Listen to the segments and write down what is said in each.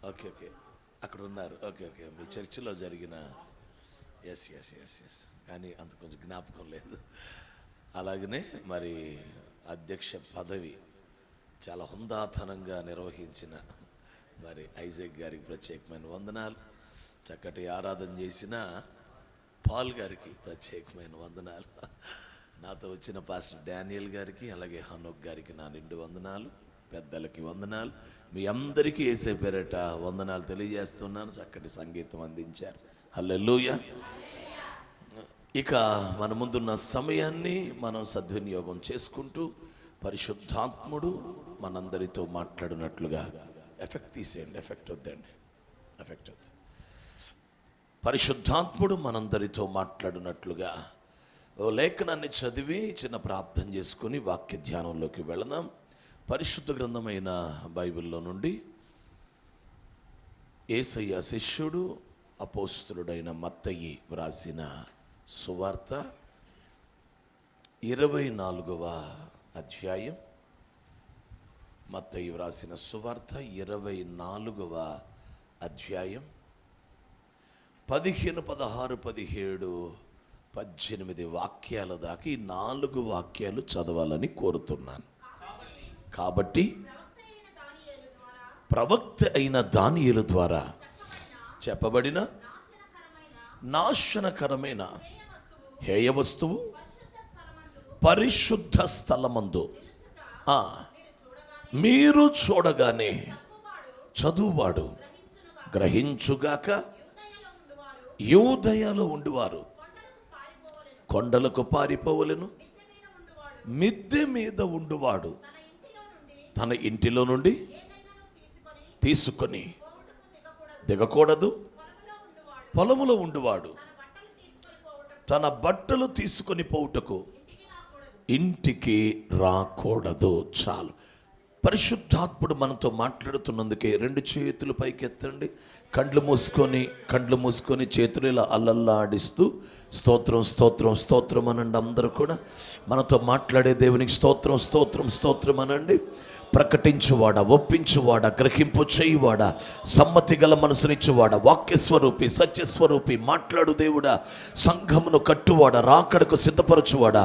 Okay okay, అక్కడ ఉన్నారు. Okay okay, మీ చర్చిలో జరిగిన ఎస్ ఎస్ ఎస్ ఎస్, కానీ అంత కొంచెం జ్ఞాపకం లేదు. అలాగనే మరి అధ్యక్ష పదవి చాలా హుందాతనంగా నిర్వహించిన మరి ఐజాక్ గారికి ప్రత్యేకమైన వందనాలు. చక్కటి ఆరాధన చేసిన పాల్ గారికి ప్రత్యేకమైన వందనాలు. నాతో వచ్చిన పాస్టర్ డానియల్ గారికి, అలాగే హనోక్ గారికి నా నిండు వందనాలు. పెద్దలకి వందనాలు. మీ అందరికీ యేసే పేరట వందనాలు తెలియజేస్తున్నాను. చక్కటి సంగీతం అందించారు. హల్లెలూయా. ఇక మన ముందున్న సమయాన్ని మనం సద్వినియోగం చేసుకుంటూ పరిశుద్ధాత్ముడు మనందరితో మాట్లాడినట్లుగా ఎఫెక్ట్ తీసేయండి. ఎఫెక్ట్ వద్దండి, ఎఫెక్ట్ వద్దు. పరిశుద్ధాత్ముడు మనందరితో మాట్లాడినట్లుగా ఓ లేఖనాన్ని చదివి చిన్న ప్రార్థన చేసుకుని వాక్య ధ్యానంలోకి వెళదాం. పరిశుద్ధ గ్రంథమైన బైబిల్లో నుండి యేసయ్య శిష్యుడు అపోస్తలుడైన మత్తయి వ్రాసిన సువార్త 24వ అధ్యాయం. మత్తయి వ్రాసిన సువార్త 24వ అధ్యాయం 15, 16, 17, 18 వాక్యాల దాకా ఈ 4 వాక్యాలు చదవాలని కోరుతున్నాను. కాబట్టి ప్రవక్త అయిన దానియేలు ద్వారా చెప్పబడిన నాశనకరమైన హేయ వస్తువు పరిశుద్ధ స్థలమందు మీరు చూడగానే చదువువాడు గ్రహించుగాక. యూదయలో ఉండువారు కొండలకు పారిపోవలెను. మిద్దె మీద ఉండువాడు తన ఇంటిలో నుండి తీసుకొని దిగకూడదు. పొలములో ఉండువాడు తన బట్టలు తీసుకొని పోవుటకు ఇంటికి రాకూడదు. చాలు. పరిశుద్ధాత్ముడు మనతో మాట్లాడుతున్నందుకే 2 చేతులు పైకెత్తండి. కండ్లు మూసుకొని చేతులు ఇలా అల్లల్లాడిస్తూ స్తోత్రం స్తోత్రం స్తోత్రం అనండి. అందరూ కూడా మనతో మాట్లాడే దేవునికి స్తోత్రం స్తోత్రం స్తోత్రం అనండి. ప్రకటించువాడా, ఒప్పించువాడా, గ్రహింపు చేయువాడా, సమ్మతి గల మనసునిచ్చువాడా, వాక్యస్వరూపి, సత్యస్వరూపి, మాట్లాడు దేవుడా, సంఘమును కట్టువాడా, రాకడకు సిద్ధపరచువాడా,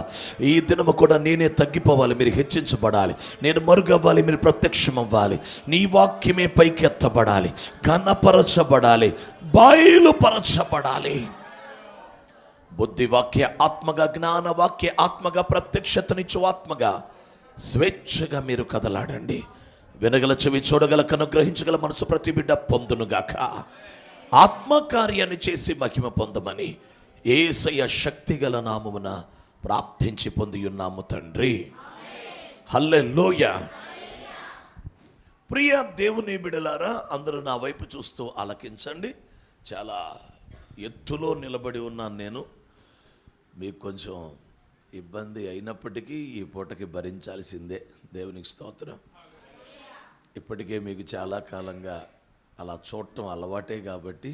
ఈ దినము కూడా నేనే తగ్గిపోవాలి, మీరు హెచ్చించబడాలి. నేను మరుగవ్వాలి, మీరు ప్రత్యక్షమవ్వాలి. నీ వాక్యమే పైకి ఎత్తబడాలి, ఘనపరచబడాలి, బయలుపరచబడాలి. బుద్ధి వాక్య ఆత్మగా, జ్ఞాన వాక్య ఆత్మగా, ప్రత్యక్షతనిచ్చు ఆత్మగా స్వేచ్ఛగా మీరు కదలాడండి. వినగల చెవి, చూడగల కను, గ్రహించగల మనసు ప్రతి బిడ్డ పొందునుగాక. ఆత్మకార్యాన్ని చేసి మహిమ పొందమని యేసయ్య శక్తిగల నామమున ప్రార్థించి పొందియున్నాము తండ్రి. హల్లెలూయా. ప్రియ దేవుని బిడ్డలారా, అందరూ నా వైపు చూస్తూ ఆలకించండి. చాలా ఎత్తులో నిలబడి ఉన్నాను నేను. మీకు కొంచెం ఇబ్బంది అయినప్పటికీ ఈ పూటకి భరించాల్సిందే. దేవునికి స్తోత్రం. ఇప్పటికే మీకు చాలా కాలంగా అలా చూడటం అలవాటే కాబట్టి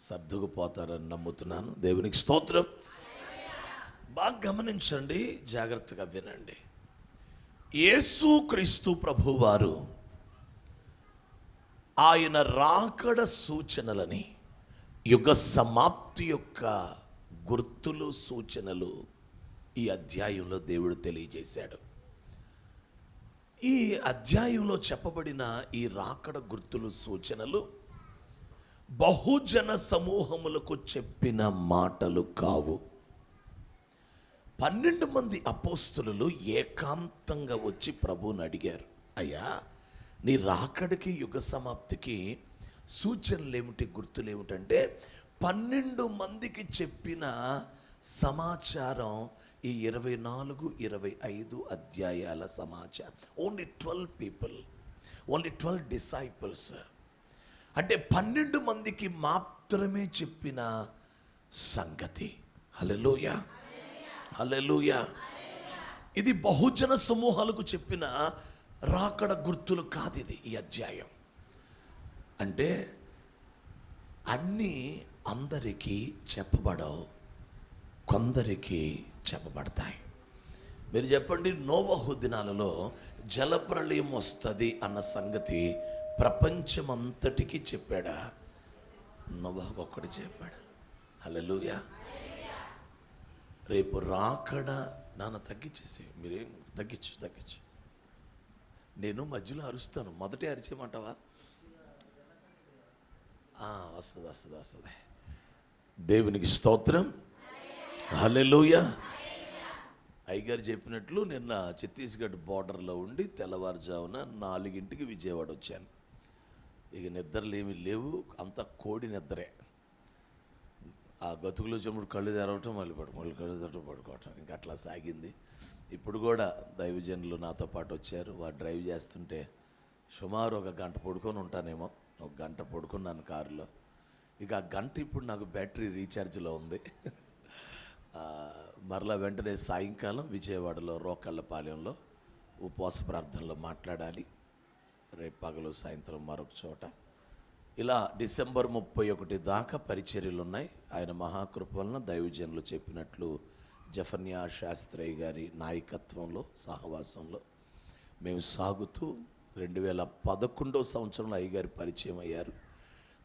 సర్దుకుపోతారని నమ్ముతున్నాను. దేవునికి స్తోత్రం. బాగా గమనించండి, జాగ్రత్తగా వినండి. యేసుక్రీస్తు ప్రభువారు ఆయన రాకడ సూచనలని, యుగ సమాప్తి యొక్క గుర్తులు, సూచనలు ఈ అధ్యాయంలో దేవుడు తెలియజేశాడు. ఈ అధ్యాయంలో చెప్పబడిన ఈ రాకడ గుర్తులు, సూచనలు బహుజన సమూహములకు చెప్పిన మాటలు కావు. 12 మంది అపోస్తలులు ఏకాంతంగా వచ్చి ప్రభువుని అడిగారు, అయ్యా నీ రాకడికి, యుగ సమాప్తికి సూచనలు ఏమిటి, గుర్తులు ఏమిటంటే 12 మందికి చెప్పిన సమాచారం ఈ 24, 25 అధ్యాయాల సమాచారం. Only 12 people, only 12 disciples. అంటే 12 మందికి మాత్రమే చెప్పిన సంగతి. హల్లెలూయా, హల్లెలూయా. ఇది బహుజన సమూహాలకు చెప్పిన రాకడ గుర్తులు కాదు. ఇది ఈ అధ్యాయం అంటే అన్నీ అందరికీ చెప్పబడవు, కొందరికి చెప్పబడతాయి. మీరు చెప్పండి, నోవహు దినాలలో జలప్రళయం వస్తుంది అన్న సంగతి ప్రపంచమంతటికి చెప్పాడా? నోవాహుకు ఒక్కటి చెప్పాడు. హల్లెలూయా. రేపు రాకడ నాన్న తగ్గించేసి, మీరేం తగ్గించు. నేను మధ్యలో అరుస్తాను, మొదటే అరిచేయమంటావా? వస్తుంది. దేవునికి స్తోత్రం. హల్లెలూయా. అయ్యగారు చెప్పినట్లు నిన్న ఛత్తీస్గఢ్ బార్డర్లో ఉండి తెల్లవారుజామున 4 విజయవాడ వచ్చాను. ఇక నిద్రలు ఏమీ లేవు, అంత కోడి నిద్రే. ఆ గతుకులు వచ్చినప్పుడు కళ్ళు తెరవటం, మళ్ళీ కళ్ళు తెరవటం, పడుకోవటం, ఇంకా అట్లా సాగింది. ఇప్పుడు కూడా దైవజనులు నాతో పాటు వచ్చారు. వారు డ్రైవ్ చేస్తుంటే సుమారు 1 గంట పడుకొని ఉంటానేమో. 1 గంట పడుకున్నాను కారులో. ఇక ఆ గంట ఇప్పుడు నాకు బ్యాటరీ రీఛార్జ్లో ఉంది. మరలా వెంటనే సాయంకాలం విజయవాడలో రోకళ్ళపాలెంలో ఉపవాస ప్రార్థనలో మాట్లాడాలి. రేపు పగలు సాయంత్రం మరొక చోట. ఇలా డిసెంబర్ 31 దాకా పరిచర్యలు ఉన్నాయి. ఆయన మహాకృప వలన దైవజనులు చెప్పినట్లు జఫన్యా శాస్త్రయ్య గారి నాయకత్వంలో సహవాసంలో మేము సాగుతూ 2011వ సంవత్సరంలో అయ్యగారి పరిచయం అయ్యారు.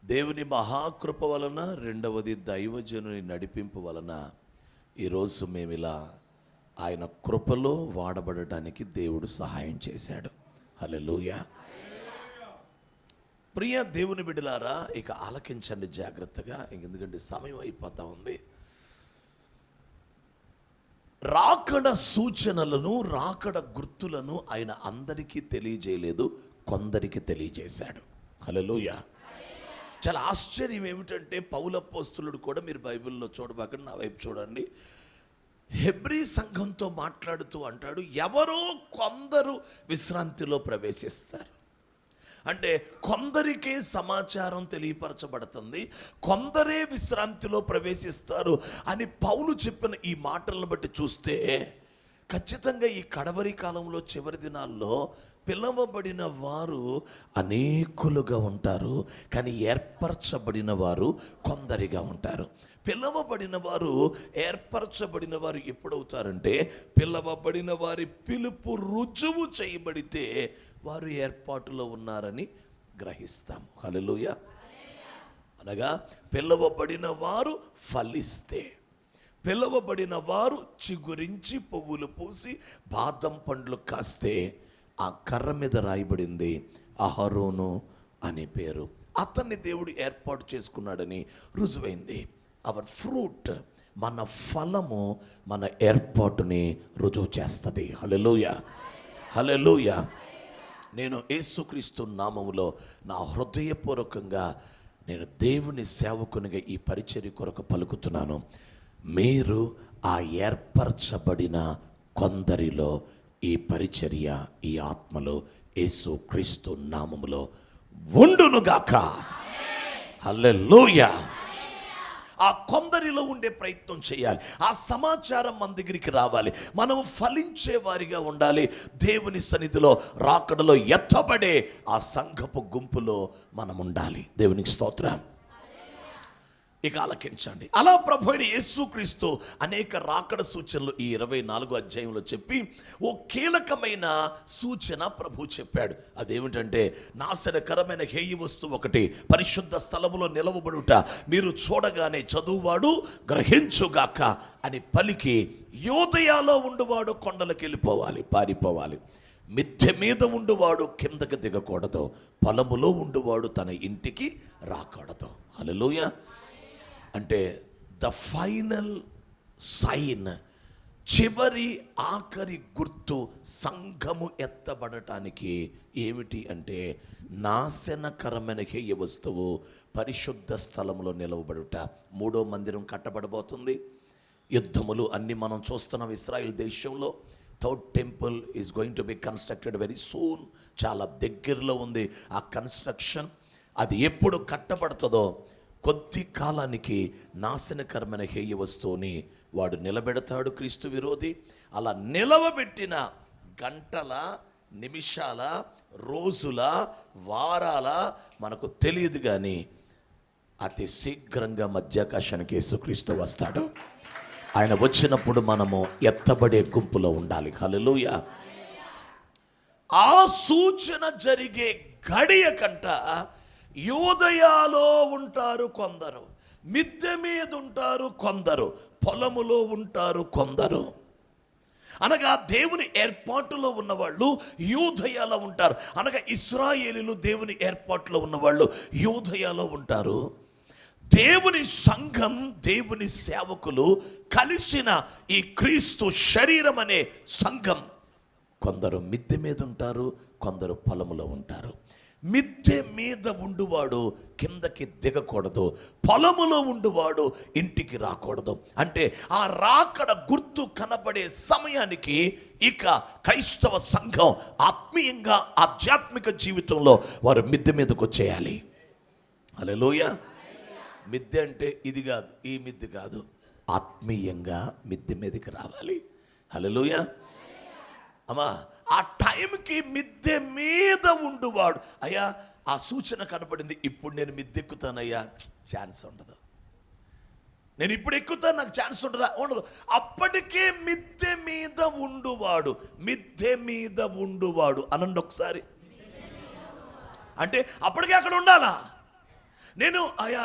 దేవుని మహాకృప వలన, రెండవది దైవజనుని నడిపింపు వలన ఈరోజు మేము ఇలా ఆయన కృపలో వాడబడటానికి దేవుడు సహాయం చేశాడు. హల్లెలూయా. ప్రియ దేవుని బిడ్డలారా, ఇక ఆలకించండి జాగ్రత్తగా, ఎందుకంటే సమయం అయిపోతా ఉంది. రాకడ సూచనలను, రాకడ గుర్తులను ఆయన అందరికీ తెలియజేయలేదు, కొందరికి తెలియజేశాడు. హల్లెలూయా. చాలా ఆశ్చర్యం ఏమిటంటే పౌలు అపోస్తలుడు కూడా, మీరు బైబిల్లో చూడబాకండి, నా వైపు చూడండి, హెబ్రీ సంఘంతో మాట్లాడుతూ అంటాడు, ఎవరో కొందరు విశ్రాంతిలో ప్రవేశిస్తారు. అంటే కొందరికే సమాచారం తెలియపరచబడుతుంది, కొందరే విశ్రాంతిలో ప్రవేశిస్తారు అని పౌలు చెప్పిన ఈ మాటలను బట్టి చూస్తే ఖచ్చితంగా ఈ కడవరి కాలంలో, చివరి దినాల్లో పిలవబడిన వారు అనేకులుగా ఉంటారు, కానీ ఏర్పరచబడిన వారు కొందరిగా ఉంటారు. పిలవబడిన వారు, ఏర్పరచబడిన వారు ఎప్పుడవుతారంటే, పిలవబడిన వారి పిలుపు రుజువు చేయబడితే వారు ఏర్పాటులో ఉన్నారని గ్రహిస్తాం. హల్లెలూయా. అనగా పిలవబడిన వారు ఫలిస్తే, పిలవబడిన వారు చిగురించి పువ్వులు పూసి బాదం పండ్లు కాస్తే ఆ కర్ర మీద రాయబడింది అహరోను అనే పేరు. అతన్ని దేవుడు ఏర్పాటు చేసుకున్నాడని రుజువైంది. అవర్ ఫ్రూట్, మన ఫలము మన ఏర్పాటుని రుజువు చేస్తుంది. హల్లెలూయా. హల్లెలూయా. నేను యేసుక్రీస్తు నామములో నా హృదయపూర్వకంగా నేను దేవుని సేవకునిగా ఈ పరిచర్య కొరకు పలుకుతున్నాను. మీరు ఆ ఏర్పరచబడిన కొందరిలో ఈ పరిచర్య, ఈ ఆత్మలో యేసుక్రీస్తు నామములో ఉండునుగాక. హల్లెలూయా. ఆ కొందరిలో ఉండే ప్రయత్నం చేయాలి. ఆ సమాచారం మన దగ్గరికి రావాలి. మనం ఫలించే వారిగా ఉండాలి. దేవుని సన్నిధిలో, రాకడలో ఎత్తబడే ఆ సంఘపు గుంపులో మనం ఉండాలి. దేవునికి స్తోత్రం. ఇక ఆలకించండి. అలా ప్రభు అయిన యేసుక్రీస్తు అనేక రాకడ సూచనలు ఈ 24వ అధ్యాయంలో చెప్పి ఓ కీలకమైన సూచన ప్రభు చెప్పాడు. అదేమిటంటే, నాశనకరమైన హేయ వస్తువు ఒకటి పరిశుద్ధ స్థలములో నిలవబడుట మీరు చూడగానే చదువువాడు గ్రహించుగాక అని పలికి, యోదయాలో ఉండువాడు కొండలకు వెళ్ళిపోవాలి, పారిపోవాలి. మిథ్య మీద ఉండువాడు కిందకి దిగకూడదు, పొలములో ఉండువాడు తన ఇంటికి రాకూడదు. హల్లెలూయా. అంటే ద ఫైనల్ సైన్, చివరి ఆఖరి గుర్తు సంఘము ఎత్తబడటానికి ఏమిటి అంటే, నాశనకరమైన హేయ వస్తువు పరిశుద్ధ స్థలంలో నిలవబడుట. 3వ మందిరం కట్టబడబోతుంది. యుద్ధములు అన్ని మనం చూస్తున్నాం. ఇశ్రాయేల్ దేశంలో 3rd temple is going to be constructed very soon. చాలా దగ్గరలో ఉంది ఆ కన్స్ట్రక్షన్. అది ఎప్పుడు కట్టబడుతుందో కొద్ది కాలానికి నాశనకరమైన హేయ వస్తువుని వాడు నిలబెడతాడు, క్రీస్తు విరోధి. అలా నిలవబెట్టిన గంటల, నిమిషాల, రోజుల, వారాల మనకు తెలియదు, కానీ అతి శీఘ్రంగా మధ్యాకాశానికి యేసుక్రీస్తు వస్తాడు. ఆయన వచ్చినప్పుడు మనము ఎత్తబడే గుంపులో ఉండాలి. హల్లెలూయా. ఆ సూచన జరిగే గడియ కంట యూదయాలో ఉంటారు కొందరు, మిద్దె మీద ఉంటారు కొందరు, పొలములో ఉంటారు కొందరు. అనగా దేవుని ఏర్పాటులో ఉన్నవాళ్ళు యూదయాలో ఉంటారు. అనగా ఇశ్రాయేలీలు దేవుని ఏర్పాటులో ఉన్నవాళ్ళు యూదయాలో ఉంటారు. దేవుని సంఘం, దేవుని సేవకులు కలిసిన ఈ క్రీస్తు శరీరం అనే సంఘం కొందరు మిద్దె మీద ఉంటారు, కొందరు పొలములో ఉంటారు. మిద్దె మీద ఉండువాడు కిందకి దిగకూడదు, పొలములో ఉండువాడు ఇంటికి రాకూడదు. అంటే ఆ రాకడ గుర్తు కనబడే సమయానికి ఇక క్రైస్తవ సంఘం ఆత్మీయంగా ఆధ్యాత్మిక జీవితంలో వారు మిద్దె మీదకు వచ్చేయాలి. హల్లెలూయా. మిద్దె అంటే ఇది కాదు, ఈ మిద్దె కాదు, ఆత్మీయంగా మిద్దె మీదకి రావాలి. హల్లెలూయా. అమ్మా, ఆ టైంకి మిద్దె మీద ఉండువాడు, అయ్యా ఆ సూచన కనపడింది, ఇప్పుడు నేను మిద్దెక్కుతానయ్యా, ఛాన్స్ ఉండదు. నేను ఇప్పుడు ఎక్కుతాను, నాకు ఛాన్స్ ఉండదా? ఉండదు. అప్పటికే మిద్దె మీద ఉండువాడు, మిద్దె మీద ఉండువాడు అనండి ఒకసారి. అంటే అప్పటికే అక్కడ ఉండాలా? నేను అయ్యా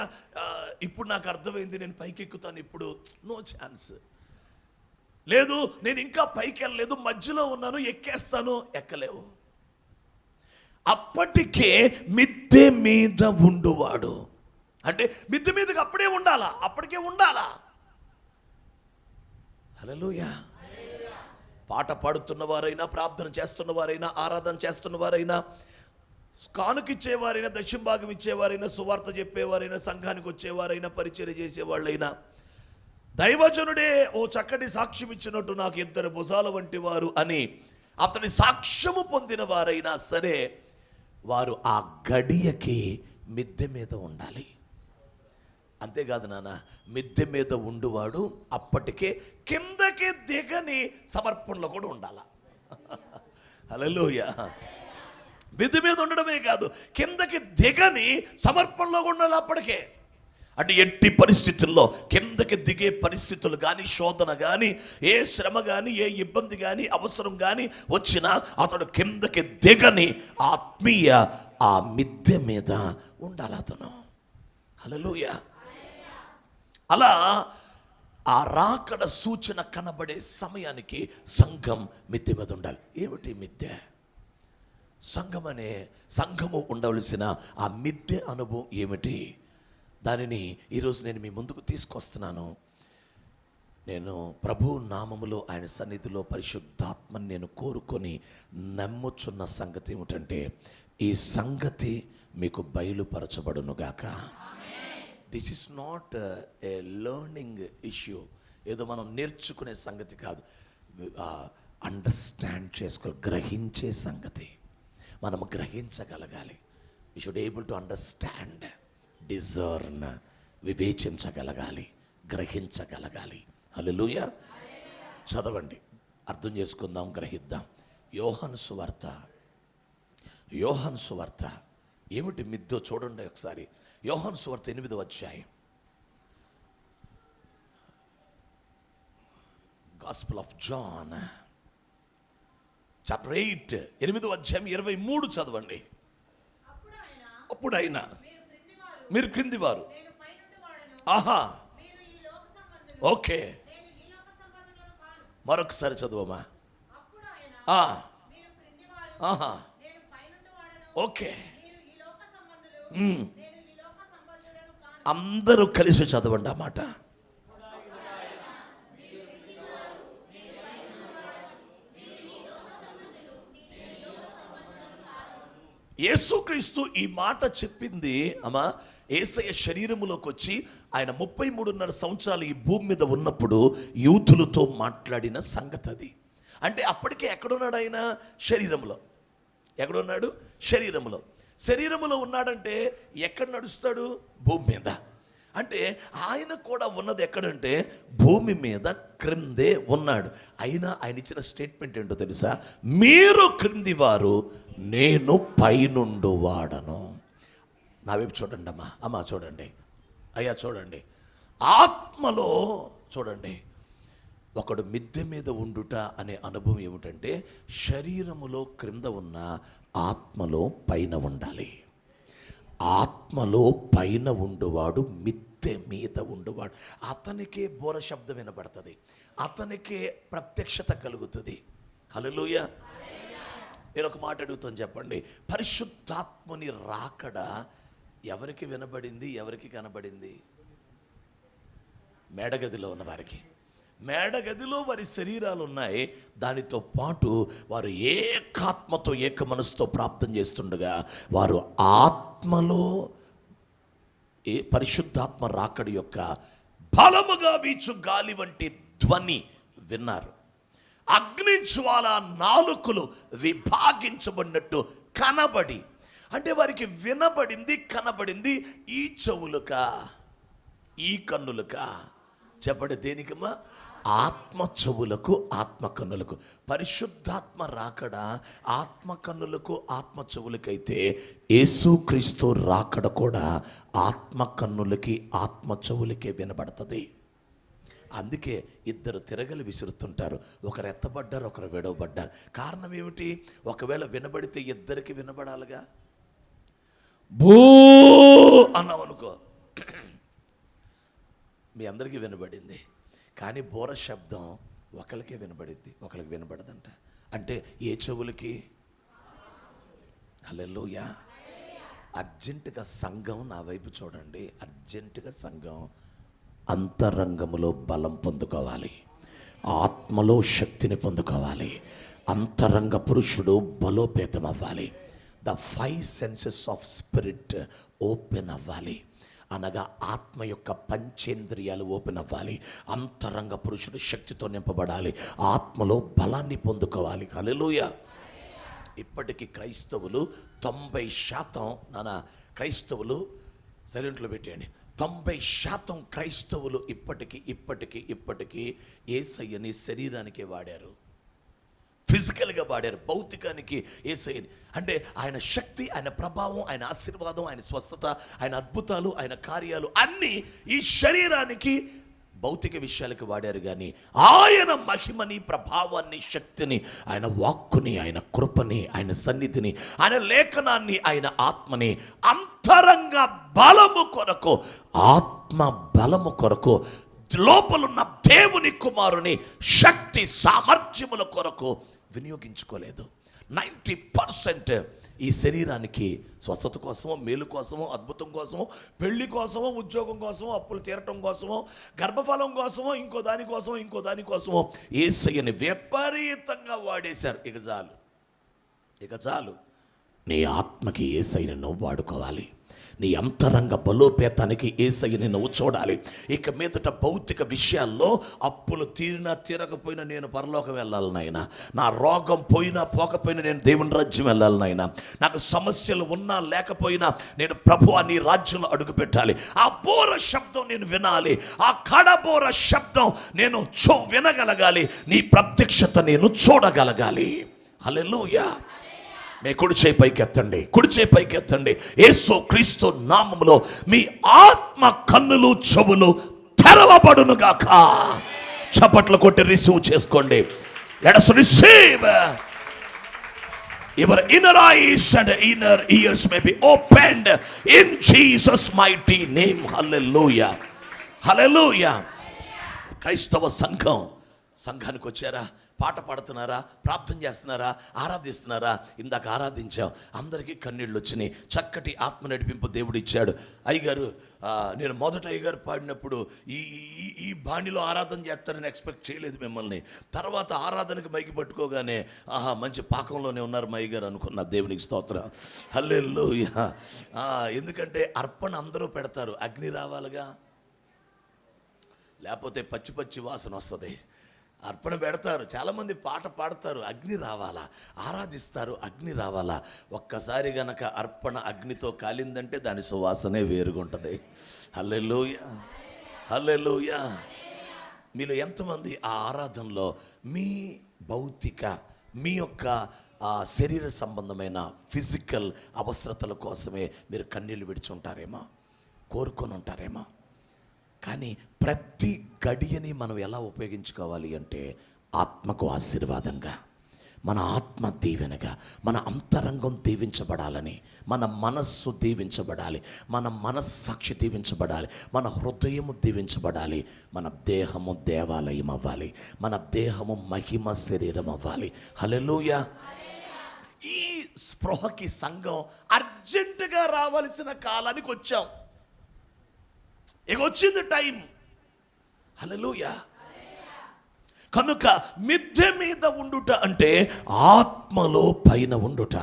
ఇప్పుడు నాకు అర్థమైంది, నేను పైకి ఎక్కుతాను, ఇప్పుడు నో ఛాన్స్. లేదు, నేను ఇంకా పైకి వెళ్ళలేదు, మధ్యలో ఉన్నాను, ఎక్కేస్తాను, ఎక్కలేవు. అప్పటికే మిద్దె మీద ఉండువాడు అంటే మిద్దె మీదకి అప్పుడే ఉండాలా, అప్పటికే ఉండాలా. హల్లెలూయా. పాట పాడుతున్న వారైనా, ప్రార్థన చేస్తున్న వారైనా, ఆరాధన చేస్తున్న వారైనా, కానుకిచ్చేవారైనా, దశంభాగం ఇచ్చేవారైనా, సువార్త చెప్పేవారైనా, సంఘానికి వచ్చేవారైనా, పరిచర్య చేసేవాళ్ళైనా, దైవజనుడే ఓ చక్కటి సాక్ష్యం ఇచ్చినట్టు నాకు ఇద్దరు భుజాల వంటి వారు అని అతని సాక్ష్యము పొందిన వారైనా సరే, వారు ఆ గడియకి మిద్దె మీద ఉండాలి. అంతేకాదు నాన్న, మిద్దె మీద ఉండువాడు అప్పటికే కిందకి దిగని సమర్పణలో కూడా ఉండాల. హల్లెలూయా. మిద్దె మీద ఉండడమే కాదు, కిందకి దిగని సమర్పణలో కూడా ఉండాలి అప్పటికే. అంటే ఎట్టి పరిస్థితుల్లో కిందకి దిగే పరిస్థితులు కానీ, శోధన కానీ, ఏ శ్రమ కానీ, ఏ ఇబ్బంది కానీ, అవసరం కానీ వచ్చినా అతడు కిందకి దిగని ఆత్మీయ ఆ మిద్దె మీద ఉండాలి అతను. హల్లెలూయా. అలా ఆ రాకడ సూచన కనబడే సమయానికి సంఘం మిద్దె మీద ఉండాలి. ఏమిటి మిద్దె? సంఘము ఉండవలసిన ఆ మిద్దె అనుభవం ఏమిటి? దానిని ఈరోజు నేను మీ ముందుకు తీసుకొస్తున్నాను. నేను ప్రభు నామములో ఆయన సన్నిధిలో పరిశుద్ధాత్మని నేను కోరుకొని నమ్ముచున్న సంగతి ఏమిటంటే, ఈ సంగతి మీకు బయలుపరచబడునుగాక. This is not a learning issue, ఏదో మనం నేర్చుకునే సంగతి కాదు, అండర్స్టాండ్ గ్రహించే సంగతి. మనము గ్రహించగలగాలి. You should able to understand, discern, వివేచించగలగాలి, గ్రహించగలగాలి. హల్లెలూయా. చదవండి, అర్థం చేసుకుందాం, గ్రహిద్దాం. యోహాను సువార్త ఏమిటి మిద్దో చూడండి ఒకసారి. యోహాను సువార్త 8వ అధ్యాయం, గాస్పెల్ ఆఫ్ జాన్ చాప్టర్ 8, 8వ అధ్యాయం 23 చదవండి. అప్పుడైనా మీరు క్రిందివారు, ఆహా, ఓకే, మరొకసారి చదువమ్మా. ఆహా, ఓకే, అందరూ కలిసి చదవండి ఆ మాట. యేసుక్రీస్తు ఈ మాట చెప్పింది అమ్మా, యేసయ్య శరీరములోకి వచ్చి ఆయన 33.5 సంవత్సరాలు ఈ భూమి మీద ఉన్నప్పుడు యూదులతో మాట్లాడిన సంగతి అది. అంటే అప్పటికే ఎక్కడున్నాడు ఆయన? శరీరంలో. ఎక్కడున్నాడు? శరీరములో ఉన్నాడంటే ఎక్కడ నడుస్తాడు? భూమి మీద. అంటే ఆయన కూడా ఉన్నది ఎక్కడంటే భూమి మీద క్రిందే ఉన్నాడు. అయినా ఆయన ఇచ్చిన స్టేట్మెంట్ ఏంటో తెలుసా? మీరు క్రింది వారు, నేను పైనుండు వాడను. నా వైపు చూడండి అమ్మా చూడండి, అయ్యా చూడండి, ఆత్మలో చూడండి. ఒకడు మిద్దె మీద ఉండుట అనే అనుభవం ఏమిటంటే శరీరములో క్రింద ఉన్న ఆత్మలో పైన ఉండాలి. ఆత్మలో పైన ఉండువాడు మిద్దె మీద ఉండువాడు. అతనికే బోర శబ్దం వినబడుతుంది, అతనికే ప్రత్యక్షత కలుగుతుంది. హల్లెలూయా. నేను ఒక మాట అడుగుతాను, చెప్పండి. పరిశుద్ధాత్మని రాకడ ఎవరికి వినబడింది, ఎవరికి కనబడింది? మేడగదిలో ఉన్న వారికి. మేడగదిలో వారి శరీరాలు ఉన్నాయి, దానితో పాటు వారు ఏకాత్మతో ఏక మనసుతో ప్రార్థన చేస్తుండగా వారు ఆత్మలో పరిశుద్ధాత్మ రాకడి యొక్క బలముగా వీచు గాలి వంటి ధ్వని విన్నారు. అగ్ని జ్వాల నాలుకలు విభాగించబడినట్టు కనబడి, అంటే వారికి వినబడింది, కనబడింది. ఈ చెవులుకా, ఈ కన్నులుకా? చెప్పండి, దేనికమ్మా? ఆత్మ చెవులకు, ఆత్మ కన్నులకు. పరిశుద్ధాత్మ రాకడ ఆత్మ కన్నులకు, ఆత్మ చెవులకైతే యేసుక్రీస్తు రాకడ కూడా ఆత్మ కన్నులకి, ఆత్మ చెవులకే వినబడుతుంది. అందుకే ఇద్దరు తిరగలి విసురుతుంటారు, ఒకరు ఎత్తబడ్డారు, ఒకరు విడవబడ్డారు. కారణం ఏమిటి? ఒకవేళ వినబడితే ఇద్దరికి వినబడాలిగా. బూ అన్నాం అనుకో, మీ అందరికీ వినబడింది, కానీ బోర శబ్దం ఒకరికే వినబడింది, ఒకరికి వినబడదంట. అంటే ఏ చెవులకి? హల్లెలూయా. అర్జెంటుగా సంఘం నా వైపు చూడండి. అర్జెంటుగా సంఘం అంతరంగములో బలం పొందుకోవాలి, ఆత్మలో శక్తిని పొందుకోవాలి. అంతరంగ పురుషుడు బలోపేతం అవ్వాలి. The 5 senses of spirit open అవ్వాలి. అనగా ఆత్మ యొక్క పంచేంద్రియాలు ఓపెన్ అవ్వాలి. అంతరంగ పురుషుడు శక్తితో నింపబడాలి, ఆత్మలో బలాన్ని పొందుకోవాలి. హల్లెలూయా. ఇప్పటికీ క్రైస్తవులు 90% క్రైస్తవులు సైలెంట్లో పెట్టేయండి. 90% క్రైస్తవులు ఇప్పటికీ యేసయ్యని శరీరానికే వాడారు, ఫిజికల్గా వాడారు, భౌతికానికి యేసయ్యని. అంటే ఆయన శక్తి, ఆయన ప్రభావం, ఆయన ఆశీర్వాదం, ఆయన స్వస్థత, ఆయన అద్భుతాలు, ఆయన కార్యాలు అన్నీ ఈ శరీరానికి, భౌతిక విషయాలకు వాడారు. కానీ ఆయన మహిమని, ప్రభావాన్ని, శక్తిని, ఆయన వాక్కుని, ఆయన కృపని, ఆయన సన్నిధిని, ఆయన లేఖనాన్ని, ఆయన ఆత్మని అంతరంగ బలము కొరకు, ఆత్మ బలము కొరకు, లోపలున్న దేవుని కుమారుని శక్తి సామర్థ్యముల కొరకు వినియోగించుకోలేదు. 90% ఈ శరీరానికి స్వస్థత కోసమో, మేలు కోసమో, అద్భుతం కోసమో, పెళ్లి కోసమో, ఉద్యోగం కోసమో, అప్పులు తీరటం కోసమో, గర్భఫలం కోసమో, ఇంకో దానికోసమో యేసయ్యని విపరీతంగా వాడేశారు. ఇక చాలు. నీ ఆత్మకి యేసయ్యను వాడుకోవాలి. నీ అంతరంగ బలోపేతానికి యేసయ్యని నువ్వు చూడాలి. ఇక మీదట భౌతిక విషయాల్లో అప్పులు తీరినా తీరకపోయినా నేను పరలోకం వెళ్ళాలి నాయనా, నా రోగం పోయినా పోకపోయినా నేను దేవుని రాజ్యం వెళ్ళాలి నాయనా, నాకు సమస్యలు ఉన్నా లేకపోయినా నేను ప్రభువా నీ రాజ్యంలో అడుగు పెట్టాలి. ఆ బోర శబ్దం నేను వినాలి, ఆ కడబోర శబ్దం నేను వినగలగాలి, నీ ప్రత్యక్షత నేను చూడగలగాలి. హల్లెలూయా. మీ కుడి చేయి పైకి ఎత్తండి. యేసు క్రీస్తు నామములో మీ ఆత్మ కన్నులు, చెవులు తెరవబడును గాక. చప్పట్లు కొట్టి రిసీవ్ చేసుకోండి. Let us receive. Your inner eyes and inner ears may be opened in Jesus mighty name. Hallelujah. Hallelujah. క్రైస్తవ సంఘానికి వచ్చారా? పాట పాడుతున్నారా? ప్రార్థన చేస్తున్నారా? ఆరాధిస్తున్నారా? ఇందాక ఆరాధించాం, అందరికీ కన్నీళ్ళు వచ్చినాయి. చక్కటి ఆత్మ నడిపింపు దేవుడు ఇచ్చాడు. అయ్యగారు, నేను మొదట అయ్యగారు పాడినప్పుడు ఈ బాణిలో ఆరాధన చేస్తారని ఎక్స్పెక్ట్ చేయలేదు మిమ్మల్ని. తర్వాత ఆరాధనకు మైకి పట్టుకోగానే మంచి పాకంలోనే ఉన్నారు మా అయ్యగారు అనుకున్న. దేవునికి స్తోత్రం. హల్లెలూయా. ఎందుకంటే అర్పణ అందరూ పెడతారు, అగ్ని రావాలిగా, లేకపోతే పచ్చి వాసన వస్తుంది. అర్పణ పెడతారు, చాలామంది పాట పాడతారు, అగ్ని రావాలా, ఆరాధిస్తారు, అగ్ని రావాలా. ఒక్కసారి గనక అర్పణ అగ్నితో కాలిందంటే దాని సువాసనే వేరుగుంటుంది. హల్లెలూయా. హల్లెలూయా. మీలో ఎంతమంది ఆ ఆరాధనలో మీ భౌతిక, మీ యొక్క శరీర సంబంధమైన ఫిజికల్ అవసరతల కోసమే మీరు కన్నీళ్ళు విడిచి ఉంటారేమో, కోరుకొని ఉంటారేమో? కానీ ప్రతి గడియని మనం ఎలా ఉపయోగించుకోవాలి అంటే ఆత్మకు ఆశీర్వాదంగా, మన ఆత్మ దీవెనగా, మన అంతరంగం దీవించబడాలని, మన మనస్సు దీవించబడాలి, మన మనస్సాక్షి దీవించబడాలి, మన హృదయము దీవించబడాలి, మన దేహము దేవాలయం అవ్వాలి, మన దేహము మహిమ శరీరం అవ్వాలి. హల్లెలూయా. ఈ స్పృహకి సంఘం అర్జెంటుగా రావాల్సిన కాలానికి వచ్చాం. ఇక వచ్చింది టైం. హల్లెలూయా. కనుక మిద్దె మీద ఉండుట అంటే ఆత్మలో పైన ఉండుట.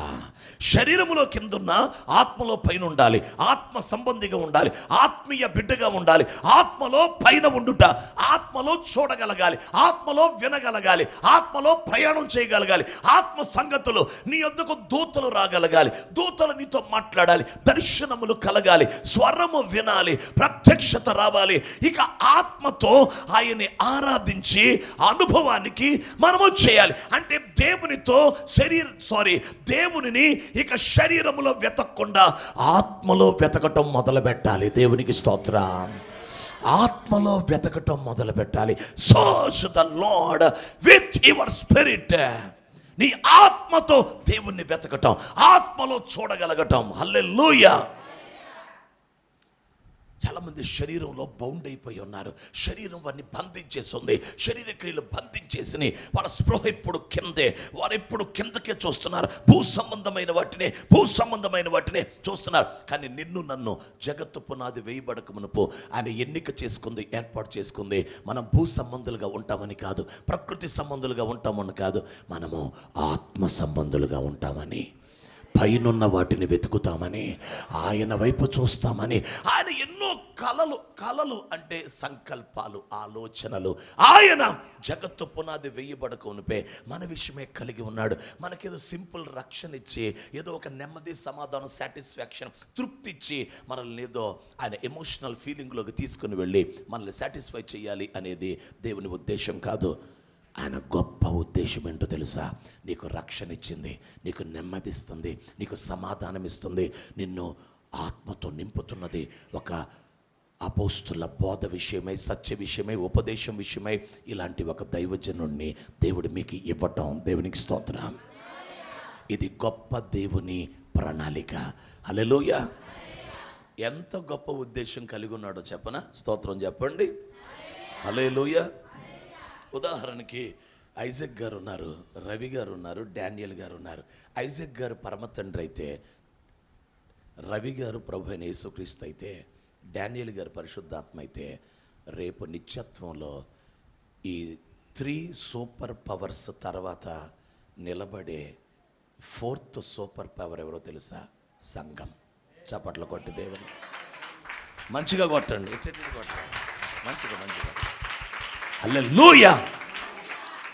శరీరములో కిందున్న ఆత్మలో పైన ఉండాలి, ఆత్మ సంబంధిగా ఉండాలి, ఆత్మీయ బిడ్డగా ఉండాలి. ఆత్మలో పైన ఉండుట, ఆత్మలో చూడగలగాలి, ఆత్మలో వినగలగాలి, ఆత్మలో ప్రయాణం చేయగలగాలి. ఆత్మ సంగతులు నీ యొద్దకు దూతలు రాగలగాలి, దూతలు నీతో మాట్లాడాలి, దర్శనములు కలగాలి, స్వరము వినాలి, ప్రత్యక్షత రావాలి. ఇక ఆత్మతో ఆయన్ని ఆరాధించి అనుభవానికి మనము చేయాలి. అంటే దేవునిని ఇక శరీరములో వెతకకుండా ఆత్మలో వెతకటం మొదలు పెట్టాలి. దేవునికి స్తోత్రం. ఆత్మలో వెతకటం మొదలు పెట్టాలి. Search the lord with your spirit. నీ ఆత్మతో దేవుణ్ణి వెతకటం, ఆత్మలో చూడగలగటం. హల్లెలూయా. చాలామంది శరీరంలో బౌండ్ అయిపోయి ఉన్నారు. శరీరం వారిని బంధించేస్తుంది, శరీర క్రియలు బంధించేసి వాళ్ళ స్పృహ ఎప్పుడు కిందే, వారు ఎప్పుడు కిందకే చూస్తున్నారు. భూ సంబంధమైన వాటినే చూస్తున్నారు. కానీ నిన్ను నన్ను జగత్తు పునాది వేయబడక మునుపు ఆయన ఎన్నిక చేసుకుంది, ఏర్పాటు చేసుకుంది. మనం భూ సంబంధులుగా ఉంటామని కాదు, ప్రకృతి సంబంధులుగా ఉంటామని కాదు, మనము ఆత్మ సంబంధులుగా ఉంటామని, పైనున్న వాటిని వెతుకుతామని, ఆయన వైపు చూస్తామని. ఆయన ఎన్నో కలలు అంటే సంకల్పాలు, ఆలోచనలు ఆయన జగత్తు పునాది వేయబడకమునుపే మన విషయమే కలిగి ఉన్నాడు. మనకేదో సింపుల్ రక్షణ ఇచ్చి, ఏదో ఒక నెమ్మది, సమాధానం, సాటిస్ఫాక్షన్, తృప్తి ఇచ్చి మనల్ని ఏదో ఆయన ఎమోషనల్ ఫీలింగ్లోకి తీసుకుని వెళ్ళి మనల్ని సాటిస్ఫై చేయాలి అనేది దేవుని ఉద్దేశం కాదు. ఆయన గొప్ప ఉద్దేశం ఏంటో తెలుసా? నీకు రక్షణ ఇచ్చింది, నీకు నెమ్మదిస్తుంది, నీకు సమాధానం ఇస్తుంది, నిన్ను ఆత్మతో నింపుతున్నది. ఒక అపోస్తుల బోధ విషయమై, సత్య విషయమై, ఉపదేశం విషయమై ఇలాంటి ఒక దైవజనుడిని దేవుడు మీకు ఇవ్వటం. దేవునికి స్తోత్రం. ఇది గొప్ప దేవుని ప్రణాళిక. హల్లెలూయా. ఎంత గొప్ప ఉద్దేశం కలిగి ఉన్నాడో చెప్పనా? స్తోత్రం చెప్పండి. హల్లెలూయా. ఉదాహరణకి ఐజక్ గారు ఉన్నారు, రవి గారు ఉన్నారు, డానియల్ గారు ఉన్నారు. ఐజక్ గారు పరమ తండ్రి అయితే, రవి గారు ప్రభు అయిన యేసుక్రీస్తు అయితే, డానియల్ గారు పరిశుద్ధాత్మ అయితే, రేపు నిత్యత్వంలో ఈ 3 సూపర్ పవర్స్ తర్వాత నిలబడే 4th సూపర్ పవర్ ఎవరో తెలుసా? సంఘం. చప్పట్లు కొట్టి దేవుని మంచిగా కొట్టండి, మంచిగా. హల్లెలూయా.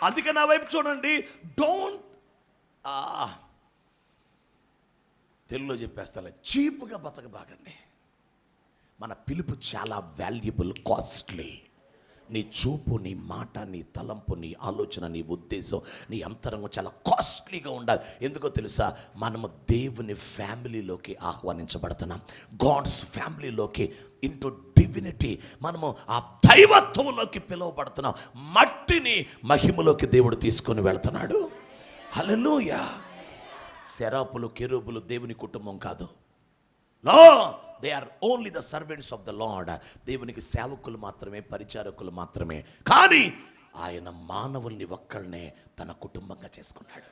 అందుకే నా వైపు చూడండి. తెలుగులో చెప్పేస్తాను, చీప్గా బతకబాగండి. మన పిలుపు చాలా వాల్యుబుల్, కాస్ట్లీ. నీ చూపు, నీ మాట, నీ తలంపు, నీ ఆలోచన, నీ ఉద్దేశం, నీ అంతరంగం చాలా కాస్ట్లీగా ఉండాలి. ఎందుకో తెలుసా? మనము దేవుని ఫ్యామిలీలోకి ఆహ్వానించబడుతున్నాం, గాడ్స్ ఫ్యామిలీలోకి, ఇంటూ డివినిటీ. మనము ఆ దైవత్వంలోకి పిలువబడుతున్నాం. మట్టిని మహిమలోకి దేవుడు తీసుకొని వెళ్తున్నాడు. హల్లెలూయా. సెరాపులు, కెరూబులు దేవుని కుటుంబం కాదు. No, they are only the servants of the lord. దేవునికి సేవకులు మాత్రమే, పరిచారకులు మాత్రమే. కానీ ఆయన మానవుల్ని ఒక్కళ్ళనే తన కుటుంబంగా చేసుకున్నాడు.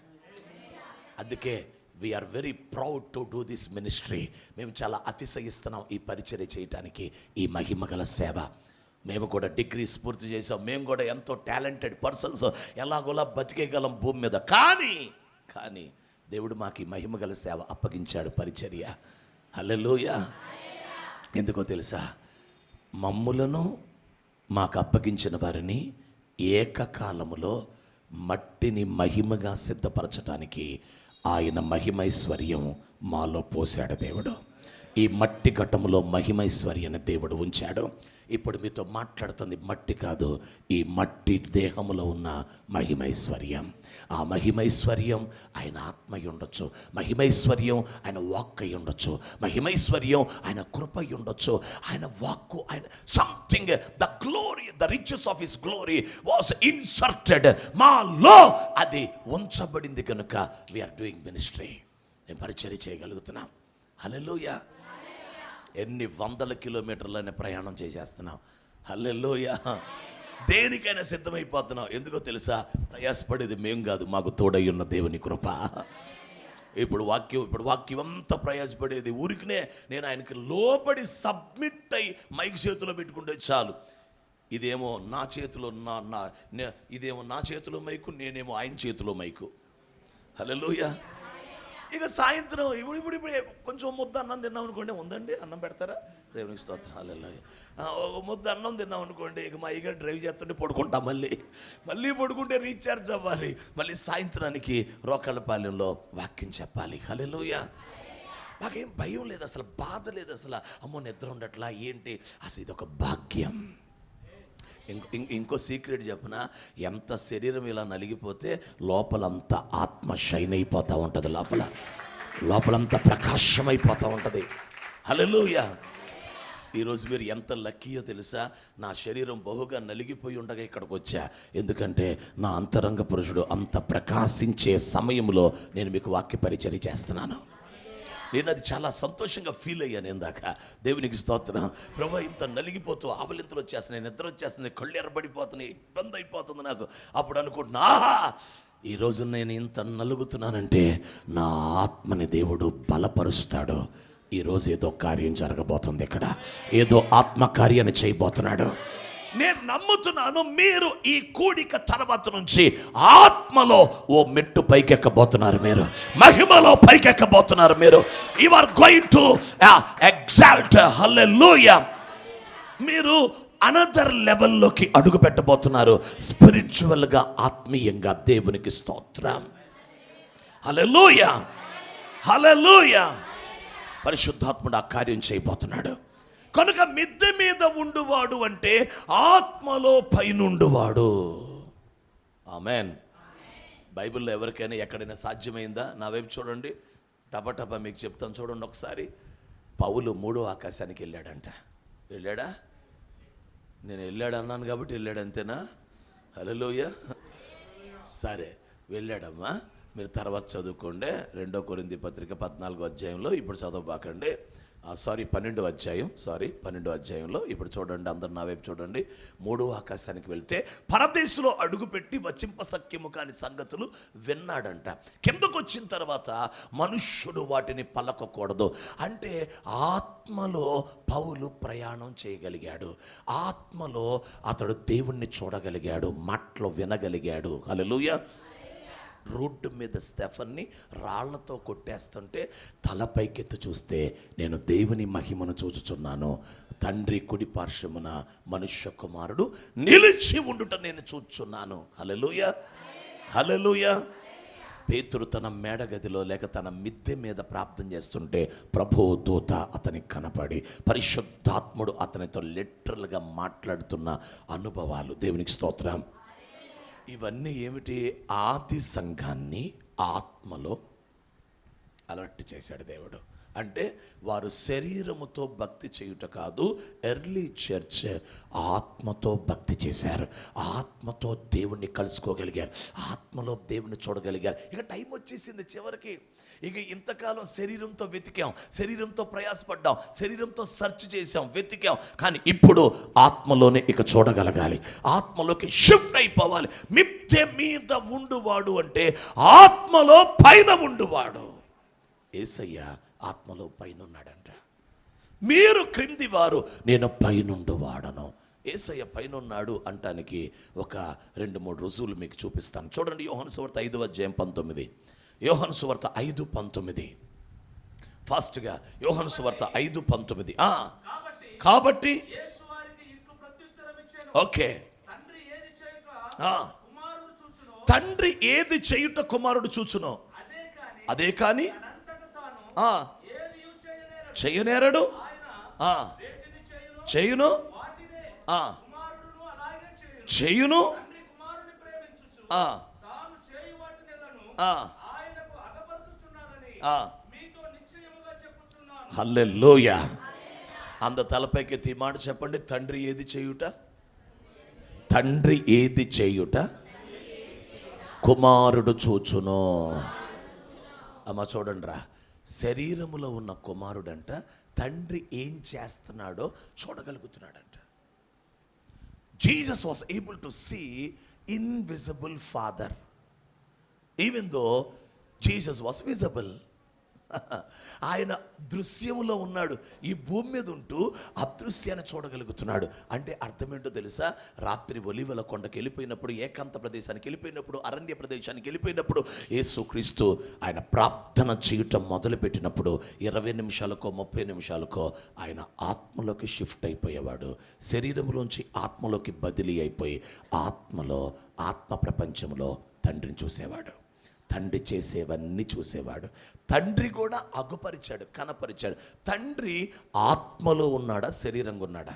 అందుకే we are very proud to do this ministry. మేము చాలా అతిశయిస్తున్నాం ఈ పరిచర్య చేయటానికి, ఈ మహిమగల సేవ. మేము కూడా డిగ్రీస్ పూర్తి చేసాం, మేము కూడా ఎంతో టాలెంటెడ్ పర్సన్స్, ఎలాగోలా బతికేయగలం భూమి మీద. కానీ దేవుడు మాకు ఈ మహిమగల సేవ అప్పగించాడు, పరిచర్య. హల్లెలూయా. ఎందుకో తెలుసా? మమ్ములను మాకు అప్పగించిన వారిని ఏకకాలములో మట్టిని మహిమగా సిద్ధపరచడానికి ఆయన మహిమైశ్వర్యం మాలో పోశాడు దేవుడు. ఈ మట్టి ఘట్టములో మహిమైశ్వర్యాన్ని దేవుడు ఉంచాడు. ఇప్పుడు మీతో మాట్లాడుతుంది మట్టి కాదు, ఈ మట్టి దేహములో ఉన్న మహిమైశ్వర్యం. ఆ మహిమైశ్వర్యం ఆయన ఆత్మ అయి ఉండొచ్చు, మహిమైశ్వర్యం ఆయన వాక్ అయి ఉండొచ్చు, మహిమైశ్వర్యం ఆయన కృప అయి ఉండొచ్చు. ఆయన వాక్కు, ఆయన something, the glory, the riches of his glory was inserted మాలో. అది ఉంచబడింది కనుక వీఆర్ డూయింగ్ మినిస్ట్రీ. నేను పరిచర్య చేయగలుగుతున్నాం. హల్లెలూయా. ఎన్ని వందల కిలోమీటర్లైనా ప్రయాణం చేసేస్తున్నాం. హల్లెలూయా. దేనికైనా సిద్ధమైపోతున్నాం. ఎందుకో తెలుసా? ప్రయాసపడేది మేము కాదు, మాకు తోడై ఉన్న దేవుని కృప. ఇప్పుడు వాక్యం అంతా ప్రయాసపడేది ఊరికినే నేను ఆయనకి లోబడి సబ్మిట్ అయి మైక్ చేతిలో పెట్టుకుంటే చాలు. ఇదేమో నా చేతిలో ఇదేమో నా చేతిలో మైకు, నేనేమో ఆయన చేతిలో మైకు. హల్లెలూయా. ఇక సాయంత్రం ఇప్పుడు కొంచెం ముద్ద అన్నం తిన్నాం అనుకోండి, ఉందండి అన్నం పెడతారా, దేవునికి స్తోత్రం. హల్లెలూయా. ముద్ద అన్నం తిన్నాం అనుకోండి, ఇక మా అయ్యగారు డ్రైవ్ చేస్తుంటే పడుకుంటాం. మళ్ళీ పడుకుంటే రీఛార్జ్ అవ్వాలి. మళ్ళీ సాయంత్రానికి రోకళ్ళపాలెంలో వాక్యం చెప్పాలి. హల్లెలూయా. మాకేం భయం లేదు, అసలు బాధ లేదు, అసలు అమ్మో నిద్ర ఉండట్లా ఏంటి, అసలు ఇది ఒక భాగ్యం. ఇంకో సీక్రెట్ చెప్పిన, ఎంత శరీరం ఇలా నలిగిపోతే లోపలంతా ఆత్మ షైన్ అయిపోతూ ఉంటుంది, లోపలంతా ప్రకాశమైపోతూ ఉంటుంది. హల్లెలూయా. ఈరోజు మీరు ఎంత లక్కీయో తెలుసా? నా శరీరం బహుగా నలిగిపోయి ఉండగా ఇక్కడికి వచ్చా. ఎందుకంటే నా అంతరంగ పురుషుడు అంత ప్రకాశించే సమయంలో నేను మీకు వాక్య పరిచర్య చేస్తున్నాను. నేను అది చాలా సంతోషంగా ఫీల్ అయ్యాను ఇందాక. దేవునికి స్తోత్రం. ప్రభు, ఇంత నలిగిపోతూ ఆవలింతలు వచ్చేస్తున్నాయి, నిద్ర వచ్చేస్తుంది, కళ్ళు ఎర్రబడిపోతున్నాయి, ఇబ్బంది అయిపోతుంది నాకు. అప్పుడు అనుకుంటున్నా, ఈరోజు నేను ఇంత నలుగుతున్నానంటే నా ఆత్మని దేవుడు బలపరుస్తాడు. ఈరోజు ఏదో కార్యం జరగబోతుంది, ఇక్కడ ఏదో ఆత్మకార్యాన్ని చేయబోతున్నాడు. నేను నమ్ముతున్నాను. మీరు ఈ కూడిక తర్వాత నుంచి ఆత్మలో ఓ మెట్టు పైకెక్కబోతున్నారు, మీరు మహిమలో పైకెక్కబోతున్నారు. మీరు you are going to exalt. హల్లెలూయా. మీరు అనదర్ లెవెల్లోకి అడుగు పెట్టబోతున్నారు, స్పిరిచువల్గా, ఆత్మీయంగా. దేవునికి స్తోత్రం. హల్లెలూయా. హల్లెలూయా. పరిశుద్ధాత్ముడు ఆ కార్యం చేయబోతున్నాడు. కనుక మిద్దె మీద ఉండువాడు అంటే ఆత్మలో పైనుండువాడు. ఆమెన్. బైబిల్లో ఎవరికైనా ఎక్కడైనా సాధ్యమైందా? నా వైపు చూడండి, టపటపా మీకు చెప్తాను చూడండి ఒకసారి. పౌలు 3వ ఆకాశానికి వెళ్ళాడంట. వెళ్ళాడా? నేను వెళ్ళాడు అన్నాను కాబట్టి వెళ్ళాడు, అంతేనా? హల్లెలూయా. సరే, వెళ్ళాడమ్మా. మీరు తర్వాత చదువుకోండి. 2 కొరింథీ పత్రిక 14వ అధ్యాయంలో, ఇప్పుడు చదవబాకండి. 12వ అధ్యాయంలో ఇప్పుడు చూడండి, అందరు నా వైపు చూడండి. 3వ ఆకాశానికి వెళ్తే పరదేశంలో అడుగుపెట్టి వచింపసఖ్యము కాని సంగతులు విన్నాడంట. కిందకు వచ్చిన తర్వాత మనుష్యుడు వాటిని పలకకూడదు. అంటే ఆత్మలో పౌలు ప్రయాణం చేయగలిగాడు. ఆత్మలో అతడు దేవుణ్ణి చూడగలిగాడు, మాటలు వినగలిగాడు. హల్లెలూయా. రోడ్డు మీద స్టెఫన్ని రాళ్లతో కొట్టేస్తుంటే తలపైకెత్తి చూస్తే నేను దేవుని మహిమను చూచుచున్నాను, తండ్రి కుడి పార్శ్వమున మనుష్య కుమారుడు నిలిచి ఉండుట నేను చూచుచున్నాను. హల్లెలూయా. హల్లెలూయా. పేతురు తన మేడగదిలో లేక తన మిద్దె మీద ప్రార్థన చేస్తుంటే ప్రభు దూత అతనికి కనపడి పరిశుద్ధాత్ముడు అతనితో లిటరల్గా మాట్లాడుతున్న అనుభవాలు. దేవునికి స్తోత్రం. ఇవన్నీ ఏమిటి? ఆది సంఘాన్ని ఆత్మలో అలర్ట్ చేశాడు దేవుడు. అంటే వారు శరీరముతో భక్తి చేయుట కాదు, ఎర్లీ చర్చ్ ఆత్మతో భక్తి చేశారు. ఆత్మతో దేవుణ్ణి కలుసుకోగలిగారు, ఆత్మలో దేవుణ్ణి చూడగలిగారు. ఇక టైం వచ్చేసింది చివరికి. ఇక ఇంతకాలం శరీరంతో వెతికాం, శరీరంతో ప్రయాసపడ్డాం, శరీరంతో సెర్చ్ చేసాం, వెతికాం. కానీ ఇప్పుడు ఆత్మలోనే ఇక చూడగలగాలి, ఆత్మలోకి షిఫ్ట్ అయిపోవాలి. మిద్దె మీద ఉండువాడు అంటే ఆత్మలో పైన ఉండువాడు. యేసయ్య ఆత్మలో పైన ఉన్నాడంట. మీరు క్రింది వారు, నేను పైనుండు వాడను. యేసయ్య పైన ఉన్నాడు అంటానికి ఒక 2-3 రుజువులు మీకు చూపిస్తాను. చూడండి, యోహాను సువార్త 5వ అధ్యాయం 19. యోహాను సువార్త 5:19. ఫాస్ట్గా యోహాను సువార్త 5:19. కాబట్టి ఓకే, తండ్రి ఏది చేయుట కుమారుడు చూచునో అదే కాని చేయనేరడు, చేయును ఆ, చేయును ఆ, ఆ, ఆ. హల్లెలూయా. అంద తలపైకి మాట చెప్పండి. తండ్రి ఏది చేయుట, తండ్రి ఏది చేయుట కుమారుడు చూచును. అమ్మ చూడండి రా, శరీరములో ఉన్న కుమారుడంట తండ్రి ఏం చేస్తున్నాడో చూడగలుగుతున్నాడంట. Jesus was able to see invisible father even though Jesus was visible. ఆయన దృశ్యములో ఉన్నాడు, ఈ భూమి మీద ఉంటూ అదృశ్యాన్ని చూడగలుగుతున్నాడు. అంటే అర్థమేంటో తెలుసా? రాత్రి ఒలీవల కొండకి వెళ్ళిపోయినప్పుడు, ఏకాంత ప్రదేశానికి వెళ్ళిపోయినప్పుడు, అరణ్య ప్రదేశానికి వెళ్ళిపోయినప్పుడు, యేసుక్రీస్తు ఆయన ప్రార్థన చేయటం మొదలుపెట్టినప్పుడు 20 నిమిషాలకో 30 నిమిషాలకో ఆయన ఆత్మలోకి షిఫ్ట్ అయిపోయేవాడు. శరీరంలోంచి ఆత్మలోకి బదిలీ అయిపోయి ఆత్మలో, ఆత్మ ప్రపంచంలో తండ్రిని చూసేవాడు. తండ్రి చేసేవన్నీ చూసేవాడు. తండ్రి కూడా అగుపరిచాడు, కనపరిచాడు. తండ్రి ఆత్మలో ఉన్నాడా, శరీరంగా ఉన్నాడా?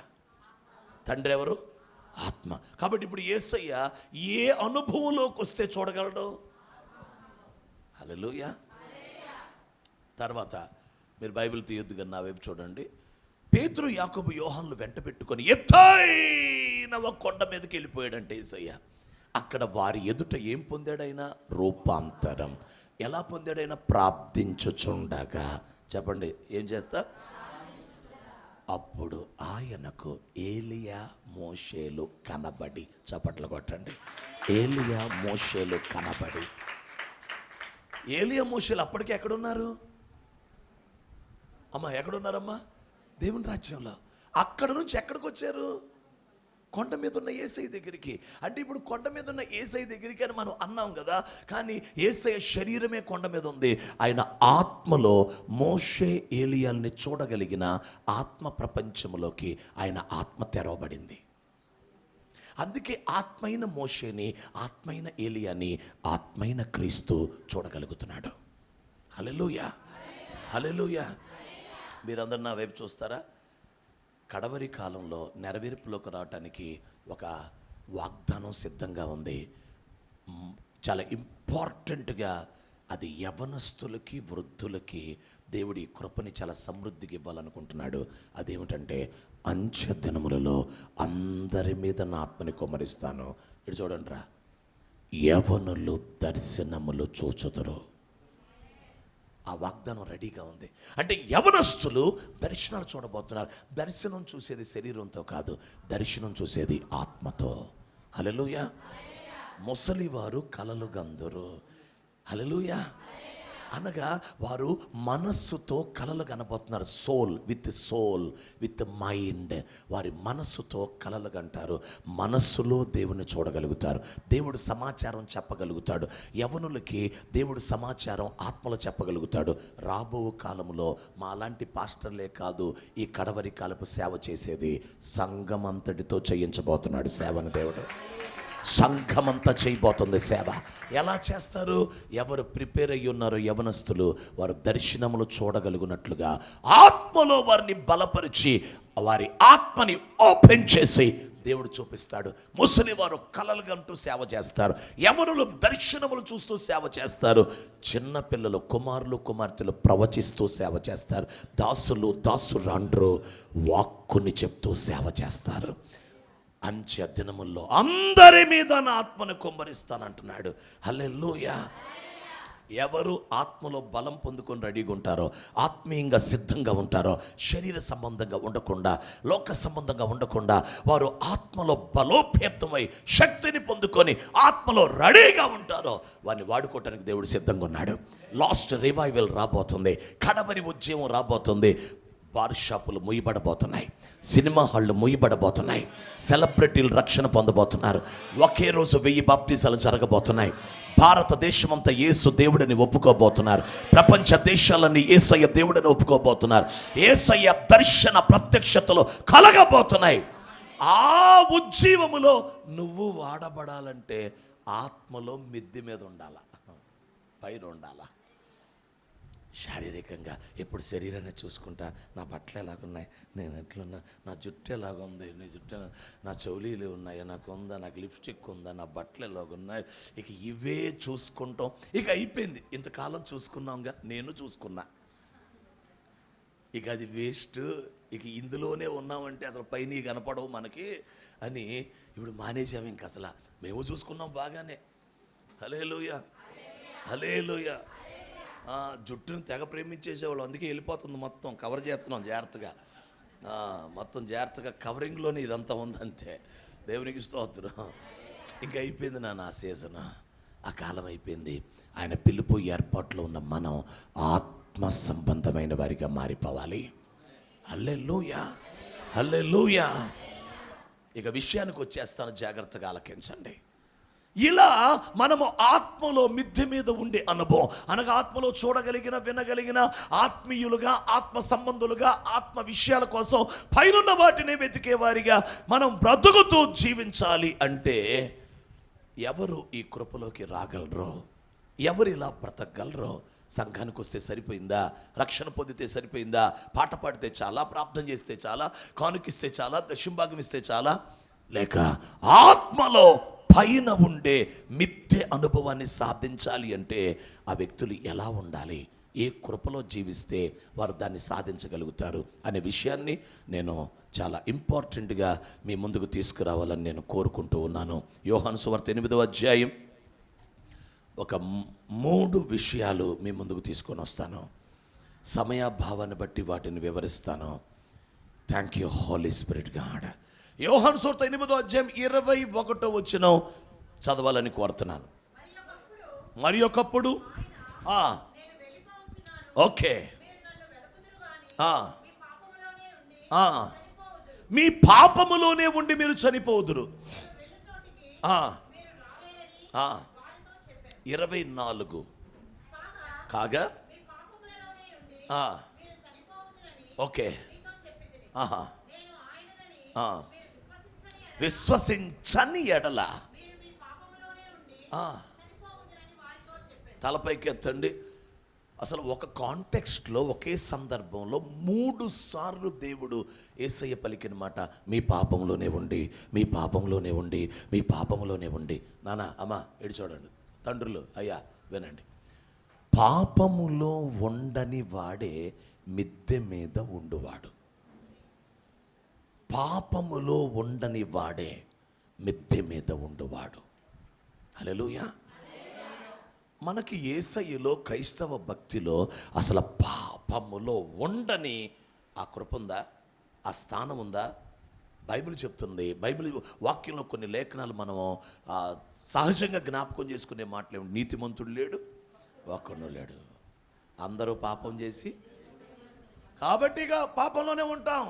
తండ్రి ఎవరు? ఆత్మ. కాబట్టి ఇప్పుడు యేసయ్య ఏ అనుభవంలోకి వస్తే చూడగలడు? హల్లెలూయా. తర్వాత మీరు బైబిల్ తీయొద్దుగా నా వైపు చూడండి. పేతురు, యాకోబు, యోహానులు వెంట పెట్టుకొని ఎత్తైన ఒక కొండ మీదకి వెళ్ళిపోయాడంటే యేసయ్య. అక్కడ వారి ఎదుట ఏం పొందాడైనా? రూపాంతరం. ఎలా పొందాడైనా? ప్రార్థించుచుండగా. చెప్పండి, ఏం చేస్తా? అప్పుడు ఆయనకు ఏలియా, మోషేలు కనబడి. చప్పట్లు కొట్టండి. ఏలియా, మోషేలు కనబడి. ఏలియా, మోషేలు అప్పటికి ఎక్కడున్నారు అమ్మా? ఎక్కడున్నారమ్మా? దేవుని రాజ్యంలో. అక్కడ నుంచి ఎక్కడికి వచ్చారు? కొండ మీద ఉన్న యేసయ్య దగ్గరికి. అంటే ఇప్పుడు కొండ మీద ఉన్న యేసయ్య దగ్గరికి అని మనం అన్నాం కదా, కానీ యేసయ్య శరీరమే కొండ మీద ఉంది. ఆయన ఆత్మలో మోషే, ఏలియాల్ని చూడగలిగిన ఆత్మ ప్రపంచంలోకి ఆయన ఆత్మ తెరవబడింది. అందుకే ఆత్మైన మోషేని, ఆత్మైన ఏలియాని, ఆత్మైన క్రీస్తు చూడగలుగుతున్నాడు. హల్లెలూయా, హల్లెలూయా. మీరందరూ నా వైపు చూస్తారా? కడవరి కాలంలో నెరవేర్పులోకి రావటానికి ఒక వాగ్దానం సిద్ధంగా ఉంది. చాలా ఇంపార్టెంట్గా అది యవనస్తులకి, వృద్ధులకి దేవుడి కృపని చాలా సమృద్ధిగా ఇవ్వాలనుకుంటున్నాడు. అదేమిటంటే, అంచె దినములలో అందరి మీద నా ఆత్మని కుమ్మరిస్తాను. ఇటు చూడండి రా, యవనులు దర్శనములు చూచుదురు. ఆ వాగ్దానం రెడీగా ఉంది. అంటే యవనస్తులు దర్శనాలు చూడబోతున్నారు. దర్శనం చూసేది శరీరంతో కాదు, దర్శనం చూసేది ఆత్మతో. హల్లెలూయా. ముసలివారు కలలు గందురు. హల్లెలూయా. అనగా వారు మనస్సుతో కలలు కనబోతున్నారు. Soul with mind. వారి మనస్సుతో కలలు కంటారు. మనస్సులో దేవుని చూడగలుగుతారు. దేవుడు సమాచారం చెప్పగలుగుతాడు. యవనులకి దేవుడు సమాచారం ఆత్మలో చెప్పగలుగుతాడు. రాబో కాలంలో మాలాంటి పాస్టర్లే కాదు, ఈ కడవరి కాలపు సేవ చేసేది సంఘమంతటితో చేయించబోతున్నాడు సేవను దేవుడు. సంఘమంతా చేయబోతుంది సేవ. ఎలా చేస్తారు? ఎవరు ప్రిపేర్ అయ్యి ఉన్నారో యవనస్తులు, వారు దర్శనములు చూడగలుగునట్లుగా ఆత్మలో వారిని బలపరిచి, వారి ఆత్మని ఓపెన్ చేసి దేవుడు చూపిస్తాడు. ముసలి వారు కలలు గంటూ సేవ చేస్తారు. యవనులు దర్శనములు చూస్తూ సేవ చేస్తారు. చిన్నపిల్లలు, కుమారులు, కుమార్తెలు ప్రవచిస్తూ సేవ చేస్తారు. దాసురాండ్రు వాక్కుని చెప్తూ సేవ చేస్తారు. అంచె దినముల్లో అందరి మీద నా ఆత్మను కుమ్మరిస్తానంటున్నాడు. హల్లెలూయా. ఎవరు ఆత్మలో బలం పొందుకొని రెడీగా ఉంటారో, ఆత్మీయంగా సిద్ధంగా ఉంటారో, శరీర సంబంధంగా ఉండకుండా, లోక సంబంధంగా ఉండకుండా, వారు ఆత్మలో బలోపేతమై శక్తిని పొందుకొని ఆత్మలో రెడీగా ఉంటారో, వారిని వాడుకోవటానికి దేవుడు సిద్ధంగా ఉన్నాడు. లాస్ట్ రివైవల్ రాబోతుంది. కడవరి ఉద్యమం రాబోతుంది. బార్ షాపులు ముయ్యబడబోతున్నాయి. సినిమా హాళ్ళు ముయ్యబడబోతున్నాయి. సెలబ్రిటీలు రక్షణ పొందబోతున్నారు. ఒకే రోజు 1000 బాప్టిజాలు జరగబోతున్నాయి. భారతదేశం అంతా యేసు దేవుడిని ఒప్పుకోబోతున్నారు. ప్రపంచ దేశాలన్నీ యేసయ్య దేవుడిని ఒప్పుకోబోతున్నారు. యేసయ్య దర్శన ప్రత్యక్షతలు కలగబోతున్నాయి. ఆ ఉజ్జీవములో నువ్వు వాడబడాలంటే ఆత్మలో మిద్ది మీద ఉండాలా, పైన ఉండాలా. శారీరకంగా ఎప్పుడు శరీరాన్ని చూసుకుంటా, నా బట్టలు ఎలాగున్నాయి, నేను ఎట్లున్నా, నా జుట్టు ఎలాగుంది, నీ జుట్టు, నా చెవులీలు ఉన్నాయా, నాకు ఉందా, నాకు లిప్స్టిక్ ఉందా, నా బట్టలు ఎలాగున్నాయి, ఇక ఇవే చూసుకుంటాం. ఇక అయిపోయింది. ఇంతకాలం చూసుకున్నాంగా, నేను చూసుకున్నా, ఇక అది వేస్ట్, ఇక ఇందులోనే ఉన్నామంటే అసలు పైన కనపడవు మనకి అని ఇప్పుడు మానేసాము. ఇంక అసలు మేము చూసుకున్నాం బాగానే. హల్లెలూయా, హల్లెలూయా. జుట్టుని తెగ ప్రేమించేసేవాళ్ళు, అందుకే వెళ్ళిపోతుంది. మొత్తం కవర్ చేస్తున్నాం జాగ్రత్తగా, మొత్తం జాగ్రత్తగా కవరింగ్లోనే ఇదంతా ఉందంతే. దేవునికి స్తోత్రం. ఇంకా అయిపోయింది నా సీజన్, ఆ కాలం అయిపోయింది. ఆయన పిలుపు ఏర్పాట్లో ఉన్న మనం ఆత్మ సంబంధమైన వారిగా మారిపోవాలి. హల్లెలూయా, హల్లెలూయా. ఇక విషయానికి వచ్చేస్తాను, జాగ్రత్తగా ఆలకించండి. ఇలా మనము ఆత్మలో మిద్దె మీద ఉండే అనుభవం అనగా ఆత్మలో చూడగలిగిన, వినగలిగిన, ఆత్మీయులుగా, ఆత్మ సంబంధులుగా, ఆత్మ విషయాల కోసం పైనున్న వాటిని వెతికే వారిగా మనం బ్రతుకుతూ జీవించాలి అంటే ఎవరు ఈ కృపలోకి రాగలరో, ఎవరు ఇలా బ్రతకగలరో? సంఘానికి వస్తే సరిపోయిందా? రక్షణ పొందితే సరిపోయిందా? పాట పాడితే చాలా, ప్రార్థన చేస్తే చాలా, కానుకిస్తే చాలా, దశంభాగం ఇస్తే చాలా? లేక ఆత్మలో పైన ఉండే మిథ్య అనుభవాన్ని సాధించాలి అంటే ఆ వ్యక్తులు ఎలా ఉండాలి, ఏ కృపలో జీవిస్తే వారు దాన్ని సాధించగలుగుతారు అనే విషయాన్ని నేను చాలా ఇంపార్టెంట్గా మీ ముందుకు తీసుకురావాలని నేను కోరుకుంటూ ఉన్నాను. యోహాను సువార్త 8వ అధ్యాయం ఒక 3 విషయాలు మీ ముందుకు తీసుకొని వస్తాను. సమయాభావాన్ని బట్టి వాటిని వివరిస్తాను. Thank you holy spirit god. యోహాను సువార్త 8వ అధ్యాయం 21వ వచనం చదవాలని కోరుతున్నాను. మరి ఒకప్పుడు ఓకే, మీ పాపములోనే ఉండి మీరు చనిపోదురు. 24 కాగా ఓకే, విశ్వసించని ఎడల తలపైకి ఎత్తండి. అసలు ఒక కాంటెక్స్ట్లో, ఒకే సందర్భంలో 3 సార్లు దేవుడు యేసయ్య పలికిన మాట, మీ పాపంలోనే ఉండి, మీ పాపంలోనే ఉండి, మీ పాపంలోనే ఉండి. నాన్న, అమ్మ, ఎడి చూడండి, తండ్రులు, అయ్యా వినండి. పాపములో ఉండని వాడే మిద్దె మీద ఉండువాడు. పాపములో ఉండని వాడే మిద్దె మీద ఉండువాడు. హల్లెలూయా. మనకి యేసయ్యలో, క్రైస్తవ భక్తిలో అసలు పాపములో ఉండని ఆ కృప ఉందా, ఆ స్థానం ఉందా? బైబిల్ చెప్తుంది. బైబిల్ వాక్యంలో కొన్ని లేఖనాలు మనము సహజంగా జ్ఞాపకం చేసుకునే మాటలు. నీతిమంతుడు లేడు, ఒక్కడు లేడు, అందరూ పాపం చేసి, కాబట్టి ఇక పాపంలోనే ఉంటాం.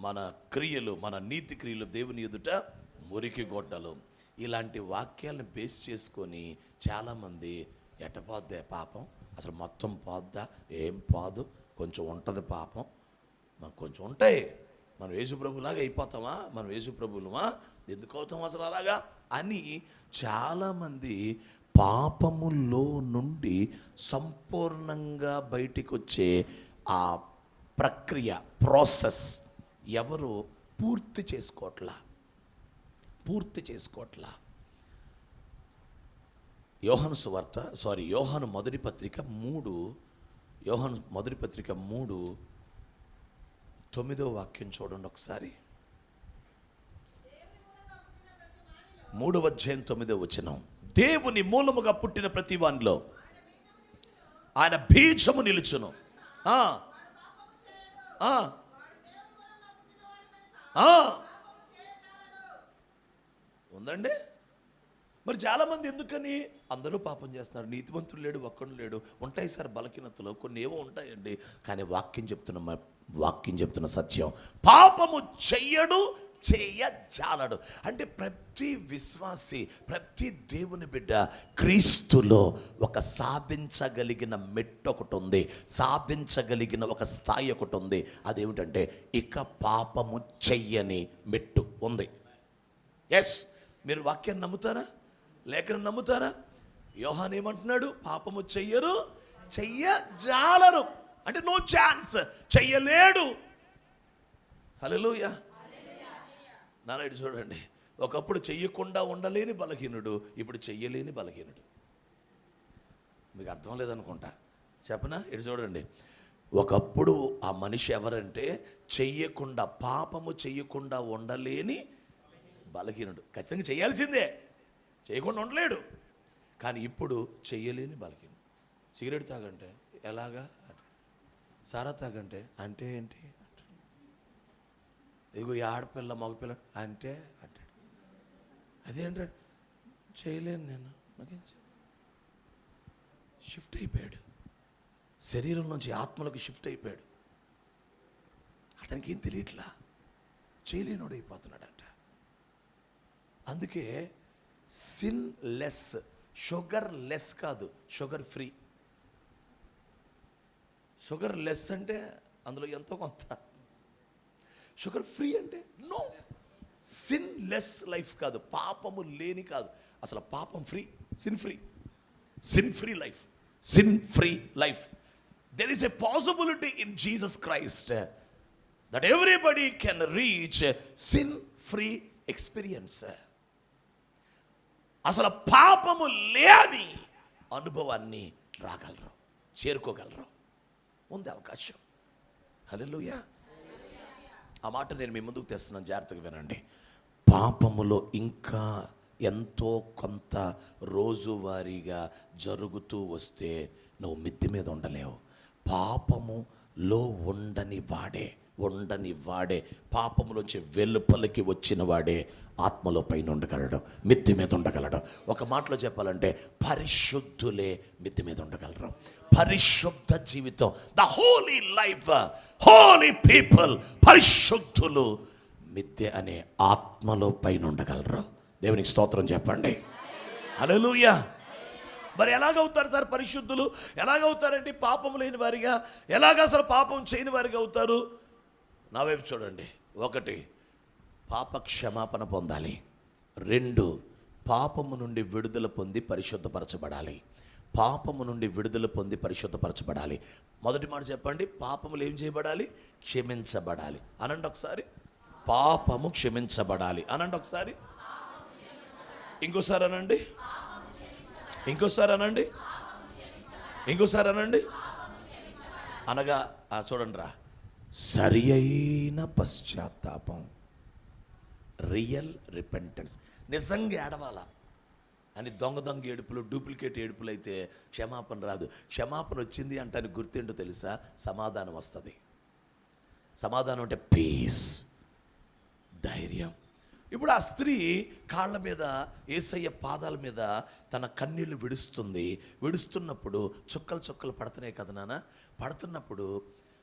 మన క్రియలు, మన నీతి క్రియలు దేవుని ఎదుట మురికి గొడ్డలు. ఇలాంటి వాక్యాలను బేస్ చేసుకొని చాలామంది ఎట్టపోద్దే పాపం, అసలు మొత్తం పోద్దా, ఏం పోదు, కొంచెం ఉంటుంది పాపం, మనకు కొంచెం ఉంటాయి, మనం యేసుప్రభులాగా అయిపోతామా, మనం యేసుప్రభులమా, ఎందుకు అవుతాం అసలు అలాగా అని చాలామంది పాపములో నుండి సంపూర్ణంగా బయటికి వచ్చే ఆ ప్రక్రియ, ప్రాసెస్ ఎవరు పూర్తి చేసుకోవట్లా. యోహాను మొదటి పత్రిక 3:9 వాక్యం చూడండి ఒకసారి. 3వ అధ్యాయం 9వ వచనం. దేవుని మూలముగా పుట్టిన ప్రతి వానిలో ఆయన బీజము నిలుచును. ఉందండి. మరి చాలామంది ఎందుకని, అందరూ పాపం చేస్తున్నారు, నీతిమంతుడు లేడు, ఒక్కడు లేడు. ఉంటాయి సార్ బలహీనతలు, కొన్ని ఏవో ఉంటాయండి. కానీ వాక్యం చెప్తున్న సత్యం, పాపము చెయ్యడు, చేయజాలడు. అంటే ప్రతి విశ్వాసి, ప్రతి దేవుని బిడ్డ క్రీస్తులో ఒక సాధించగలిగిన మెట్టు ఒకటి ఉంది, సాధించగలిగిన ఒక స్థాయి ఒకటి ఉంది. అదేమిటంటే ఇక పాపము చెయ్యని మెట్టు ఉంది. ఎస్, మీరు వాక్యాన్ని నమ్ముతారా? లేఖను నమ్ముతారా? యోహాన్ ఏమంటున్నాడు? పాపము చెయ్యరు, చెయ్యజాలరు. అంటే నో ఛాన్స్, చెయ్యలేడు. హల్లెలూయా. నాన్న ఇటు చూడండి, ఒకప్పుడు చెయ్యకుండా ఉండలేని బలహీనుడు, ఇప్పుడు చెయ్యలేని బలహీనుడు. మీకు అర్థం లేదనుకుంటా, చెప్పనా? ఇటు చూడండి, ఒకప్పుడు ఆ మనిషి ఎవరంటే చెయ్యకుండా, పాపము చెయ్యకుండా ఉండలేని బలహీనుడు. ఖచ్చితంగా చేయాల్సిందే, చేయకుండా ఉండలేడు. కానీ ఇప్పుడు చెయ్యలేని బలహీనుడు. సిగరెట్ తాగంటే ఎలాగా అంటాడు, సారా తాగంటే అంటే ఏంటి అంటాడు, ఇగో ఈ ఆడపిల్ల మగపిల్ల అంటే అంటాడు. అదేంటాడు, చేయలేను నేను, షిఫ్ట్ అయిపోయాడు. శరీరం నుంచి ఆత్మలకు షిఫ్ట్ అయిపోయాడు. అతనికి ఏం తెలియట్లా, చేయలేనోడు అయిపోతున్నాడంట. అందుకే సిన్ లెస్, షుగర్ లెస్ కాదు, షుగర్ ఫ్రీ. షుగర్ లెస్ అంటే అందులో ఎంతో కొంత, షుగర్ ఫ్రీ అంటే నో. సిన్ లెస్ లైఫ్ కాదు, పాపము లేని కాదు, అసలు పాపం free, sin free, sin free life, sin free life. There is a possibility in Jesus Christ that everybody can reach sin free experience. అసలు పాపము లేని అనుభవాన్ని రాగలరు, చేరుకోగలరు, ఉంది అవకాశం. హల్లెలూయా. ఆ మాట నేను మీ ముందుకు తెస్తున్నాను, జాగ్రత్తగా వినండి. పాపములో ఇంకా ఎంతో కొంత రోజువారీగా జరుగుతూ వస్తే నువ్వు మిద్ది మీద ఉండలేవు. పాపములో ఉండని వాడే పాపములోంచి వెలుపలికి వచ్చిన వాడే ఆత్మలో పైన ఉండగలడు, మిద్ది మీద ఉండగలడు. ఒక మాటలో చెప్పాలంటే పరిశుద్ధులే మిద్ది మీద ఉండగలరు. పరిశుద్ధ జీవితం, the Holi life, Holi people, పరిశుద్ధులు మిద్దె అనే ఆత్మలో పైన ఉండగలరు. దేవునికి స్తోత్రం చెప్పండి. హల్లెలూయా. మరి ఎలాగవుతారు సార్ పరిశుద్ధులు? ఎలాగవుతారంటే పాపం లేని వారిగా, ఎలాగ అసలు పాపం చేయని వారిగా అవుతారు? నా వైపు చూడండి. 1, పాప క్షమాపణ పొందాలి. 2, పాపము నుండి విడుదల పొంది పరిశుద్ధపరచబడాలి. పాపము నుండి విడుదల పొంది పరిశుద్ధపరచబడాలి. మొదటి మాట చెప్పండి, పాపములు ఏం చేయబడాలి? క్షమించబడాలి. అనండి ఒకసారి, పాపము క్షమించబడాలి అనండి ఒకసారి. ఇంకోసారి అనండి, ఇంకోసారి అనండి, ఇంకోసారి అనండి. అనగా చూడండి రా, సరి అయిన పశ్చాత్తాపం, రియల్ రిపెంటెన్స్. నిజంగా ఏడవాలా అని దొంగ ఏడుపులు, డూప్లికేట్ ఏడుపులు అయితే క్షమాపణ రాదు. క్షమాపణ వచ్చింది అంటే గుర్తేంటో తెలుసా? సమాధానం వస్తుంది. సమాధానం అంటే పీస్, ధైర్యం. ఇప్పుడు ఆ స్త్రీ కాళ్ళ మీద, యేసయ్య పాదాల మీద తన కన్నీళ్లు విడుస్తున్నప్పుడు చుక్కలు పడుతున్నాయి కదా నాన్న. పడుతున్నప్పుడు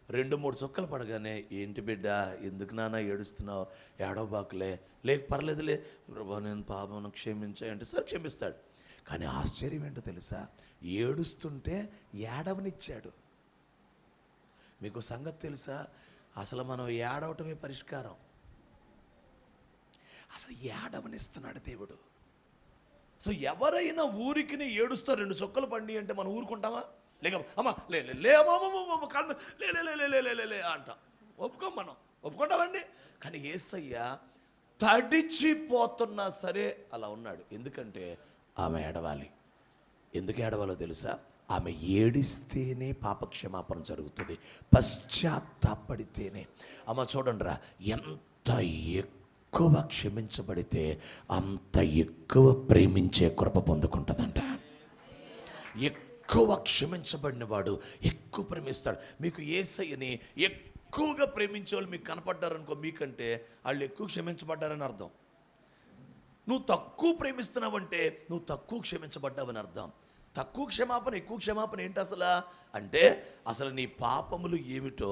2-3 చుక్కలు పడగానే, ఏంటి బిడ్డ ఎందుకు నాన్న ఏడుస్తున్నావు? ఏడవబాకులే, లేక పర్లేదులే ప్రభా నేను పాపం క్షమించాయి అంటే సరే క్షమిస్తాడు. కానీ ఆశ్చర్యం ఏంటో తెలుసా? ఏడుస్తుంటే ఏడవనిచ్చాడు. మీకు సంగతి తెలుసా? అసలు మనం ఏడవటమే పరిష్కారం. అసలు ఏడవనిస్తున్నాడు దేవుడు. సో ఎవరైనా ఊరికి ఏడుస్తా 2 చుక్కలు పండి అంటే మనం ఊరుకుంటామా? లేక అమ్మా లే అంట మనం ఒప్పుకుంటామండి. కానీ యేసయ్య తడిచిపోతున్నా సరే అలా ఉన్నాడు. ఎందుకంటే ఆమె ఏడవాలి. ఎందుకు ఏడవాలో తెలుసా? ఆమె ఏడిస్తేనే పాపక్షమాపణ జరుగుతుంది, పశ్చాత్తాపడితేనే. అమ్మ చూడండి రా, ఎంత ఎక్కువ క్షమించబడితే అంత ఎక్కువ ప్రేమించే కృప పొందుకుంటుందంట. ఎక్కువ క్షమించబడిన వాడు ఎక్కువ ప్రేమిస్తాడు. మీకు యేసయ్యని ఎక్కువగా ప్రేమించే వాళ్ళు మీకు కనపడ్డారనుకో, మీకంటే వాళ్ళు ఎక్కువ క్షమించబడ్డారని అర్థం. నువ్వు తక్కువ ప్రేమిస్తున్నావంటే నువ్వు తక్కువ క్షమించబడ్డావని అర్థం. తక్కువ క్షమాపణ, ఎక్కువ క్షమాపణ ఏంటి అసలు అంటే, అసలు నీ పాపములు ఏమిటో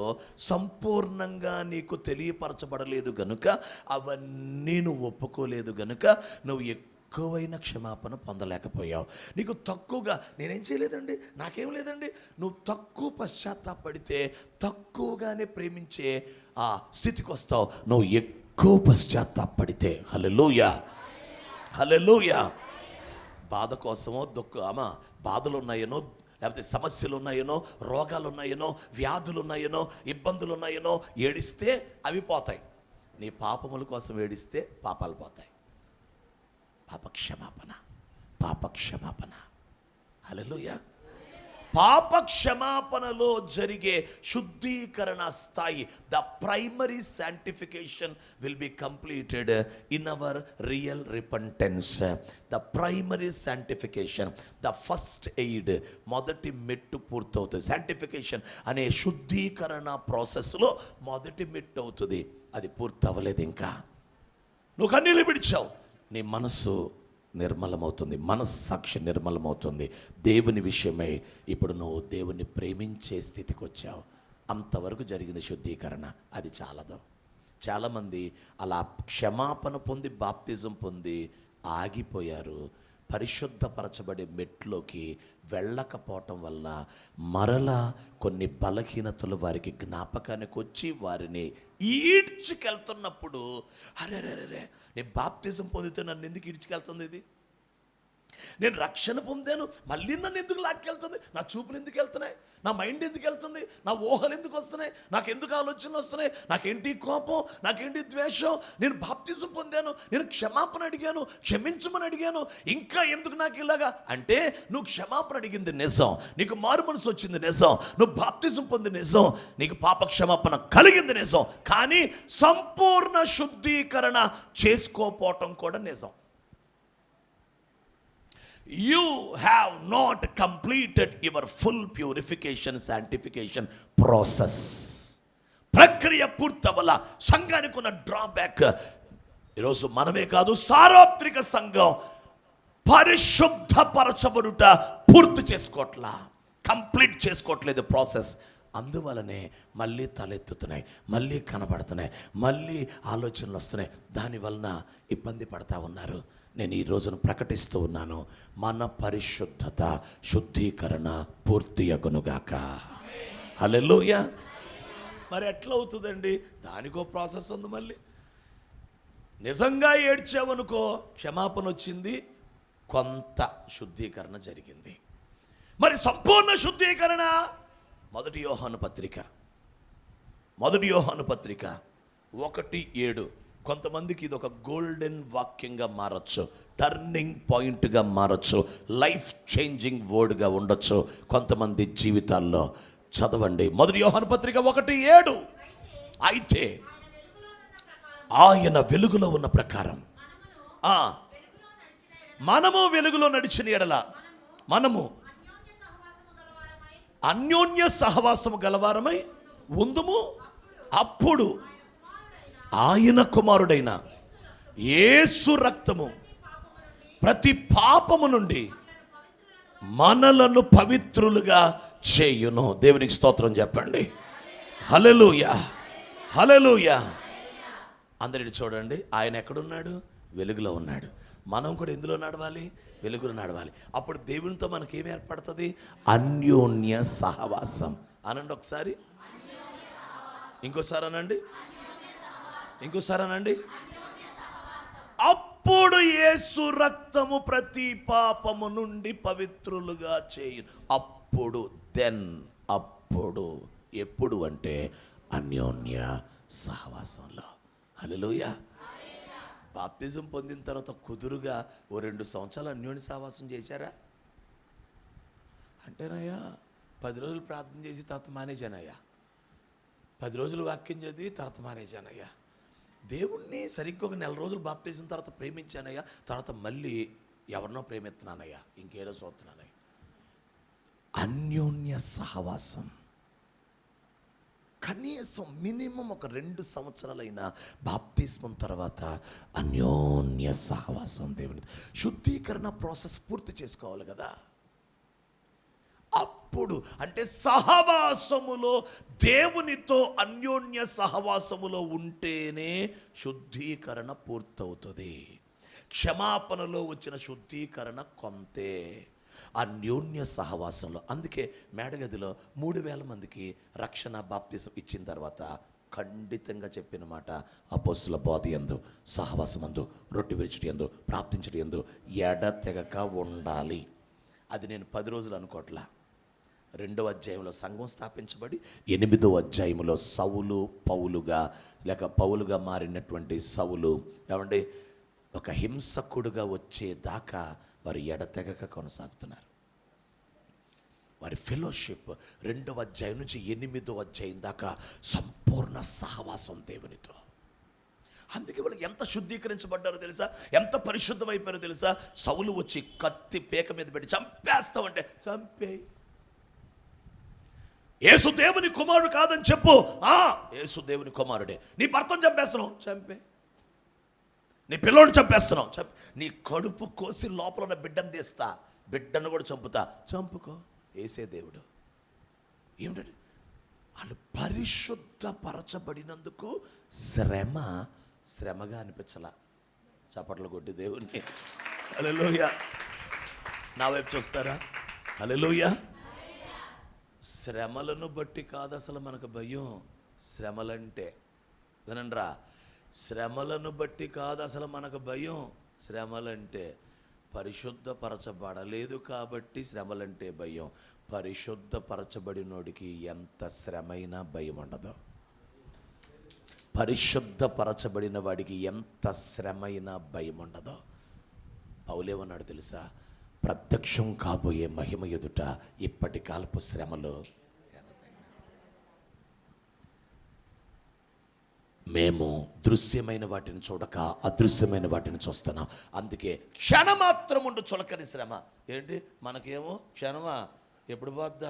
సంపూర్ణంగా నీకు తెలియపరచబడలేదు గనుక, అవన్నీ నువ్వు ఒప్పుకోలేదు గనుక నువ్వు ఎక్కువైన క్షమాపణ పొందలేకపోయావు. నీకు తక్కువగా, నేనేం చేయలేదండి, నాకేం లేదండి, నువ్వు తక్కువ పశ్చాత్తాపడితే తక్కువగానే ప్రేమించే ఆ స్థితికి వస్తావు. నువ్వు ఎక్కువ పశ్చాత్తాపడితే, హల్లెలూయా, హల్లెలూయా. బాధ కోసమో బాధలు ఉన్నాయనో, లేకపోతే సమస్యలు ఉన్నాయనో, రోగాలు ఉన్నాయనో, వ్యాధులు ఉన్నాయనో, ఇబ్బందులు ఉన్నాయనో ఏడిస్తే అవి పోతాయి. నీ పాపముల కోసం ఏడిస్తే పాపాలు పోతాయి. పాపక్షమాపణ. హల్లెలూయా. పాపక్షమాపణలో జరిగే శుద్ధీకరణ స్థాయి, the primary sanctification will be completed in our real repentance. The primary sanctification, the first aid, మొదటి మెట్టు పూర్తవుతుంది. శాంటిఫికేషన్ అనే శుద్ధీకరణ ప్రాసెస్లో మొదటి మెట్టు అవుతుంది. అది పూర్తవ్వలేదు ఇంకా. నువ్వు కన్నీళ్ళు విడిచావు, నీ మనస్సు నిర్మలమవుతుంది, మనస్సాక్షి నిర్మలమవుతుంది. దేవుని విషయమై ఇప్పుడు నువ్వు దేవుని ప్రేమించే స్థితికి వచ్చావు. అంతవరకు జరిగిన శుద్ధీకరణ అది చాలదు. చాలామంది అలా క్షమాపణ పొంది బాప్తిజం పొంది ఆగిపోయారు. పరిశుద్ధపరచబడే మెట్లోకి వెళ్ళకపోవటం వల్ల మరలా కొన్ని బలహీనతలు వారికి జ్ఞాపకానికి వచ్చి వారిని ఈడ్చుకెళ్తున్నప్పుడు, అరే నేను బాప్తిజం పొందితే నన్ను ఎందుకు ఈడ్చుకెళ్తుంది ఇది? నేను రక్షణ పొందాను, మళ్ళీ నన్ను ఎందుకు లాక్కెళ్తుంది? నా చూపులు ఎందుకు వెళ్తున్నాయి? నా మైండ్ ఎందుకు వెళ్తుంది? నా ఊహలు ఎందుకు వస్తున్నాయి? నాకు ఎందుకు ఆలోచనలు వస్తున్నాయి? నాకేంటి కోపం? నాకేంటి ద్వేషం? నేను బాప్తిజం పొందాను, నేను క్షమాపణ అడిగాను, క్షమించమని అడిగాను, ఇంకా ఎందుకు నాకు ఇలాగా? అంటే నువ్వు క్షమాపణ అడిగింది నిజం, నీకు మారు మనసు వచ్చింది నిజం, నువ్వు బాప్తిజం పొంది నిజం, నీకు పాప క్షమాపణ కలిగింది నిజం, కానీ సంపూర్ణ శుద్ధీకరణ చేసుకోపోవటం కూడా నిజం. You have not completed your full purification, sanctification process. ప్రక్రియ పూర్తవల. సంఘానికి ఉన్న డ్రాబ్యాక్, ఈరోజు మనమే కాదు, సార్వత్రిక సంఘం పరిశుద్ధపరచబడుట పూర్తి చేసుకోవట్లా, కంప్లీట్ చేసుకోవట్లేదు ప్రాసెస్. అందువలనే మళ్ళీ తలెత్తుతున్నాయి, మళ్ళీ కనబడుతున్నాయి, మళ్ళీ ఆలోచనలు వస్తున్నాయి, దానివలన ఇబ్బంది పడతా ఉన్నారు. నేను ఈ రోజును ప్రకటిస్తూ ఉన్నాను, మన పరిశుద్ధత శుద్ధీకరణ పూర్తి అగునుగాక. హల్లెలూయా. మరి ఎట్లా అవుతుందండి? దానికో ప్రాసెస్ ఉంది. మళ్ళీ నిజంగా ఏడ్చావనుకో, క్షమాపణ వచ్చింది, కొంత శుద్ధీకరణ జరిగింది. మరి సంపూర్ణ శుద్ధీకరణ మొదటి యోహాను పత్రిక 1:7. కొంతమందికి ఇది ఒక గోల్డెన్ వాక్యంగా మారచ్చు, టర్నింగ్ పాయింట్గా మారచ్చు, లైఫ్ చేంజింగ్ వర్డ్గా ఉండొచ్చు కొంతమంది జీవితాల్లో. చదవండి, 1 యోహాను పత్రిక 1:7. అయితే ఆయన వెలుగులో ఉన్న ప్రకారం మనము వెలుగులో నడిచిన ఎడల మనము అన్యోన్య సహవాసము గలవారమై ఉందుము. అప్పుడు ఆయన కుమారుడైన యేసు రక్తము ప్రతి పాపము నుండి మనలను పవిత్రులుగా చేయును. దేవునికి స్తోత్రం చెప్పండి. హల్లెలూయా, హల్లెలూయా. అందరిని చూడండి, ఆయన ఎక్కడున్నాడు? వెలుగులో ఉన్నాడు. మనం కూడా ఎందులో నడవాలి? వెలుగులో నడవాలి. అప్పుడు దేవునితో మనకేం ఏర్పడుతుంది? అన్యోన్య సహవాసం. అనండి ఒకసారి, ఇంకోసారి అనండి. అప్పుడు యేసు రక్తము ప్రతి పాపము నుండి పవిత్రులుగా చేయును. అప్పుడు ఎప్పుడు అంటే అన్యోన్య సహవాసంలో. హల్లెలూయా. బాప్తిజం పొందిన తర్వాత కుదురుగా 2 సంవత్సరాలు అన్యోన్య సహవాసం చేశారా? అంటేనయ్యా 10 రోజులు ప్రార్థన చేసి తర్వాత మానేశానయ్యా, 10 రోజులు వాక్యం చదివి తర్వాత మానేశానయ్యా, దేవుణ్ణి సరిగ్గా ఒక 1 నెల రోజులు బాప్తిజం తర్వాత ప్రేమించానయ్యా, తర్వాత మళ్ళీ ఎవరినో ప్రేమిస్తున్నానయ్యా, ఇంకేదో చూస్తున్నానయ్యా. అన్యోన్య సహవాసం కనీసం మినిమం ఒక 2 సంవత్సరాలైనా బాప్తిస్మం తర్వాత అన్యోన్య సహవాసం. దేవుని శుద్ధీకరణ ప్రాసెస్ పూర్తి చేసుకోవాలి కదా. అప్పుడు అంటే సహవాసములో, దేవునితో అన్యోన్య సహవాసములో ఉంటేనే శుద్ధీకరణ పూర్తవుతుంది. క్షమాపణలో వచ్చిన శుద్ధీకరణ కొంతే, అన్యోన్య సహవాసంలో. అందుకే మేడగదిలో 3000 మందికి రక్షణ బాప్తిసం ఇచ్చిన తర్వాత ఖండితంగా చెప్పిన మాట అపోస్తుల బోధ యందు, సహవాసమందు, రొట్టె విరుచుటి యందు, ప్రార్థించుటి యందు ఎడతెగక ఉండాలి. అది నేను 10 రోజులు అనుకోవట్లా. 2వ అధ్యాయంలో సంఘం స్థాపించబడి 8వ అధ్యాయంలో సౌలు పౌలుగా మారినటువంటి సౌలు ఏమండి ఒక హింసకుడుగా వచ్చేదాకా వారు ఎడతెగక కొనసాగుతున్నారు. వారి ఫెలోషిప్ 2వ అధ్యాయం నుంచి 8వ అధ్యాయం దాకా సంపూర్ణ సహవాసం దేవునితో. అందుకే వాళ్ళు ఎంత శుద్ధీకరించబడ్డారో తెలుసా, ఎంత పరిశుద్ధమైపోయారో తెలుసా. సౌలు వచ్చి కత్తి పేక మీద పెట్టి చంపేస్తామంటే చంపేయి. యేసు దేవుని కుమారుడు కాదని చెప్పు. యేసు దేవుని కుమారుడే. నీ భర్తను చంపేస్తున్నావు, చంపే. నీ పిల్లోని చంపేస్తున్నావు, నీ కడుపు కోసి లోపల ఉన్న బిడ్డను తీస్తా, బిడ్డను కూడా చంపుతా, చంపుకో. యేసే దేవుడు. ఏమిటండి వాళ్ళు పరిశుద్ధపరచబడినందుకు శ్రమగా అనిపించలా. చప్పట్లు కొట్టి దేవుణ్ణి హల్లెలూయా. నా వైపు చూస్తారా? హల్లెలూయా. శ్రమలను బట్టి కాదు అసలు మనకు భయం. శ్రమలంటే వినండ్రా, శ్రమలను బట్టి కాదు అసలు మనకు భయం. శ్రమలంటే పరిశుద్ధపరచబడలేదు కాబట్టి శ్రమలంటే భయం. పరిశుద్ధపరచబడినోడికి ఎంత శ్రమైనా భయం ఉండదు. పరిశుద్ధపరచబడిన వాడికి ఎంత శ్రమైనా భయం ఉండదు. పౌలేమన్నాడు తెలుసా, ప్రత్యక్షం కాబోయే మహిమ ఎదుట ఇప్పటి కాలపు శ్రమలు మేము దృశ్యమైన వాటిని చూడక అదృశ్యమైన వాటిని చూస్తున్నాం. అందుకే క్షణమాత్రం ఉండు చులకని శ్రమ. ఏంటి మనకేమో క్షణమా, ఎప్పుడు పోద్దా.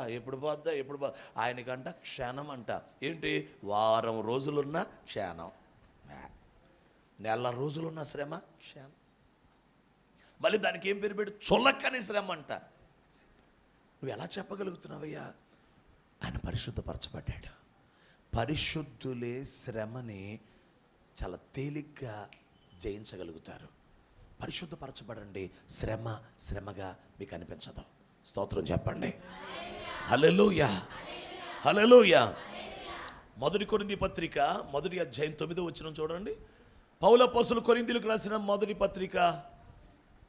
ఆయనకంట క్షణం అంట. ఏంటి వారం రోజులున్న క్షణం, నెల రోజులున్న శ్రమ క్షణం. మళ్ళీ దానికి ఏం పేరు పెట్టి చులకని శ్రమ అంట. నువ్వు ఎలా చెప్పగలుగుతున్నావయ్యా? ఆయన పరిశుద్ధపరచబడ్డాడు. పరిశుద్ధులే శ్రమని చాలా తేలిగ్గా జయించగలుగుతారు. పరిశుద్ధపరచబడండి. శ్రమగా మీకు అనిపించదు. స్తోత్రం చెప్పండి. హల్లెలూయా, హల్లెలూయా. 1 కొరింథీ పత్రిక 1వ అధ్యాయం 9వ వచనం చూడండి. పౌలు అపోస్తలుడు కొరింథీయులకు రాసిన 1వ పత్రిక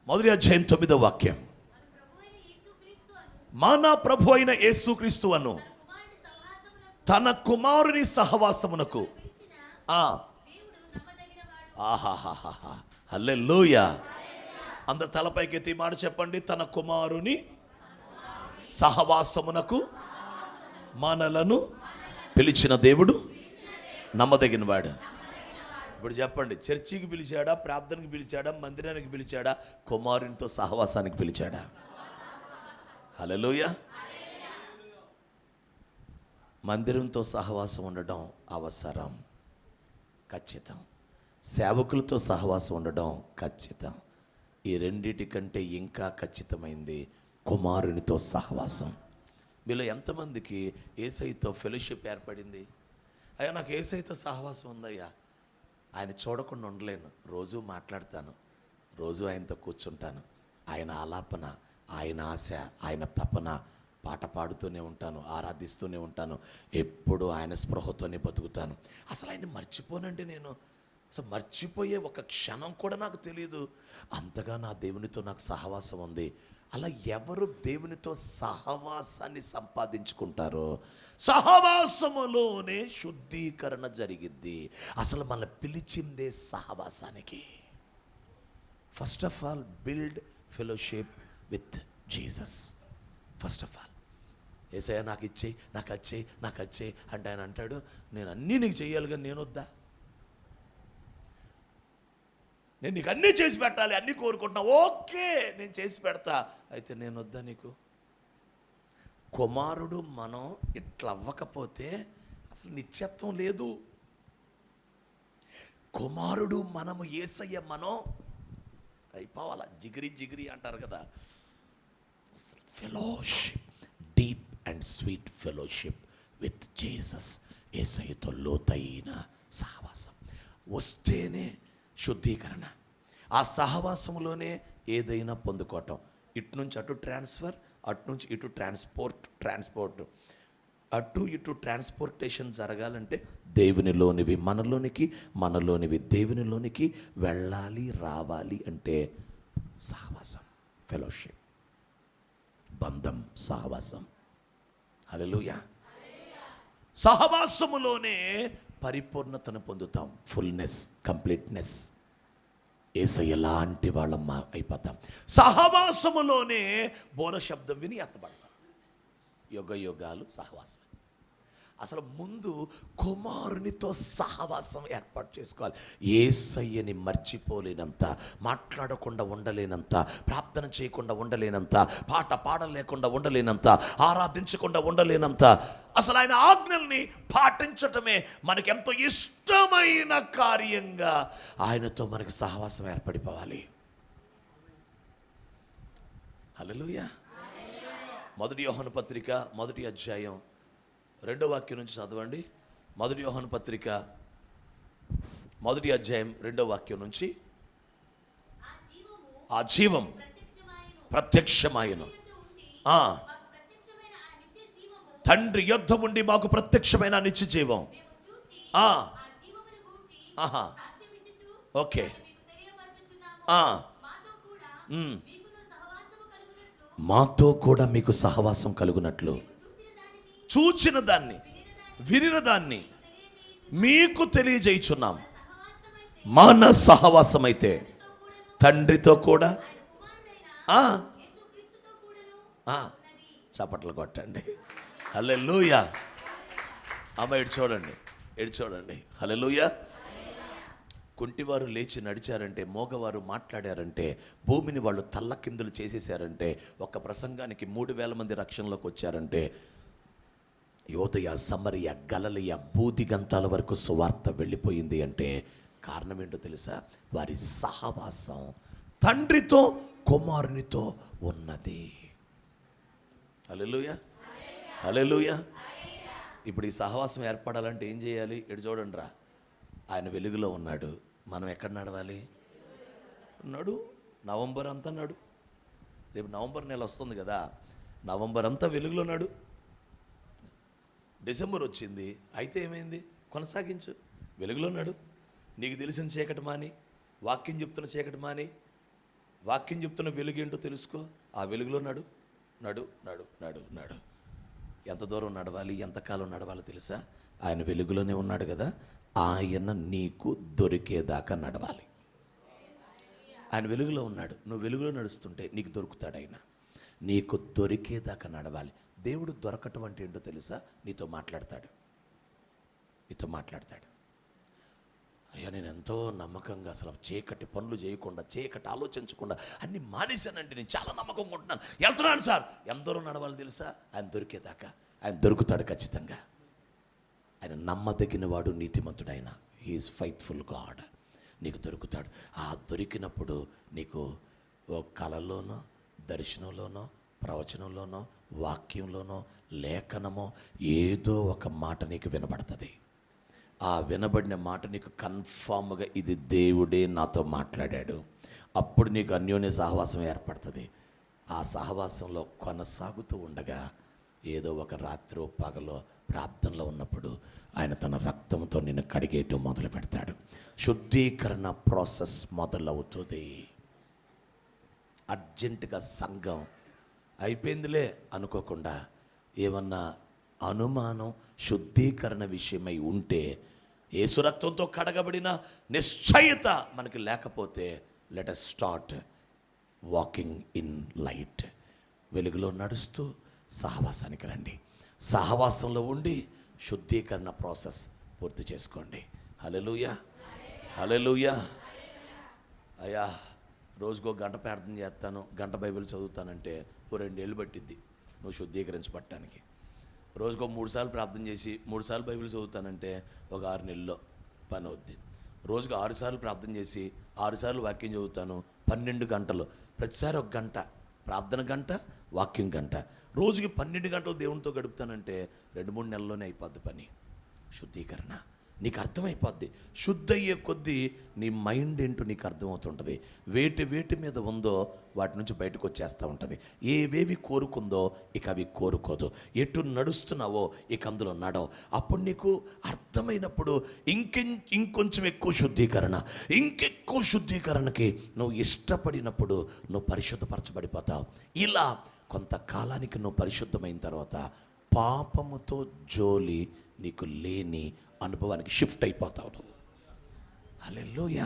1వ అధ్యాయం 9వ వాక్యం. మన ప్రభు అయిన యేసుక్రీస్తు అను తన కుమారుని సహవాసమునకు హల్లెలూయా. అందరు తలపైకి ఎత్తి మాట చెప్పండి. తన కుమారుని సహవాసమునకు మనలను పిలిచిన దేవుడు నమ్మదగిన వాడు. ఇప్పుడు చెప్పండి, చర్చికి పిలిచాడా, ప్రార్థనకి పిలిచాడా, మందిరానికి పిలిచాడా, కుమారునితో సహవాసానికి పిలిచాడా? హల్లెలూయా. మందిరంతో సహవాసం ఉండడం అవసరం, ఖచ్చితం. సేవకులతో సహవాసం ఉండడం ఖచ్చితం. ఈ రెండిటి కంటే ఇంకా ఖచ్చితమైంది కుమారునితో సహవాసం. మీలో ఎంతమందికి యేసయ్యతో ఫెలోషిప్ ఏర్పడింది? అయ్యా నాకు యేసయ్యతో సహవాసం ఉందయ్యా, ఆయన చూడకుండా ఉండలేను, రోజు మాట్లాడతాను, రోజు ఆయనతో కూర్చుంటాను, ఆయన ఆలాపన, ఆయన ఆశ, ఆయన తపన, పాట పాడుతూనే ఉంటాను, ఆరాధిస్తూనే ఉంటాను, ఎప్పుడు ఆయన స్పృహతోనే బతుకుతాను. అసలు ఆయన మర్చిపోనండి నేను. అసలు మర్చిపోయే ఒక క్షణం కూడా నాకు తెలియదు. అంతగా నా దేవునితో నాకు సహవాసం ఉంది. అలా ఎవరు దేవునితో సహవాసాన్ని సంపాదించుకుంటారో సహవాసములోనే శుద్ధీకరణ జరిగిద్ది. అసలు మన పిలిచిందే సహవాసానికి. First of all build fellowship with Jesus. First of all యేసయ్య నాకు ఇచ్చేయి, నాకు వచ్చేయి అంటే ఆయన అంటాడు, నేను అన్నీ నీకు చెయ్యాలి కానీ నేను వద్దా? నేను నీకు అన్నీ చేసి పెట్టాలి, అన్నీ కోరుకుంటున్నా, ఓకే నేను చేసి పెడతా, అయితే నేను వద్దా నీకు? కుమారుడు మనం ఇట్లా అవ్వకపోతే అసలు నిత్యత్వం లేదు. కుమారుడు మనము యేసయ్య మనం అయిపోవాలా. జిగిరి అంటారు కదా. Fellowship, deep and sweet fellowship with Jesus. యేసయ్యతో లోతైన సహవాసం వస్తేనే శుద్ధీకరణ. ఆ సహవాసంలోనే ఏదైనా పొందుకోవటం. ఇటు నుంచి అటు ట్రాన్స్ఫర్, అటు నుంచి ఇటు ట్రాన్స్పోర్ట్. అటు ఇటు ట్రాన్స్పోర్టేషన్ జరగాలంటే దేవునిలోనివి మనలోనికి, మనలోనివి దేవునిలోనికి వెళ్ళాలి, రావాలి అంటే సహవాసం, ఫెలోషిప్, బంధం, సహవాసం. హల్లెలూయా. సహవాసములోనే పరిపూర్ణతను పొందుతాం, ఫుల్నెస్, కంప్లీట్నెస్. యేసయ్య లాంటి వాళ్ళం అయిపోతాం. సహవాసములోనే బోర శబ్దం విని ఎత్తబడతాం. యుగ యుగాలు సహవాసం. అసలు ముందు కుమారునితో సహవాసం ఏర్పాటు చేసుకోవాలి. యేసయ్యని మర్చిపోలేనంత, మాట్లాడకుండా ఉండలేనంత, ప్రార్థన చేయకుండా ఉండలేనంత, పాట పాడలేకుండా ఉండలేనంత, ఆరాధించకుండా ఉండలేనంత, అసలు ఆయన ఆజ్ఞల్ని పాటించటమే మనకెంతో ఇష్టమైన కార్యంగా ఆయనతో మనకు సహవాసం ఏర్పడిపోవాలి. హల్లెలూయా. 1 యోహాను పత్రిక 1వ అధ్యాయం 2వ వాక్యం నుంచి చదవండి. 1 యోహాను పత్రిక 1వ అధ్యాయం 2వ వాక్యం నుంచి. ఆ జీవం ప్రత్యక్షమాయను, తండ్రి యొద్ద ఉండి మాకు ప్రత్యక్షమైన నిత్య జీవం. ఓకే. మాతో కూడా మీకు సహవాసం కలుగునట్లు చూచిన దాన్ని, వినిన దాన్ని మీకు తెలియజేయుచున్నాం. మన సహవాసం అయితే తండ్రితో కూడా, చప్పట్లు కొట్టండి. హల్లెలూయా. అమ్మ ఇటు చూడండి, ఇటు చూడండి. హల్లెలూయా. కుంటివారు లేచి నడిచారంటే, మోగవారు మాట్లాడారంటే, భూమిని వాళ్ళు తల్లకిందులు చేసేసారంటే, ఒక ప్రసంగానికి 3,000 మంది రక్షణలోకి వచ్చారంటే, యోదయ, సమరయ, గలలియ, బూదిగంతాల వరకు సువార్త వెళ్ళిపోయింది అంటే కారణం ఏంటో తెలుసా? వారి సహవాసం తండ్రితో కుమారునితో ఉన్నది. హల్లెలూయా, హల్లెలూయా. ఇప్పుడు ఈ సహవాసం ఏర్పడాలంటే ఏం చేయాలి? ఇటు చూడండి రా. ఆయన వెలుగులో ఉన్నాడు, మనం ఎక్కడ నడవాలి? నడు. నవంబర్ అంతా నడు. రేపు నవంబర్ నెల వస్తుంది కదా, నవంబర్ అంతా వెలుగులో నడు. డిసెంబర్ వచ్చింది, అయితే ఏమైంది? కొనసాగించు, వెలుగులో నడు. నీకు తెలిసిన చీకటి మాని, వాక్యం చెప్తున్న చీకటి మాని, వాక్యం చెప్తున్న వెలుగు ఏంటో తెలుసుకో. ఆ వెలుగులో నడు, నడు, నడు, నడు, నడు. ఎంత దూరం నడవాలి, ఎంతకాలం నడవాలో తెలుసా? ఆయన వెలుగులోనే ఉన్నాడు కదా, ఆయన నీకు దొరికేదాకా నడవాలి. ఆయన వెలుగులో ఉన్నాడు, నువ్వు వెలుగులో నడుస్తుంటే నీకు దొరుకుతాడు. ఆయన నీకు దొరికేదాకా నడవాలి. దేవుడు దొరకటం అంటే ఏంటో తెలుసా? నీతో మాట్లాడతాడు, నీతో మాట్లాడతాడు. అయ్యా, నేను ఎంతో నమ్మకంగా అసలు చీకటి పనులు చేయకుండా, చీకటి ఆలోచించకుండా అన్ని మానేశానండి, నేను చాలా నమ్మకంగా ఉంటున్నాను, వెళ్తున్నాను సార్. ఎంత దూరం నడవాలి తెలుసా? ఆయన దొరికేదాకా. ఆయన దొరుకుతాడు ఖచ్చితంగా. ఆయన నమ్మదగిన వాడు, నీతిమంతుడు. ఆయన హీఈస్ ఫెయిత్ఫుల్ గాడ్. నీకు దొరుకుతాడు. ఆ దొరికినప్పుడు నీకు ఓ కళలోనో, దర్శనంలోనో, ప్రవచనంలోనో, వాక్యంలోనో, లేఖనమో ఏదో ఒక మాట నీకు వినబడుతుంది. ఆ వినబడిన మాట నీకు కన్ఫామ్గా ఇది దేవుడే నాతో మాట్లాడాడు. అప్పుడు నీకు అన్యోన్య సహవాసం ఏర్పడుతుంది. ఆ సహవాసంలో కొనసాగుతూ ఉండగా ఏదో ఒక రాత్రో పగలో ప్రార్థనలో ఉన్నప్పుడు ఆయన తన రక్తంతో నిన్ను కడిగేయటం మొదలు పెడతాడు. శుద్ధీకరణ ప్రాసెస్ మొదలవుతుంది. అర్జెంటుగా సంఘం అయిపోయిందిలే అనుకోకుండా, ఏమన్నా అనుమానం శుద్ధీకరణ విషయమై ఉంటే, యేసు రక్తంతో కడగబడిన నిశ్చయత మనకి లేకపోతే, let us start walking in light. వెలుగులో నడుస్తూ సహవాసానికి రండి. సహవాసంలో ఉండి శుద్ధీకరణ ప్రాసెస్ పూర్తి చేసుకోండి. హల్లెలూయా, హల్లెలూయా. అయ్యా, రోజుకో గంట ప్రార్థన చేస్తాను, గంట బైబిల్ చదువుతానంటే ఓ 2 ఏళ్ళు పట్టిద్ది నువ్వు శుద్ధీకరించబట్టడానికి. రోజుకో 3 సార్లు ప్రార్థన చేసి 3 సార్లు బైబిల్ చదువుతానంటే ఒక 6 నెలల్లో పని అవుద్ది. రోజుకు 6 సార్లు ప్రార్థన చేసి 6 సార్లు వాక్యం చదువుతాను, 12 గంటలు. ప్రతిసారి 1 గంట ప్రార్థన గంట, వాక్యం గంట. రోజుకి 12 గంటలు దేవునితో గడుపుతానంటే 2-3 నెలల్లోనే అయిపోద్ది పని. శుద్ధీకరణ. నీకు అర్థమైపోద్ది. శుద్ధి అయ్యే కొద్దీ నీ మైండ్ ఏంటో నీకు అర్థమవుతుంటుంది. వేటి మీద ఉందో వాటి నుంచి బయటకు వచ్చేస్తూ ఉంటుంది. ఏవేవి కోరుకుందో ఇక అవి కోరుకోదు. ఎటు నడుస్తున్నావో ఇక అందులో నడవు. అప్పుడు నీకు అర్థమైనప్పుడు ఇంకొంచెం ఎక్కువ శుద్ధీకరణ, ఇంకెక్కువ శుద్ధీకరణకి నువ్వు ఇష్టపడినప్పుడు నువ్వు పరిశుద్ధపరచబడిపోతావు. ఇలా కొంతకాలానికి నువ్వు పరిశుద్ధమైన తర్వాత పాపముతో జోలి నీకు లేని అనుభవానికి షిఫ్ట్ అయిపోతావు నువ్వు. హల్లెలూయా.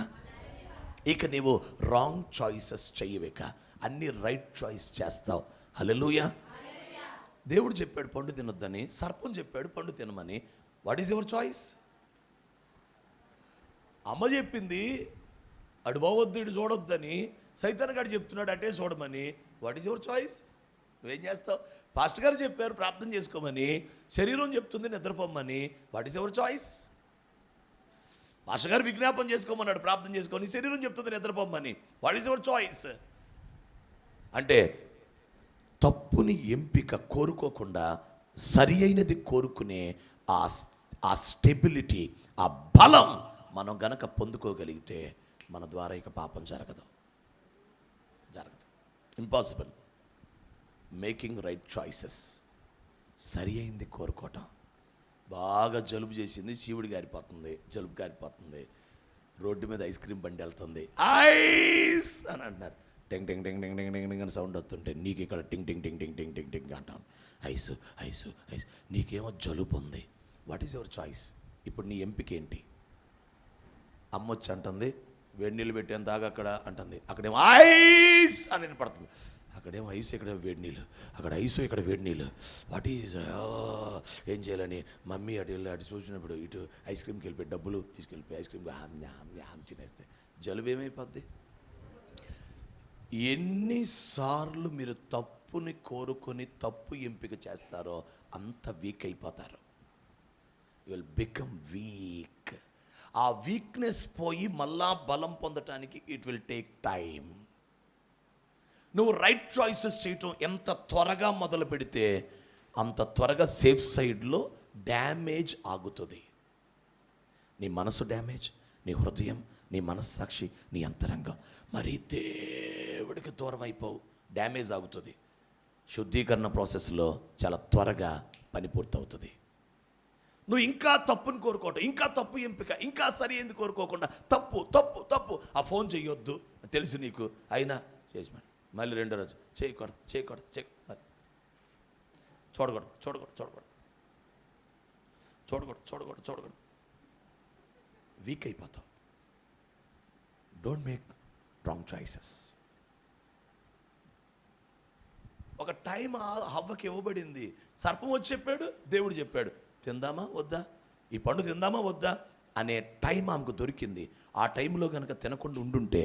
ఇక నీవు రాంగ్ చాయిసెస్ చెయ్యవేక, అన్ని రైట్ చాయిస్ చేస్తావు. హల్లెలూయా. దేవుడు చెప్పాడు పండు తినొద్దని, సర్పం చెప్పాడు పండు తినమని. What is your choice? అమ్మ చెప్పింది అడు పోవద్దు ఇటు చూడొద్దని, సైతాన్ గారు చెప్తున్నాడు అటే చూడమని. What is your choice? నువ్వేం చేస్తావు? పాస్టర్ గారు చెప్పారు ప్రార్థన చేసుకోమని, శరీరం చెప్తుంది నిద్రపోమని. What is your choice? Pastor గారు విజ్ఞాపన చేసుకోమన్నాడు ప్రార్థన చేసుకోమని, శరీరం చెప్తుంది నిద్రపోమని. What is your choice? అంటే తప్పుని ఎంపిక కోరుకోకుండా సరి అయినది కోరుకునే ఆ స్టెబిలిటీ, ఆ బలం మనం గనక పొందుకోగలిగితే మన ద్వారా ఇక పాపం జరగదు. ఇంపాసిబుల్. మేకింగ్ రైట్ చాయిసెస్, సరి అయింది కోరుకోవటం. బాగా జలుబు చేసింది, చీవుడు గారిపోతుంది, జలుబు గారిపోతుంది, రోడ్డు మీద ఐస్ క్రీమ్ బండి వెళ్తుంది, ఐస్ అని అంటున్నారు. టింగ్ టింగ్ టింగ్ టింగ్ టింగ్ టింగ్ టింగ్ అని సౌండ్ వస్తుంటే నీకు ఇక్కడ టింగ్ టింగ్ టింగ్ టింగ్ టింగ్ టింగ్ టింగ్ అంటాను. Ice ice ice. నీకేమో జలుబు ఉంది. What is your choice? ఇప్పుడు నీ ఎంపిక ఏంటి? అమ్మ వచ్చి అంటుంది వేడి నీళ్ళు పెట్టేంత దాకా అక్కడ అంటుంది, అక్కడేమో ఐస్ అని వినపడుతుంది. అక్కడేమో ఐస్, ఇక్కడేమో వేడి నీళ్ళు, అక్కడ ఐసు ఇక్కడ వేడి నీళ్ళు. వాట్ ఈజ్ ఏం చేయాలని మమ్మీ అటు చూసినప్పుడు ఇటు ఐస్ క్రీమ్కి వెళ్ళిపోయి డబ్బులు తీసుకెళ్ళిపోయి ఐస్ క్రీమ్ హామ్ తినేస్తే జలుబు ఏమైపోద్ది? ఎన్నిసార్లు మీరు తప్పుని కోరుకొని తప్పు ఎంపిక చేస్తారో అంత వీక్ అయిపోతారు. You will become weak. ఆ వీక్నెస్ పోయి మళ్ళా బలం పొందటానికి ఇట్ విల్ టేక్ టైం. నువ్వు రైట్ చాయిసెస్ చేయటం ఎంత త్వరగా మొదలు పెడితే అంత త్వరగా సేఫ్ సైడ్లో డ్యామేజ్ ఆగుతుంది. నీ మనసు డ్యామేజ్, నీ హృదయం, నీ మనస్సాక్షి, నీ అంతరంగం. మరి దేవుడికి దూరం అయిపోవు, డ్యామేజ్ ఆగుతుంది. శుద్ధీకరణ ప్రాసెస్లో చాలా త్వరగా పని పూర్తవుతుంది. నువ్వు ఇంకా తప్పుని కోరుకోవటం, ఇంకా తప్పు ఎంపిక, ఇంకా సరి అయింది కోరుకోకుండా తప్పు తప్పు తప్పు. ఆ ఫోన్ చేయొద్దు తెలుసు నీకు, అయినా చేసి మళ్ళీ రెండో రోజు చేయకూడదు చూడకూడదు. వీక్ అయిపోతావు. Don't make wrong choices. ఒక టైం హవ్వకి ఇవ్వబడింది. సర్పం వచ్చి చెప్పాడు, దేవుడు చెప్పాడు తిందామా వద్దా, ఈ పండు తిందామా వద్దా అనే టైం ఆమెకు దొరికింది. ఆ టైంలో కనుక తినకుండా ఉండుంటే,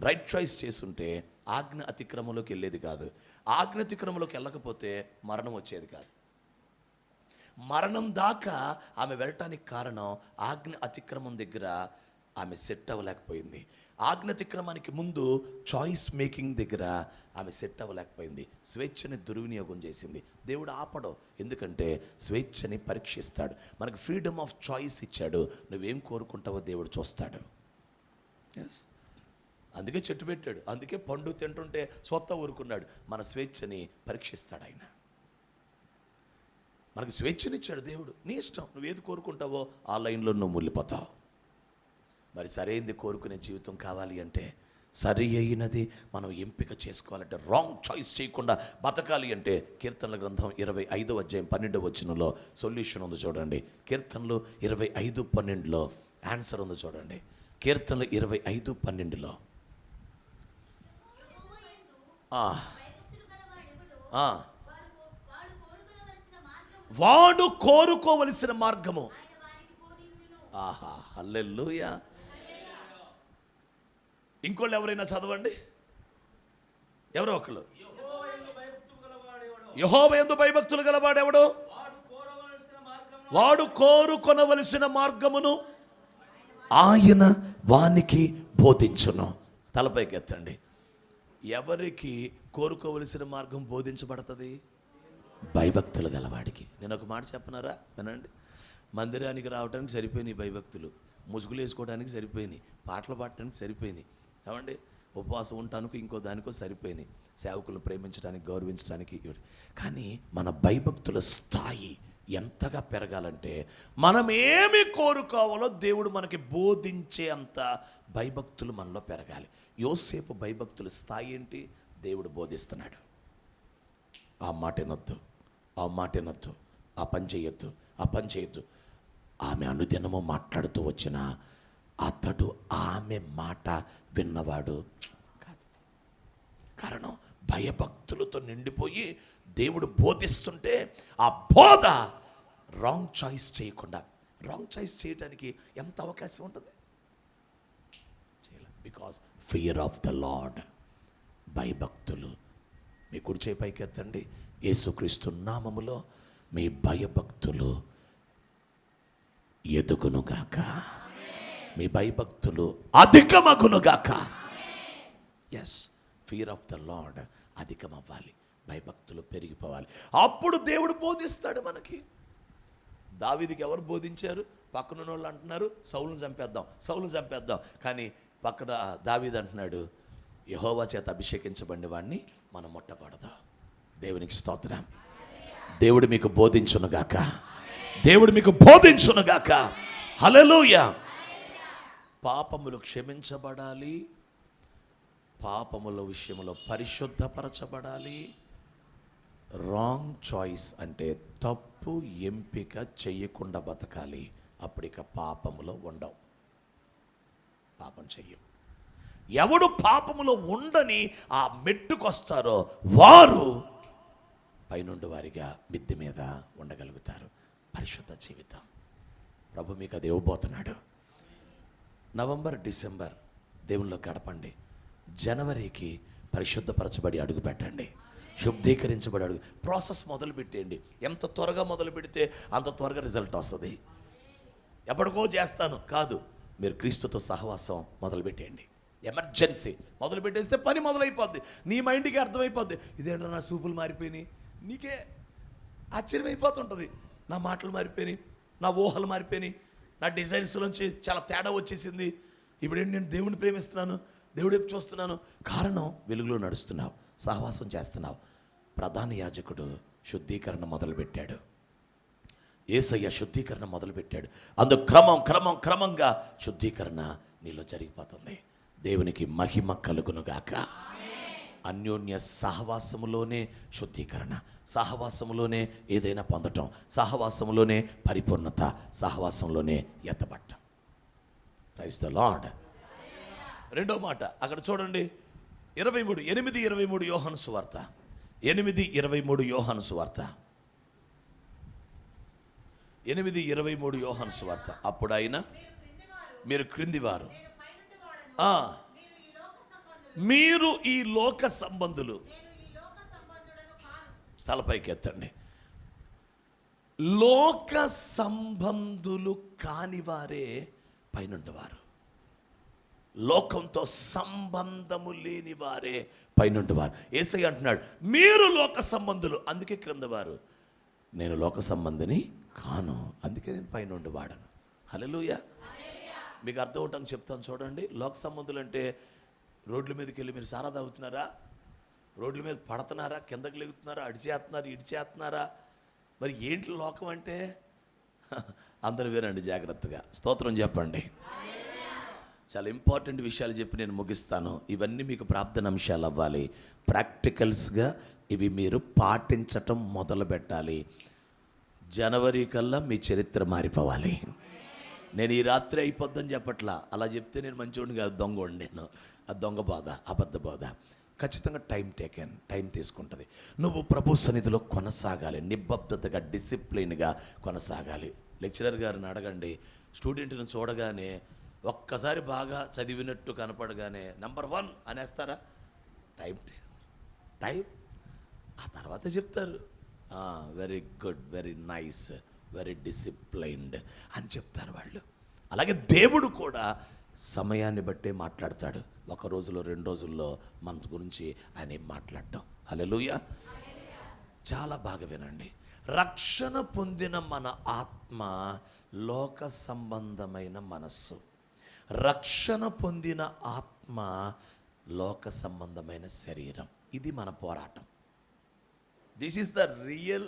రైట్ చాయిస్ చేసుంటే ఆజ్ఞ అతిక్రమంలోకి వెళ్ళేది కాదు. ఆజ్ఞ అతిక్రమంలోకి వెళ్ళకపోతే మరణం వచ్చేది కాదు. మరణం దాకా ఆమె వెళ్ళటానికి కారణం ఆజ్ఞ అతిక్రమం దగ్గర ఆమె సెట్ అవ్వలేకపోయింది. ఆజ్ఞ అతిక్రమానికి ముందు చాయిస్ మేకింగ్ దగ్గర ఆమె సెట్ అవ్వలేకపోయింది. స్వేచ్ఛని దుర్వినియోగం చేసింది. దేవుడు ఆపడు, ఎందుకంటే స్వేచ్ఛని పరీక్షిస్తాడు. మనకు ఫ్రీడమ్ ఆఫ్ చాయిస్ ఇచ్చాడు. నువ్వేం కోరుకుంటావో దేవుడు చూస్తాడు. ఎస్, అందుకే చెట్టు పెట్టాడు, అందుకే పండు తింటుంటే స్వత్త ఊరుకున్నాడు. మన స్వేచ్ఛని పరీక్షిస్తాడు ఆయన. మనకు స్వేచ్ఛనిచ్చాడు దేవుడు. నీ ఇష్టం, నువ్వేది కోరుకుంటావో ఆ లైన్లో నువ్వు ముళ్ళిపోతావు. మరి సరైనది కోరుకునే జీవితం కావాలి అంటే, సరి అయినది మనం ఎంపిక చేసుకోవాలంటే, రాంగ్ చాయిస్ చేయకుండా బతకాలి అంటే కీర్తనల గ్రంథం 25వ అధ్యాయం 12వ వచనంలో సొల్యూషన్ ఉంది చూడండి. కీర్తనలు 25:12లో ఆన్సర్ ఉంది చూడండి. కీర్తనలు 25:12లో వాడు కోరుకోవలసిన మార్గము. ఆహా, హల్లెలూయా. ఇంకోళ్ళు ఎవరైనా చదవండి, ఎవరో ఒకళ్ళు. యెహోవా యందు భయభక్తులు గలవాడెవడు? వాడు కోరుకొనవలసిన మార్గమును ఆయన వానికి బోధించును. తలపైకి ఎత్తండి. ఎవరికి కోరుకోవలసిన మార్గం బోధించబడుతుంది? భయభక్తులు గలవాడికి. నేను ఒక మాట చెప్పనారా, వినండి. మందిరానికి రావడానికి సరిపోయినాయి భయభక్తులు, ముసుగులు వేసుకోవడానికి సరిపోయినాయి, పాటలు పాడటానికి సరిపోయినాయి, ఏమండి ఉపవాసం ఉండటానికి ఇంకో దానికో సరిపోయినాయి, సేవకులను ప్రేమించడానికి గౌరవించడానికి. కానీ మన భయభక్తుల స్థాయి ఎంతగా పెరగాలంటే మనం ఏమి కోరుకోవాలో దేవుడు మనకి బోధించే అంత భయభక్తులు మనలో పెరగాలి. యోసేపు భయభక్తుల స్థాయి ఏంటి? దేవుడు బోధిస్తున్నాడు, ఆ మాట వినొద్దు, ఆ మాట వినొద్దు, ఆ పని చేయొద్దు, ఆ పని చేయొద్దు. ఆమె అనుదినము మాట్లాడుతూ వచ్చిన అతడు ఆమె మాట విన్నవాడు కాదు. కారణం భయభక్తులతో నిండిపోయి దేవుడు బోధిస్తుంటే ఆ బోధ రాంగ్ చాయిస్ చేయకుండా, రాంగ్ చాయిస్ చేయడానికి ఎంత అవకాశం ఉంటుంది? Because fear of the lord. భయభక్తులు. మీ కుడి చేయి పైకి ఎత్తండి. యేసుక్రీస్తు నామములో మీ భయభక్తులు ఎదుగునుగాక, మీ భయభక్తులు అధికమగునుగాక. Yes, fear of the Lord అధికమవ్వాలి, భయభక్తులు పెరిగిపోవాలి. అప్పుడు దేవుడు బోధిస్తాడు మనకి. దావీదుకి ఎవరు బోధించారు? పక్కన వాళ్ళు అంటున్నారు సౌలును చంపేద్దాం, సౌలును చంపేద్దాం. కానీ పక్కన దావీదు అంటున్నాడు, యెహోవా చేత అభిషేకించబడిన వాడిని మనం ముట్టకూడదు. దేవునికి స్తోత్రం. దేవుడు మీకు బోధించునుగాక, దేవుడు మీకు బోధించునుగాక. హల్లెలూయా. పాపములు క్షమించబడాలి, పాపముల విషయంలో పరిశుద్ధపరచబడాలి. రాంగ్ చాయిస్ అంటే తప్పు ఎంపిక చెయ్యకుండా బతకాలి. అప్పుడిక పాపములో ఉండవు, పాపం చెయ్యం. ఎవడు పాపములో ఉండని ఆ మెట్టుకొస్తారో వారు పైనుండి వారిగా మిద్దె మీద ఉండగలుగుతారు. పరిశుద్ధ జీవితం ప్రభు మీకు అది ఇవ్వబోతున్నాడు. నవంబర్, డిసెంబర్ దేవుల్లో గడపండి. జనవరికి పరిశుద్ధపరచబడి అడుగు పెట్టండి, శుద్ధీకరించబడి అడుగు. ప్రాసెస్ మొదలు పెట్టేయండి. ఎంత త్వరగా మొదలు పెడితే అంత త్వరగా రిజల్ట్ వస్తుంది. ఎప్పటికో చేస్తాను కాదు, మీరు క్రీస్తుతో సహవాసం మొదలు పెట్టేయండి. ఎమర్జెన్సీ మొదలు పెట్టేస్తే పని మొదలైపోద్ది. నీ మైండ్కి అర్థమైపోద్ది, ఇదేంటో నా చూపులు మారిపోయినాయి. నీకే ఆశ్చర్యమైపోతుంటుంది, నా మాటలు మారిపోయినాయి, నా ఊహలు మారిపోయినాయి, నా డిజైన్స్లోంచి చాలా తేడా వచ్చేసింది. ఇప్పుడేంటి, నేను దేవుడిని ప్రేమిస్తున్నాను, దేవుడు వైపు చూస్తున్నాను. కారణం వెలుగులో నడుస్తున్నావు, సహవాసం చేస్తున్నావు. ప్రధాన యాజకుడు శుద్ధీకరణ మొదలుపెట్టాడు, యేసయ్య శుద్ధీకరణ మొదలుపెట్టాడు. అందుకు క్రమంగా శుద్ధీకరణ నీలో జరిగిపోతుంది. దేవునికి మహిమ కలుగునుగాక. అన్యోన్య సహవాసములోనే శుద్ధీకరణ, సహవాసములోనే ఏదైనా పొందటం, సహవాసములోనే పరిపూర్ణత, సహవాసంలోనే ఎత్తబట్టం. Praise the Lord. రెండో మాట అక్కడ చూడండి, 8:23 యోహాను సువార్త, 8:23 యోహాను సువార్త, 8:23 యోహాను సువార్త. అప్పుడు ఆయన, మీరు క్రిందివారు, మీరు ఈ లోక సంబంధులు. స్థలపైకి ఎత్తండి. లోక సంబంధులు కానివారే పైనుండివారు, లోకంతో సంబంధము లేని వారే పైనుండివారు. యేసయ్య అంటున్నాడు, మీరు లోక సంబంధులు, అందుకే క్రిందవారు. నేను లోక సంబంధిని కాను, అందుకే నేను పైనుండి వాడను. హల్లెలూయా. మీకు అర్థం అవటానికి చెప్తాను చూడండి. లోక సంబంధులు అంటే రోడ్ల మీదకి వెళ్ళి మీరు సారా తాగుతున్నారా, రోడ్ల మీద పడుతున్నారా, కిందకి లెగుతున్నారా, అడిచేస్తున్నారా, ఇడిచేస్తున్నారా? మరి ఏంటి లోకం అంటే? అందరూ వినండి జాగ్రత్తగా, స్తోత్రం చెప్పండి. చాలా ఇంపార్టెంట్ విషయాలు చెప్పి నేను ముగిస్తాను. ఇవన్నీ మీకు ప్రార్థన అంశాలు అవ్వాలి. ప్రాక్టికల్స్గా ఇవి మీరు పాటించటం మొదలు పెట్టాలి. జనవరి కల్లా మీ చరిత్ర మారిపోవాలి. నేను ఈ రాత్రి అయిపోద్దని చెప్పట్లా, అలా చెప్తే నేను మంచివాడిని కాదు, దొంగవాడిని. నేను ఆ దొంగ బాధ, అబద్ధ బాధ. ఖచ్చితంగా టైం తీసుకుంటుంది. నువ్వు ప్రభు సన్నిధిలో కొనసాగాలి, నిబద్ధతగా, డిసిప్లిన్గా కొనసాగాలి. లెక్చరర్ గారిని అడగండి, స్టూడెంట్ని చూడగానే ఒక్కసారి బాగా చదివినట్టు కనపడగానే నెంబర్ 1 అనేస్తారా? టైం ఆ తర్వాత చెప్తారు, very good, very nice, very disciplined అని చెప్తారు వాళ్ళు. అలాగే దేవుడు కూడా సమయాన్ని బట్టే మాట్లాడతాడు. ఒక రోజులో 2 రోజుల్లో మన గురించి ఆయన ఏం మాట్లాడటం. హల్లెలూయా. చాలా బాగా వినండి. రక్షణ పొందిన మన ఆత్మ లోక సంబంధమైన మనస్సు, రక్షణ పొందిన ఆత్మ లోక సంబంధమైన శరీరం. ఇది మన పోరాటం. This is the real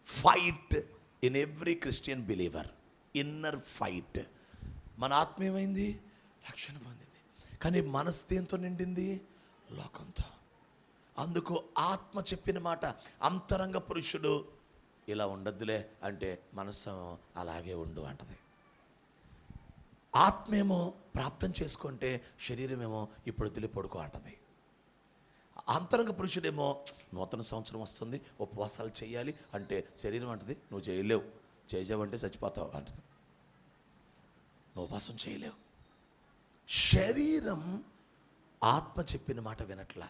fight in every Christian believer. Inner fight. మన ఆత్మ ఏమైంది? రక్షణ పొందింది, కానీ మనసు దేంతో నిండింది? లోకంతో. అందుకు ఆత్మ చెప్పిన మాట, అంతరంగ పురుషుడు ఇలా ఉండద్దులే అంటే మనసు అలాగే ఉండు అంటది. ఆత్మేమో ప్రాప్తం చేసుకుంటే శరీరమేమో ఇప్పుడు వదిలి పడుకో అంటది. అంతరంగ పురుషుడేమో నూతన సంవత్సరం వస్తుంది, ఉపవాసాలు చేయాలి అంటే శరీరం అంటది నువ్వు చేయలేవు, చేసావంటే చచ్చిపోతావు అంటది, నువ్వు ఉపవాసం చేయలేవు. శరీరం ఆత్మ చెప్పిన మాట వినట్లా,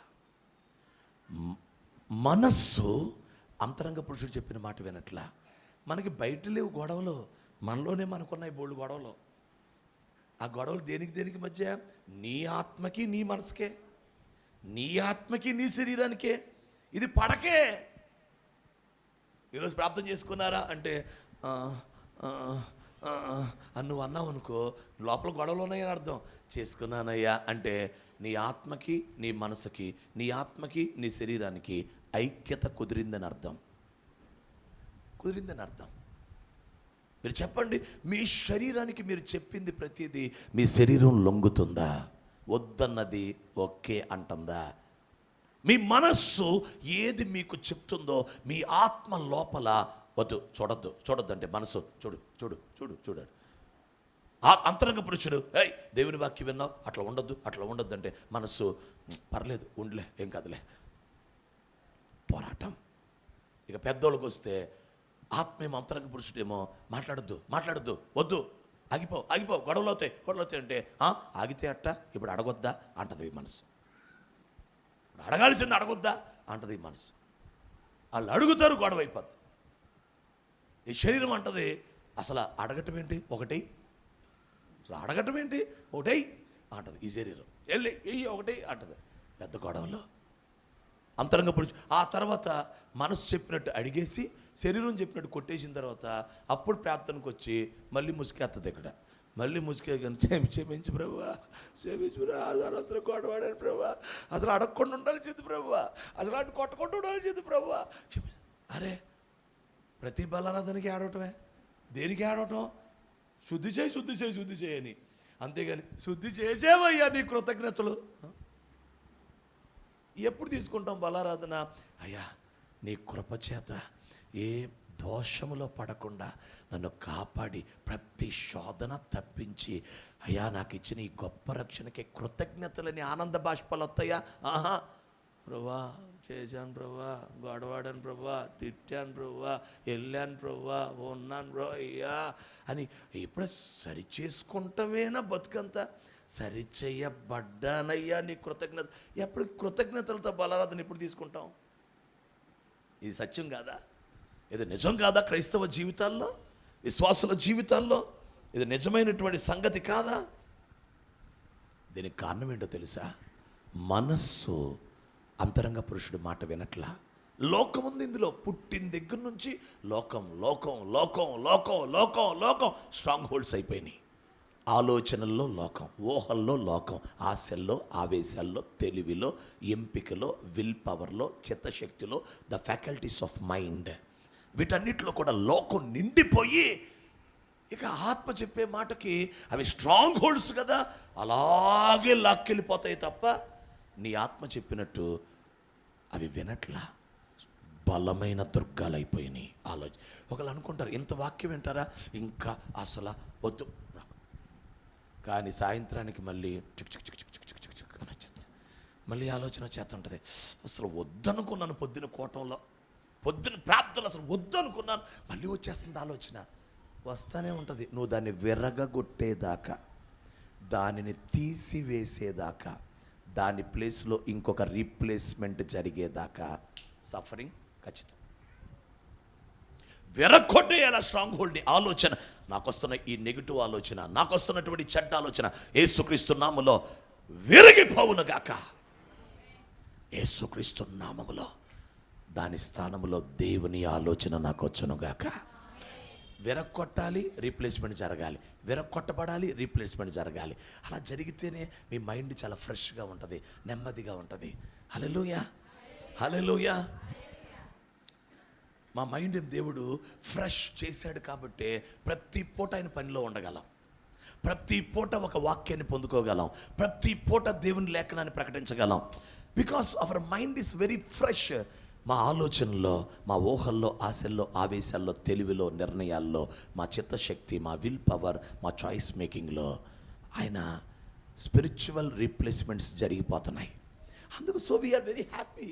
మనస్సు అంతరంగ పురుషుడు చెప్పిన మాట వినట్లా. మనకి బయట లేవు గొడవలు, మనలోనే మనకున్నాయి బోల్డ్ గొడవలు. ఆ గొడవలు దేనికి మధ్య? నీ ఆత్మకి నీ మనసుకే, నీ ఆత్మకి నీ శరీరానికే. ఇది పడకే. ఈరోజు ప్రార్థన చేసుకున్నారా అంటే అని నువ్వు అన్నావు అనుకో, లోపల గొడవలు ఉన్నాయని అర్థం. చేసుకున్నానయ్యా అంటే నీ ఆత్మకి నీ మనసుకి, నీ ఆత్మకి నీ శరీరానికి ఐక్యత కుదిరిందని అర్థం. కుదిరిందని అర్థం. మీరు చెప్పండి, మీ శరీరానికి మీరు చెప్పింది ప్రతిదీ మీ శరీరం లొంగుతుందా? వద్దన్నది ఓకే అంటుందా? మీ మనస్సు ఏది మీకు చెప్తుందో మీ ఆత్మ లోపల వద్దు, చూడొద్దు అంటే మనసు చూడు. అంతరంగ పురుషుడు దేవుని వాక్యం విన్నావు, అట్లా ఉండొద్దు అంటే మనస్సు పర్లేదు ఉండలే, ఏం కాదులే. పోరాటం. ఇక పెద్దోళ్ళకి వస్తే ఆత్మేమో అంతరంగ పురుషుడేమో మాట్లాడొద్దు, వద్దు, ఆగిపో, గొడవలు అవుతాయి అంటే ఆగితే అట్ట ఇప్పుడు అడగొద్దా అంటది ఈ మనసు. అడగాల్సింది అడగొద్దా అంటది ఈ మనసు. వాళ్ళు అడుగుతారు, గొడవ అయిపోద్ది. ఈ శరీరం అంటది అసలు అడగటం ఏంటి ఒకటి అంటది. ఈ శరీరం వెళ్ళి ఒకటి అంటది. పెద్ద గొడవలో అంతరంగ పురుషుడు. ఆ తర్వాత మనసు చెప్పినట్టు అడిగేసి శరీరం చెప్పినట్టు కొట్టేసిన తర్వాత అప్పుడు ప్రార్థనకు వచ్చి మళ్ళీ ముసుకేస్తుంది. ఇక్కడ మళ్ళీ ముసుకే క్షమించు ప్రభువా, అసలు కొట్టవాడాను ప్రభువా, అసలు అడగకుండా ఉండాల్సింది ప్రభువా, అసలు అటు కొట్టకుండా ఉండాల్సింది ప్రభువా. అరే ప్రతి బలారాధనకి ఆడటమే. దేనికి ఆడటం? శుద్ధి చేయి అని. అంతేగాని శుద్ధి చేసేవయ్యా నీ కృతజ్ఞతలు ఎప్పుడు తీసుకుంటాం బలారాధన? అయ్యా నీ కృపచేత ఏ దోషములో పడకుండా నన్ను కాపాడి ప్రతి శోధన తప్పించి అయ్యా నాకు ఇచ్చిన ఈ గొప్ప రక్షణకి కృతజ్ఞతలని ఆనంద బాష్పాలు వస్తాయా? ప్రభువా చేశాను ప్రభువా, గొడవాడాను ప్రభువా, తిట్టాను ప్రభువా, వెళ్ళాను ప్రభువా, ఉన్నాను ప్రభువా అయ్యా అని ఎప్పుడు సరి చేసుకుంటామేనా? బతుకంతా సరిచేయబడ్డానయ్యా నీ కృతజ్ఞత. ఎప్పుడు కృతజ్ఞతలతో బలారాధన ఎప్పుడు తీసుకుంటాం? ఇది సత్యం కాదా? ఇది నిజం కాదా? క్రైస్తవ జీవితాల్లో, విశ్వాసుల జీవితాల్లో ఇది నిజమైనటువంటి సంగతి కాదా? దీనికి కారణం ఏంటో తెలుసా? మనస్సు అంతరంగ పురుషుడు మాట వినట్లా. లోకం ఉంది ఇందులో. పుట్టిన దగ్గర నుంచి లోకం స్ట్రాంగ్ హోల్డ్స్ అయిపోయినాయి. ఆలోచనల్లో లోకం, ఊహల్లో లోకం, ఆశల్లో, ఆవేశాల్లో, తెలివిలో, ఎంపికలో, విల్ పవర్లో, చిత్తశక్తిలో, ద ఫ్యాకల్టీస్ ఆఫ్ మైండ్, వీటన్నిటిలో కూడా లోకం నిండిపోయి ఇక ఆత్మ చెప్పే మాటకి అవి స్ట్రాంగ్ హోల్డ్స్ కదా, అలాగే లాక్కెళ్ళిపోతాయి తప్ప నీ ఆత్మ చెప్పినట్టు అవి వినట్లా. బలమైన దుర్గాలు అయిపోయినాయి ఆలోచన. ఒకళ్ళు అనుకుంటారు ఇంత వాక్యం వింటారా, ఇంకా అసలు వద్దు. కానీ సాయంత్రానికి మళ్ళీ చిక్ అని వచ్చింది. మళ్ళీ ఆలోచన చేస్తుంటుంది, అసలు వద్దనుకున్నాను పొద్దున కోటంలో, పొద్దున ప్రార్థన అసలు వద్దనుకున్నాను, మళ్ళీ వచ్చేస్తుంది ఆలోచన. వస్తానే ఉంటుంది. నువ్వు దాన్ని విరగగొట్టేదాకా, దానిని తీసివేసేదాకా, దాని ప్లేస్లో ఇంకొక రీప్లేస్మెంట్ జరిగేదాకా సఫరింగ్ ఖచ్చితం. విరగొట్టేయాల స్ట్రాంగ్ హోల్డ్ని. ఆలోచన, నాకు వస్తున్న ఈ నెగిటివ్ ఆలోచన, నాకు వస్తున్నటువంటి చెడ్డ ఆలోచన యేసుక్రీస్తు నామములో విరిగిపోవును గాక. యేసుక్రీస్తు నామములో దాని స్థానంలో దేవుని ఆలోచన నాకు వచ్చునుగాక. విరక్కొట్టాలి, రీప్లేస్మెంట్ జరగాలి, విరక్కొట్టబడాలి, రీప్లేస్మెంట్ జరగాలి. అలా జరిగితేనే మీ మైండ్ చాలా ఫ్రెష్గా ఉంటుంది, నెమ్మదిగా ఉంటుంది. హల్లెలూయా, హల్లెలూయా. మా మైండ్ దేవుడు ఫ్రెష్ చేశాడు కాబట్టి ప్రతి పూట ఆయన పనిలో ఉండగలం, ప్రతి పూట ఒక వాక్యాన్ని పొందుకోగలం, ప్రతి పూట దేవుని లేఖనాన్ని ప్రకటించగలం. Because our mind is very fresh. మా ఆలోచనలో, మా ఊహల్లో, ఆశల్లో, ఆవేశాల్లో, తెలివిలో, నిర్ణయాల్లో, మా చిత్తశక్తి, మా విల్ పవర్, మా చాయిస్ మేకింగ్లో ఆయన స్పిరిచువల్ రీప్లేస్మెంట్స్ జరిగిపోతున్నాయి. అందుకు సో వీఆర్ వెరీ హ్యాపీ.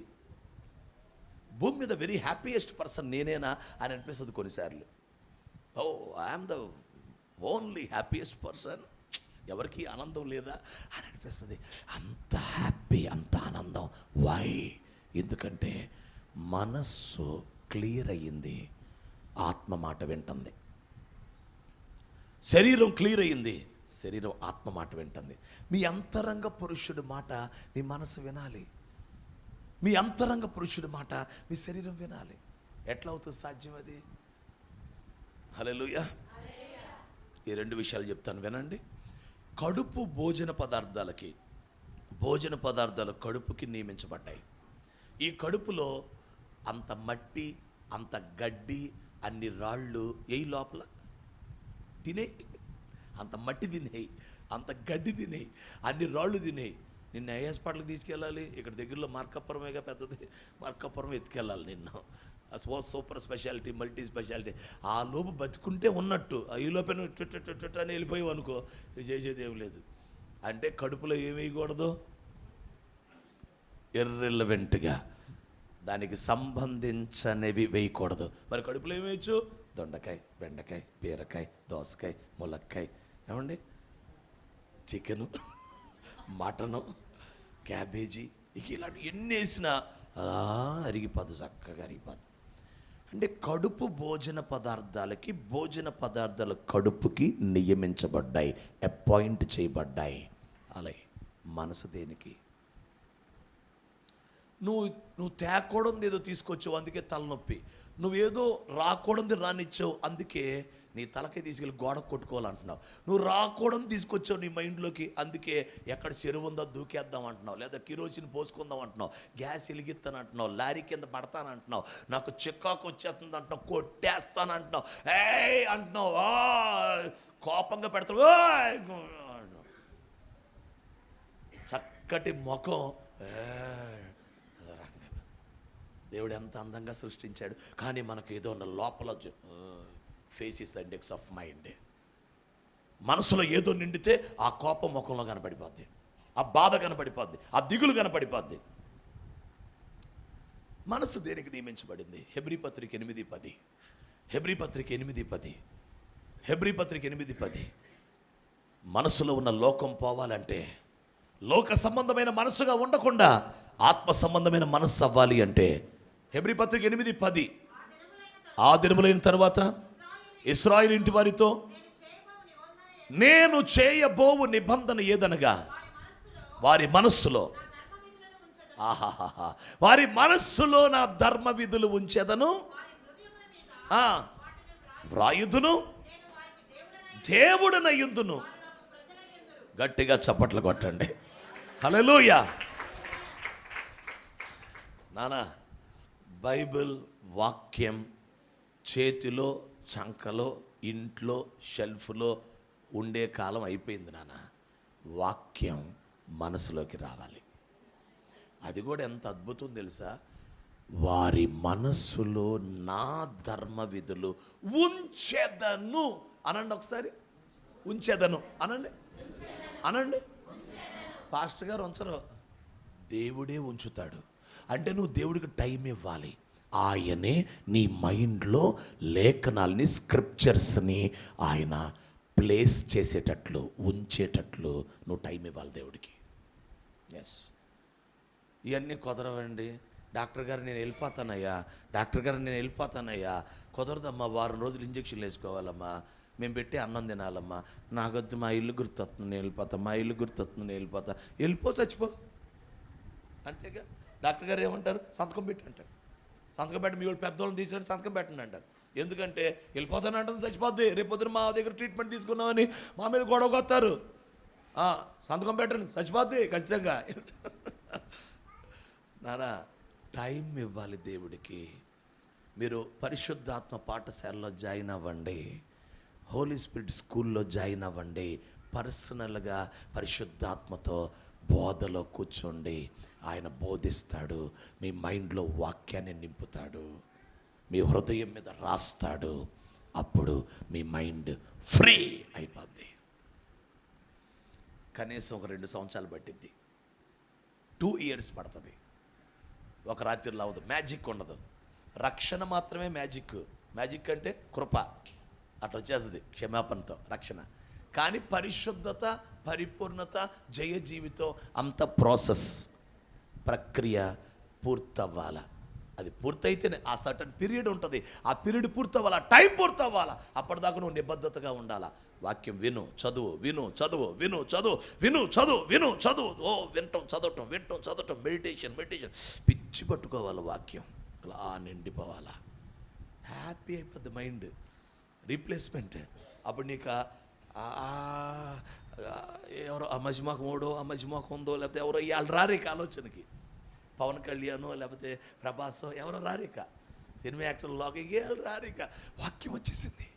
భూమి మీద వెరీ హ్యాపీయెస్ట్ పర్సన్ నేనేనా అని అనిపిస్తుంది కొన్నిసార్లు. Oh I'm the only happiest person, ఎవరికి ఆనందం లేదా అని అనిపిస్తుంది. అంత హ్యాపీ, అంత ఆనందం. వై? ఎందుకంటే మనస్సు క్లియర్ అయ్యింది, ఆత్మ మాట వింటుంది. శరీరం క్లియర్ అయ్యింది, శరీరం ఆత్మ మాట వింటుంది. మీ అంతరంగ పురుషుడి మాట మీ మనసు వినాలి, మీ అంతరంగ పురుషుడి మాట మీ శరీరం వినాలి. ఎట్లా అవుతుంది సాధ్యం అది? హల్లెలూయా. ఈ రెండు విషయాలు చెప్తాను వినండి. కడుపు భోజన పదార్థాలు కడుపుకి నియమించబడ్డాయి. ఈ కడుపులో అంత మట్టి, అంత గడ్డి, అన్ని రాళ్ళు ఏ లోపల తినేయి. అంత మట్టి తినేయి, అంత గడ్డి తినేయి, అన్ని రాళ్ళు తినేయి. నిన్న ఏ హాస్పిటల్కి తీసుకెళ్ళాలి? ఇక్కడ దగ్గరలో మార్కాపురమేగా పెద్దది, మార్కాపురం ఎత్తుకెళ్ళాలి నిన్ను. Super speciality, multi speciality. ఆ లోపు బతుకుంటే ఉన్నట్టు, ఈ లోపల అని వెళ్ళిపోయావు అనుకో, ఇది చేసేది ఏం లేదు. అంటే కడుపులో ఏం వేయకూడదు? ఇర్రెలవెంట్గా దానికి సంబంధించనివి వేయకూడదు. మరి కడుపులో ఏమి వేయచ్చు? దొండకాయ, బెండకాయ, బీరకాయ, దోసకాయ, ములక్కాయ, ఏమండి, చికెను, మటను, క్యాబేజీ, ఇక ఇలాంటి ఎన్ని వేసినా అలా అరిగిపోదు, చక్కగా అరిగిపోదు. అంటే కడుపు భోజన పదార్థాలు కడుపుకి నియమించబడ్డాయి, అపాయింట్ చేయబడ్డాయి. అలాగే మనసు దేనికి? నువ్వు తేకూడదు ఏదో తీసుకొచ్చావు, అందుకే తలనొప్పి. నువ్వేదో రాకూడదు రానిచ్చావు, అందుకే నీ తలకే తీసుకెళ్ళి గోడకు కొట్టుకోవాలంటున్నావు. నువ్వు రాకూడదు తీసుకొచ్చావు నీ మైండ్లోకి, అందుకే ఎక్కడ చెరువు ఉందో దూకేద్దాం అంటున్నావు, లేదా కిరోసిన్ పోసుకుందాం అంటున్నావు, గ్యాస్ వెలిగిస్తాను అంటున్నావు, లారీ కింద పడతాను అంటున్నావు, నాకు చిక్కాకు వచ్చేస్తుంది అంటున్నావు, కొట్టేస్తాను అంటున్నావు, ఏ అంటున్నావు, కోపంగా పెడతావు, చక్కటి ముఖం. దేవుడు ఎంత అందంగా సృష్టించాడు, కానీ మనకు ఏదో ఉన్న లోపల face is index of mind. మనసులో ఏదో నిండితే ఆ కోపం ముఖంలో కనపడిపోద్ది, ఆ బాధ కనపడిపోద్ది, ఆ దిగులు కనపడిపోద్ది. మనసు దేనికి నియమించబడింది? హెబ్రీ పత్రిక 8:10 మనసులో ఉన్న లోకం పోవాలంటే, లోక సంబంధమైన మనసుగా ఉండకుండా ఆత్మ సంబంధమైన మనస్సు అవ్వాలి అంటే హెబ్రీ పత్రిక 8:10 ఆ దినములైన తరువాత ఇశ్రాయేలు ఇంటి వారితో నేను చేయబోవు నిబంధన ఏదనగా వారి మనస్సులో వారి మనస్సులో నా ధర్మ విధులు ఉంచెదను, వ్రాయుదును, దేవుడనయ్యుందును. గట్టిగా చప్పట్లు కొట్టండి. హల్లెలూయా. నానా, బైబిల్ వాక్యం చేతిలో, చంకలో, ఇంట్లో, షెల్ఫ్లో ఉండే కాలం అయిపోయింది నాన్న. వాక్యం మనసులోకి రావాలి. అది కూడా ఎంత అద్భుతం తెలుసా? వారి మనస్సులో నా ధర్మ విధులు ఉంచెదను అనండి. ఒకసారి ఉంచెదను అనండి. పాస్టర్ గారు ఉంచరు, దేవుడే ఉంచుతాడు. అంటే నువ్వు దేవుడికి టైం ఇవ్వాలి. ఆయనే నీ మైండ్లో లేఖనాల్ని, స్క్రిప్చర్స్ని ఆయన ప్లేస్ చేసేటట్లు, ఉంచేటట్లు నువ్వు టైం ఇవ్వాలి దేవుడికి. ఎస్, ఇవన్నీ కుదరవండి. డాక్టర్ గారు నేను వెళ్ళిపోతానయ్యా, కుదరదమ్మా, వారం రోజులు ఇంజక్షన్లు వేసుకోవాలమ్మా, మేము పెట్టి అన్నం తినాలమ్మా, నాకొద్దు, మా ఇల్లు గుర్తొస్తుంది నేను వెళ్ళిపోతా, వెళ్ళిపో, చచ్చిపో. అంతేగా. డాక్టర్ గారు ఏమంటారు? సంతకం పెట్టి అంటారు. సంతకం పెట్టి మీ వాళ్ళు పెద్దవాళ్ళని తీసుకొని సంతకం పెట్టండి అంటారు. ఎందుకంటే వెళ్ళిపోతానంటుంది, చచ్చిపోద్ది, రేపు పొద్దున మా దగ్గర ట్రీట్మెంట్ తీసుకున్నామని మా మీద గొడవకు వస్తారు. సంతకం పెట్టండి, చచ్చిపోద్ది ఖచ్చితంగా. నానా టైం ఇవ్వాలి దేవుడికి. మీరు పరిశుద్ధాత్మ పాఠశాలలో జాయిన్ అవ్వండి, హోలీ స్పిరిట్ స్కూల్లో జాయిన్ అవ్వండి. పర్సనల్గా పరిశుద్ధాత్మతో బోధలో కూర్చోండి. ఆయన బోధిస్తాడు, మీ మైండ్లో వాక్యాన్ని నింపుతాడు, మీ హృదయం మీద రాస్తాడు. అప్పుడు మీ మైండ్ ఫ్రీ అయిపోద్ది. కనీసం ఒక 2 సంవత్సరాలు పట్టింది, 2 years పడుతుంది. ఒక రాత్రిలో అవ్వదు, మ్యాజిక్ ఉండదు. రక్షణ మాత్రమే మ్యాజిక్. మ్యాజిక్ అంటే కృప, అట్లా వచ్చేస్తుంది క్షమాపణతో రక్షణ. కానీ పరిశుద్ధత, పరిపూర్ణత, జయ జీవితం అంత ప్రాసెస్, ప్రక్రియ పూర్తవ్వాలా. అది పూర్తయితేనే ఆ సర్టన్ పీరియడ్ ఉంటుంది, ఆ పీరియడ్ పూర్తవ్వాలా, టైం పూర్తవ్వాలా. అప్పటిదాకా నువ్వు నిబద్ధతగా ఉండాలా. వాక్యం విను, చదువు, విను, చదువు, విను, చదువు, విను, చదువు, విను, చదువు. వింటాం, చదవటం, మెడిటేషన్. పిచ్చి పట్టుకోవాలి వాక్యం, అలా నిండిపోవాలా. హ్యాపీ అయిపోద్ది మైండ్. రీప్లేస్మెంట్. అప్పుడు నీకు ఎవరో అమ్మజిమాకు మూడో అమ్మజిమాకు ఉందో, లేకపోతే ఎవరో వాళ్ళు రారేక ఆలోచనకి. పవన్ కళ్యాణ్ లేకపోతే ప్రభాస్ ఎవరో రారేక, సినిమా యాక్టర్లోకి వాళ్ళు రారేక. వాక్యం వచ్చేసింది.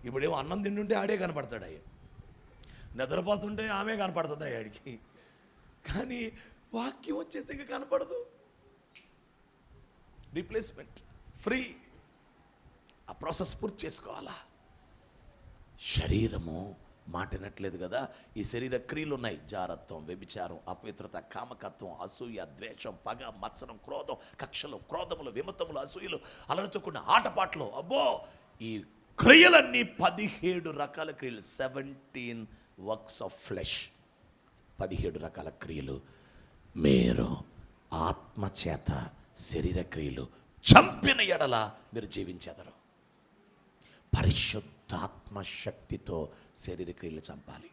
ఇప్పుడేమో అన్నం తింటుంటే ఆడే కనపడతాడు, అయ్యి నిద్రపోతుంటే ఆమె కనపడుతుంది ఆడికి. కానీ వాక్యం వచ్చేస్తే ఇంకా కనపడదు. Replacement, free. ఆ ప్రాసెస్ పూర్తి చేసుకోవాలా. శరీరము మాట వినట్లేదు కదా. ఈ శరీర క్రియలు ఉన్నాయి: జారత్వం, వ్యభిచారం, అపవిత్రత, కామకత్వం, అసూయ, ద్వేషం, పగ, మత్సరం, క్రోధం, కక్షలు, క్రోధములు, విమతములు, అసూయలు, అలరితో కూడిన ఆటపాటలు. అబ్బో, ఈ క్రియలన్నీ 17 రకాల క్రియలు. 17 వర్క్స్ ఆఫ్ ఫ్లెష్. 17 రకాల క్రియలు. మీరు ఆత్మచేత శరీర క్రియలు చంపిన ఎడల మీరు జీవించెదరు. పరిశుద్ధాత్మ శక్తితో శరీర క్రియలు చంపాలి.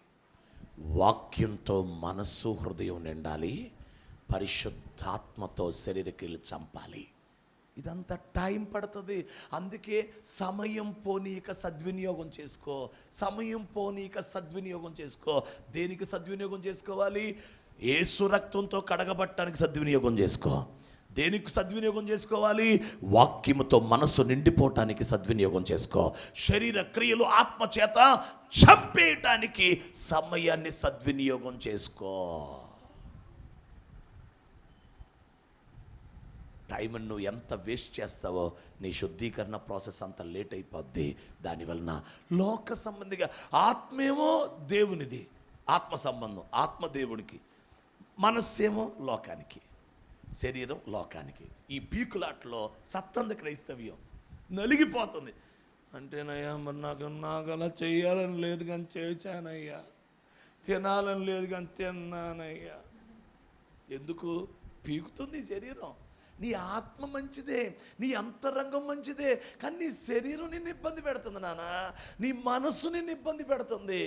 వాక్యంతో మనస్సు, హృదయం నిండాలి. పరిశుద్ధాత్మతో శరీర క్రియలు చంపాలి. ఇదంతా టైం పడుతుంది. అందుకే సమయం పోనీక సద్వినియోగం చేసుకో. సమయం పోనీక సద్వినియోగం చేసుకో. దేనికి సద్వినియోగం చేసుకోవాలి? యేసు రక్తంతో కడగబట్టడానికి సద్వినియోగం చేసుకో. దేనికి సద్వినియోగం చేసుకోవాలి? వాక్యముతో మనసు నిండిపోవటానికి సద్వినియోగం చేసుకో. శరీర క్రియలు ఆత్మచేత చంపేయటానికి సమయాన్ని సద్వినియోగం చేసుకో. టైంను నువ్వు ఎంత వేస్ట్ చేస్తావో నీ శుద్ధీకరణ ప్రాసెస్ అంత లేట్ అయిపోద్ది. దానివలన లోక సంబంధిగా ఆత్మేమో దేవునిది, ఆత్మ సంబంధం, ఆత్మ దేవునికి, మనస్సేమో లోకానికి, శరీరం లోకానికి. ఈ పీకులాట్లో సత్తంద క్రైస్తవ్యం నలిగిపోతుంది. అంటేనయ్యా మరి నాకు అలా చేయాలని లేదు కానీ చేశానయ్యా, తినాలని లేదు కానీ తిన్నానయ్యా. ఎందుకు పీకుతుంది శరీరం? నీ ఆత్మ మంచిదే, నీ అంతరంగం మంచిదే, కానీ నీ శరీరం నిన్ను ఇబ్బంది పెడుతుంది నాన్న, నీ మనస్సు నిన్ను ఇబ్బంది పెడుతుంది.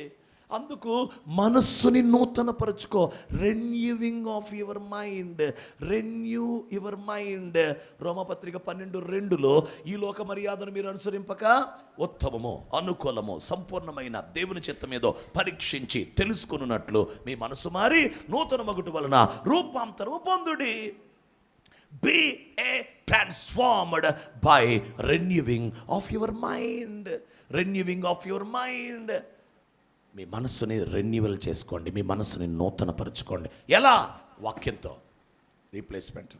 అందుకు మనస్సుని నూతనపరచుకో. Renewing of your mind. Renew your mind. రోమపత్రిక 12:2 ఈ లోక మర్యాదను మీరు అనుసరింపక ఉత్తమము, అనుకూలము, సంపూర్ణమైన దేవుని చిత్తం ఏదో పరీక్షించి తెలుసుకున్నట్లు మీ మనసు మారి నూతన మగుట వలన రూపాంతరము పొందుడి. Be a transformed by renewing of your mind. Renewing of your mind. మీ మనస్సుని రెన్యూవల్ చేసుకోండి, మీ మనస్సుని నూతనపరచుకోండి. ఎలా? వాక్యంతో. రీప్లేస్మెంట్.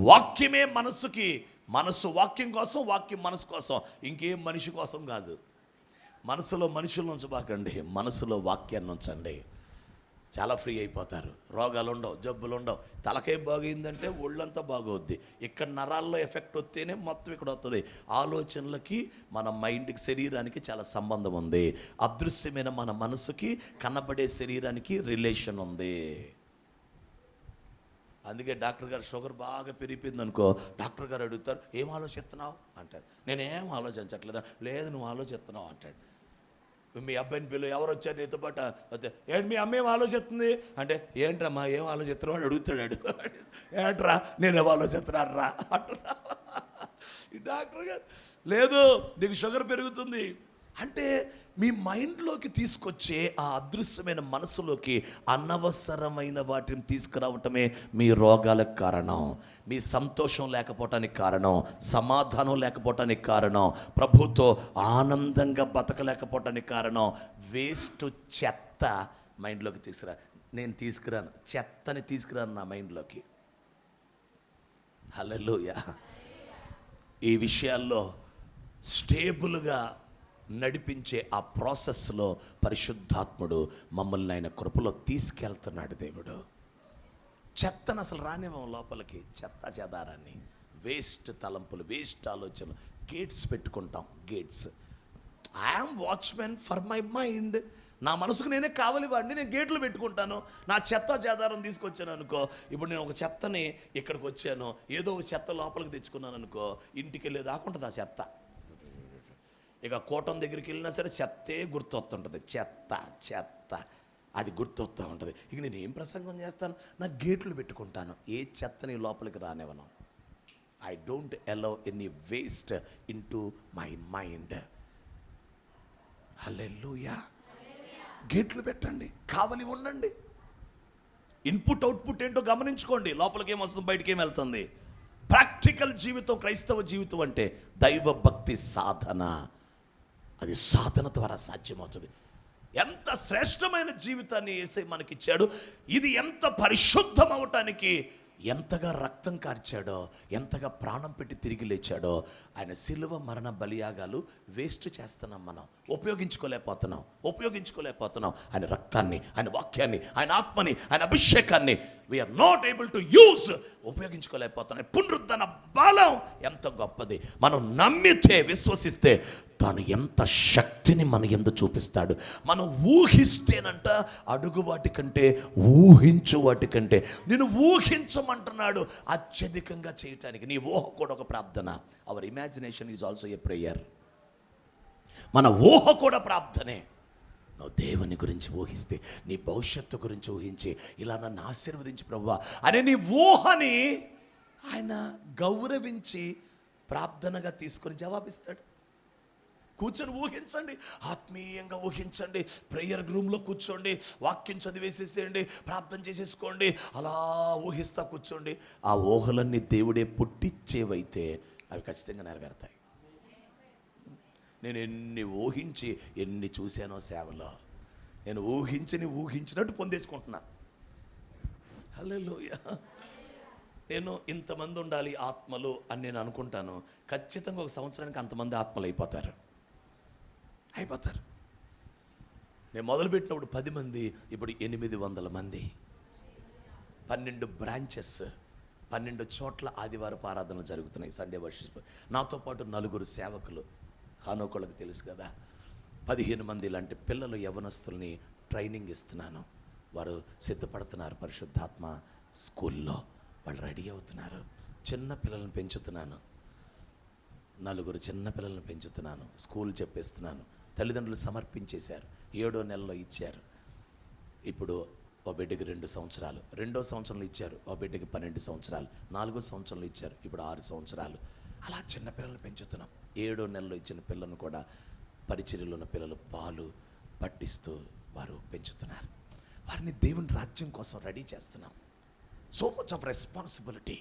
వాక్యమే మనస్సుకి. మనస్సు వాక్యం కోసం, వాక్యం మనసు కోసం, ఇంకేం మనిషి కోసం కాదు. మనసులో మనుషులను ఉంచబాకండి, మనసులో వాక్యాన్ని ఉంచండి. చాలా ఫ్రీ అయిపోతారు. రోగాలు ఉండవు, జబ్బులు ఉండవు. తలకాయ బాగైందంటే ఒళ్ళంతా బాగవుద్ది. ఇక్కడ నరాల్లో ఎఫెక్ట్ వస్తేనే మొత్తం ఇక్కడ వస్తుంది. ఆలోచనలకి మన మైండ్కి, శరీరానికి చాలా సంబంధం ఉంది. అదృశ్యమైన మన మనసుకి కనబడే శరీరానికి రిలేషన్ ఉంది. అందుకే డాక్టర్ గారు షుగర్ బాగా పెరిగిపోయింది అనుకో, డాక్టర్ గారు అడుగుతారు, ఏం ఆలోచిస్తున్నావు అంటాడు. నేనేం ఆలోచించట్లేదు. లేదు, నువ్వు ఆలోచిస్తున్నావు అంటాడు. మీ అబ్బాయిని పిల్లలు ఎవరు వచ్చారు నీతో పాటు వస్తే, ఏంటి మీ అమ్మ ఏం ఆలోచిస్తుంది అంటే, ఏంట్రమ్మా ఏం ఆలోచిస్తున్నావు అని అడుగుతాడు. ఏంట్రా నేనేం ఆలోచిస్తున్నాను రా అంటున్నా. ఈ డాక్టర్ గారు లేదు నీకు షుగర్ పెరుగుతుంది అంటే మీ మైండ్లోకి తీసుకొచ్చే ఆ అదృశ్యమైన మనసులోకి అనవసరమైన వాటిని తీసుకురావటమే మీ రోగాలకు కారణం, మీ సంతోషం లేకపోవటానికి కారణం, సమాధానం లేకపోవటానికి కారణం, ప్రభుతో ఆనందంగా బతకలేకపోవటానికి కారణం. వేస్ట్ చెత్త మైండ్లోకి తీసుకురా. నేను తీసుకురాను, చెత్తని తీసుకురాను నా మైండ్లోకి. హల్లెలూయా. ఈ విషయాల్లో స్టేబుల్గా నడిపించే ఆ ప్రాసెస్లో పరిశుద్ధాత్ముడు మమ్మల్ని ఆయన కృపలో తీసుకెళ్తున్నాడు దేవుడు. చెత్తను అసలు రానివ్వం లోపలికి, చెత్త చెదారాన్ని, వేస్ట్ తలంపులు, వేస్ట్ ఆలోచనలు. గేట్స్ పెట్టుకుంటాం, gates. I'm watchmen for my mind. నా మనసుకు నేనే కావాలి వాడిని, నేను గేట్లు పెట్టుకుంటాను. నా చెత్త చెదారం తీసుకొచ్చాను అనుకో, ఇప్పుడు నేను ఒక చెత్తని ఇక్కడికి వచ్చాను, ఏదో ఒక చెత్త లోపలికి తెచ్చుకున్నాను అనుకో, ఇంటికి వెళ్ళేది ఆకుంటుంది ఆ చెత్త. ఇక కోటం దగ్గరికి వెళ్ళినా సరే చెత్తే గుర్తొస్తుంటుంది, చెత్త చెత్త అది గుర్తొస్తూ ఉంటుంది. ఇక నేను ఏం ప్రసంగం చేస్తాను, నా గేట్లు పెట్టుకుంటాను, ఏ చెత్తని లోపలికి రానివ్వను. I don't allow any waste in to my mind. హల్లెలూయా. గేట్లు పెట్టండి, కావలి ఉండండి. ఇన్పుట్ అవుట్పుట్ ఏంటో గమనించుకోండి. లోపలికి ఏమొస్తుంది, బయటికి ఏం వెళ్తుంది. ప్రాక్టికల్ జీవితం, క్రైస్తవ జీవితం అంటే దైవ భక్తి సాధన. అది సాధన ద్వారా సాధ్యమవుతుంది. ఎంత శ్రేష్టమైన జీవితాన్ని యేసయ్య మనకిచ్చాడు. ఇది ఎంత పరిశుద్ధం అవటానికి ఎంతగా రక్తం కార్చాడో, ఎంతగా ప్రాణం పెట్టి తిరిగి లేచాడో. ఆయన శిలువ మరణ బలియాగాలు వేస్ట్ చేస్తున్నాం, మనం ఉపయోగించుకోలేకపోతున్నాం. ఆయన రక్తాన్ని, ఆయన వాక్యాన్ని, ఆయన ఆత్మని, ఆయన అభిషేకాన్ని we are not able to use. ఉపయోగించుకోలేకపోతున్నాం. పునరుద్ధరణ బలం ఎంత గొప్పది. మనం నమ్మితే, విశ్వసిస్తే తాను ఎంత శక్తిని మన యందు చూపిస్తాడు. మనం ఊహిస్తేనంట అడుగు వాటి కంటే, ఊహించు వాటి కంటే. నేను ఊహించమంటున్నాడు అత్యధికంగా చేయటానికి. నీ ఊహ కూడా ఒక ప్రార్థన. Hour imagination is also a prayer. మన ఊహ కూడా ప్రార్థనే. నువ్వు దేవుని గురించి ఊహిస్తే, నీ భవిష్యత్తు గురించి ఊహించి, ఇలా నన్ను ఆశీర్వదించి ప్రభువా అనే నీ ఊహని ఆయన గౌరవించి ప్రార్థనగా తీసుకొని జవాబిస్తాడు. కూర్చొని ఊహించండి, ఆత్మీయంగా ఊహించండి. ప్రేయర్ రూమ్లో కూర్చోండి, వాక్యం చదివేసేసేయండి, ప్రార్థన చేసేసుకోండి. అలా ఊహిస్తా కూర్చోండి. ఆ ఊహలన్నీ దేవుడే పుట్టించేవైతే అవి ఖచ్చితంగా నెరవేరుతాయి. నేను ఎన్ని ఊహించి ఎన్ని చూశానో సేవలో, నేను ఊహించినట్టు పొందేసుకుంటున్నా. హల్లెలూయా. నేను ఇంతమంది ఉండాలి ఆత్మలు అని నేను అనుకుంటాను. ఖచ్చితంగా ఒక సంవత్సరానికి అంతమంది ఆత్మలు అయిపోతారు. నేను మొదలుపెట్టినప్పుడు 10 మంది, ఇప్పుడు 800 మంది. 12 బ్రాంచెస్, 12 చోట్ల ఆదివారపు ఆరాధనలు జరుగుతున్నాయి, సండే వర్షిప్. నాతో పాటు 4 సేవకులు, హానోకులకు తెలుసు కదా. 15 మంది ఇలాంటి పిల్లలు, యవనస్తుల్ని ట్రైనింగ్ ఇస్తున్నాను. వారు సిద్ధపడుతున్నారు పరిశుద్ధాత్మ స్కూల్లో. వాళ్ళు రెడీ అవుతున్నారు. చిన్న పిల్లలను పెంచుతున్నాను, 4 చిన్న పిల్లలను పెంచుతున్నాను. స్కూల్ చెప్పేస్తున్నాను. తల్లిదండ్రులు సమర్పించేశారు. 7వ నెలలో ఇచ్చారు. ఇప్పుడు ఓ బిడ్డకి 2 సంవత్సరాలు, 2వ సంవత్సరంలో ఇచ్చారు. ఓ బిడ్డకి 12 సంవత్సరాలు, 4వ సంవత్సరంలో ఇచ్చారు. ఇప్పుడు 6 సంవత్సరాలు. అలా చిన్న పిల్లలు పెంచుతున్నాం. 7వ నెలలో ఇచ్చిన పిల్లలను కూడా పరిచర్యలో ఉన్న పిల్లలు పాలు పట్టిస్తూ వారు పెంచుతున్నారు. వారిని దేవుని రాజ్యం కోసం రెడీ చేస్తున్నాం. So much of responsibility.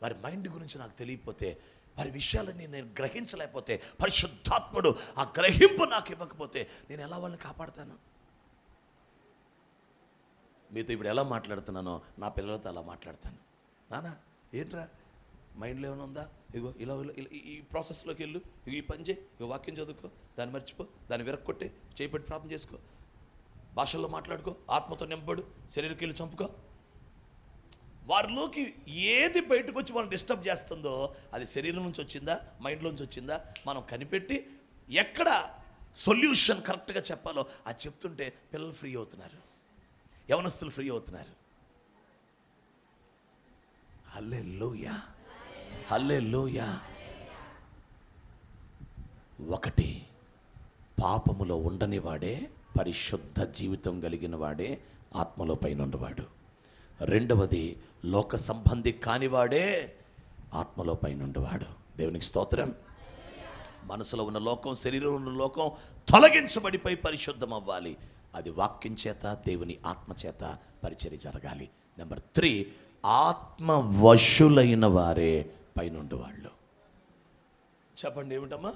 వారి మైండ్ గురించి నాకు తెలియకపోతే, వారి విషయాలని నేను గ్రహించలేకపోతే, పరిశుద్ధాత్ముడు ఆ గ్రహింపు నాకు ఇవ్వకపోతే నేను ఎలా వాళ్ళని కాపాడుతాను? మీతో ఇప్పుడు ఎలా మాట్లాడుతున్నానో నా పిల్లలతో అలా మాట్లాడతాను. నానా ఏంట్రా మైండ్లో ఏమైనా ఉందా? ఇగో ఇలా ఈ ప్రాసెస్లోకి వెళ్ళు, ఇగో ఈ పని చేయి, ఇగో వాక్యం చదువుకో, దాన్ని మర్చిపో, దాన్ని విరక్కొట్టే, చేపట్టి ప్రార్థన చేసుకో, భాషల్లో మాట్లాడుకో, ఆత్మతో నింపడు, శరీరకీలు చంపుకో. వారిలోకి ఏది బయటకు వచ్చి మనం డిస్టర్బ్ చేస్తుందో అది శరీరం నుంచి వచ్చిందా, మైండ్లోంచి వచ్చిందా, మనం కనిపెట్టి ఎక్కడ సొల్యూషన్ కరెక్ట్గా చెప్పాలో అది చెప్తుంటే పిల్లలు ఫ్రీ అవుతున్నారు, యవనస్తులు ఫ్రీ అవుతున్నారు. హల్లెలూయా, హల్లెలూయా. 1 పాపములో ఉండని వాడే, పరిశుద్ధ జీవితం కలిగిన వాడే ఆత్మలో పైనుండవాడు. రెండవది, లోక సంబంధి కానివాడే ఆత్మలో పైనుండవాడు. దేవునికి స్తోత్రం. మనసులో ఉన్న లోకం, శరీరంలో ఉన్న లోకం తొలగించబడిపోయి పరిశుద్ధం అవ్వాలి. అది వాక్యం చేత, దేవుని ఆత్మ చేత పరిచర్య జరగాలి. నెంబర్ 3, ఆత్మ వశులైన వారే పైనుండి వాళ్ళు. చెప్పండి ఏమిటమ్మా?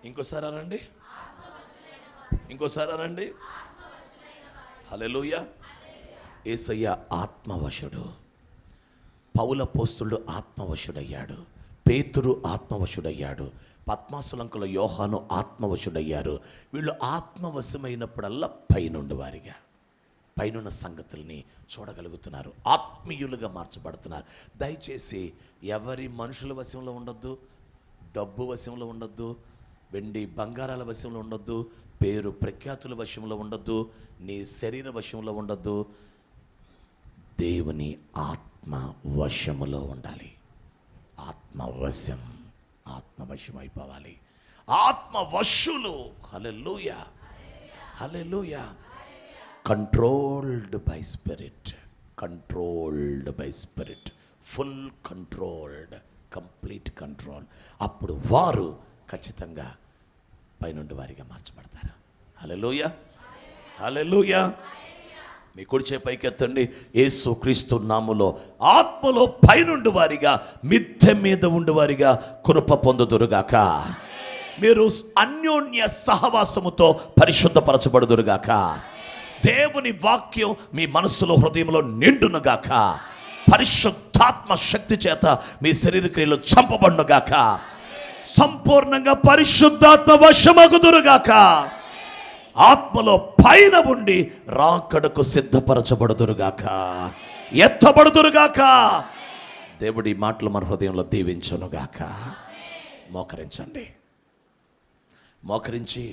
ఇంకోసారి అనండి, ఇంకోసారి అనండి. హల్లెలూయా. యేసయ్య ఆత్మవశుడు. పౌలపోస్తులుడు ఆత్మవశుడయ్యాడు. పేతురు ఆత్మవశుడయ్యాడు. పద్మాసులంకుల యోహాను ఆత్మవశుడయ్యారు. వీళ్ళు ఆత్మవశమైనప్పుడల్లా పైనుండి వారిగా, పైనున్న సంగతుల్ని చూడగలుగుతున్నారు, ఆత్మీయులుగా మార్చబడుతున్నారు. దయచేసి ఎవరి మనుషుల వశంలో ఉండొద్దు, డబ్బు వశంలో ఉండొద్దు, వెండి బంగారాల వశంలో ఉండొద్దు, పేరు ప్రఖ్యాతుల వశంలో ఉండొద్దు, నీ శరీర వశంలో ఉండొద్దు. దేవుని ఆత్మ వశములో ఉండాలి. ఆత్మవశం, ఆత్మవశం అయిపోవాలి. ఆత్మవశులు. హల్లెలూయా, హల్లెలూయా. Controlled by spirit, controlled by spirit, full controlled, complete control. అప్పుడు వారు ఖచ్చితంగా పైనుండి వారిగా మార్చబడతారు. హల్లెలూయా, హల్లెలూయా. మీ కుడిచే పైకెత్తండి. యేసు క్రీస్తు నామములో ఆత్మలో పైనుండి వారిగా, మిద్దె మీద ఉండి వారిగా కృప పొందుదురుగాక. మీరు అన్యోన్య సహవాసముతో పరిశుద్ధపరచబడుదురుగాక. దేవుని వాక్యం మీ మనస్సులో, హృదయంలో నిండునుగాక. పరిశుద్ధాత్మ శక్తి చేత మీ శరీర క్రియలు చంపబడునుగాక. సంపూర్ణంగా పరిశుద్ధాత్మ వశమగుదురుగాక. ఆత్మలో పైన ఉండి రాకడకు సిద్ధపరచబడుదురుగాక, ఎత్తబడుదురుగాక. దేవుడి మాటలు మన హృదయంలో దీవించునుగాక. మోకరించండి. మోకరించి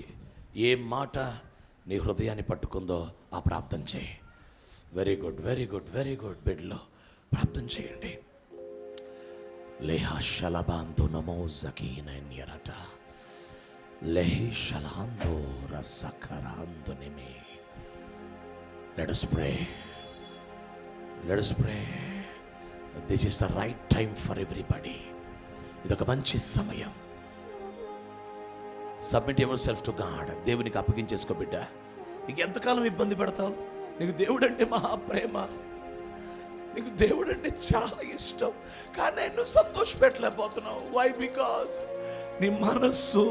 ఏ మాట నీ హృదయాన్ని పట్టుకుందో ఆ ప్రార్థన చేయి. Very good, very good, very good. బిడ్డలో ప్రార్థన చేయండి. లేహా శలబాందు నమో జకీనన్యరట లేహి శలాందో రసకరాందు నిమి. Let us pray. Let us pray. This is the right time for everybody. ఇదొక మంచి సమయం. Submit your self to God. దేవునికి అప్పగించేసుకో బిడ్డ. నీకు ఎంతకాలం ఇబ్బంది పెడతావు? నీకు దేవుడు అంటే మహాప్రేమ, నీకు దేవుడు అంటే చాలా ఇష్టం, కానీ నేను సంతోషపెట్టలేకపోతున్నావు. వై? బికాస్ నీ మనస్సు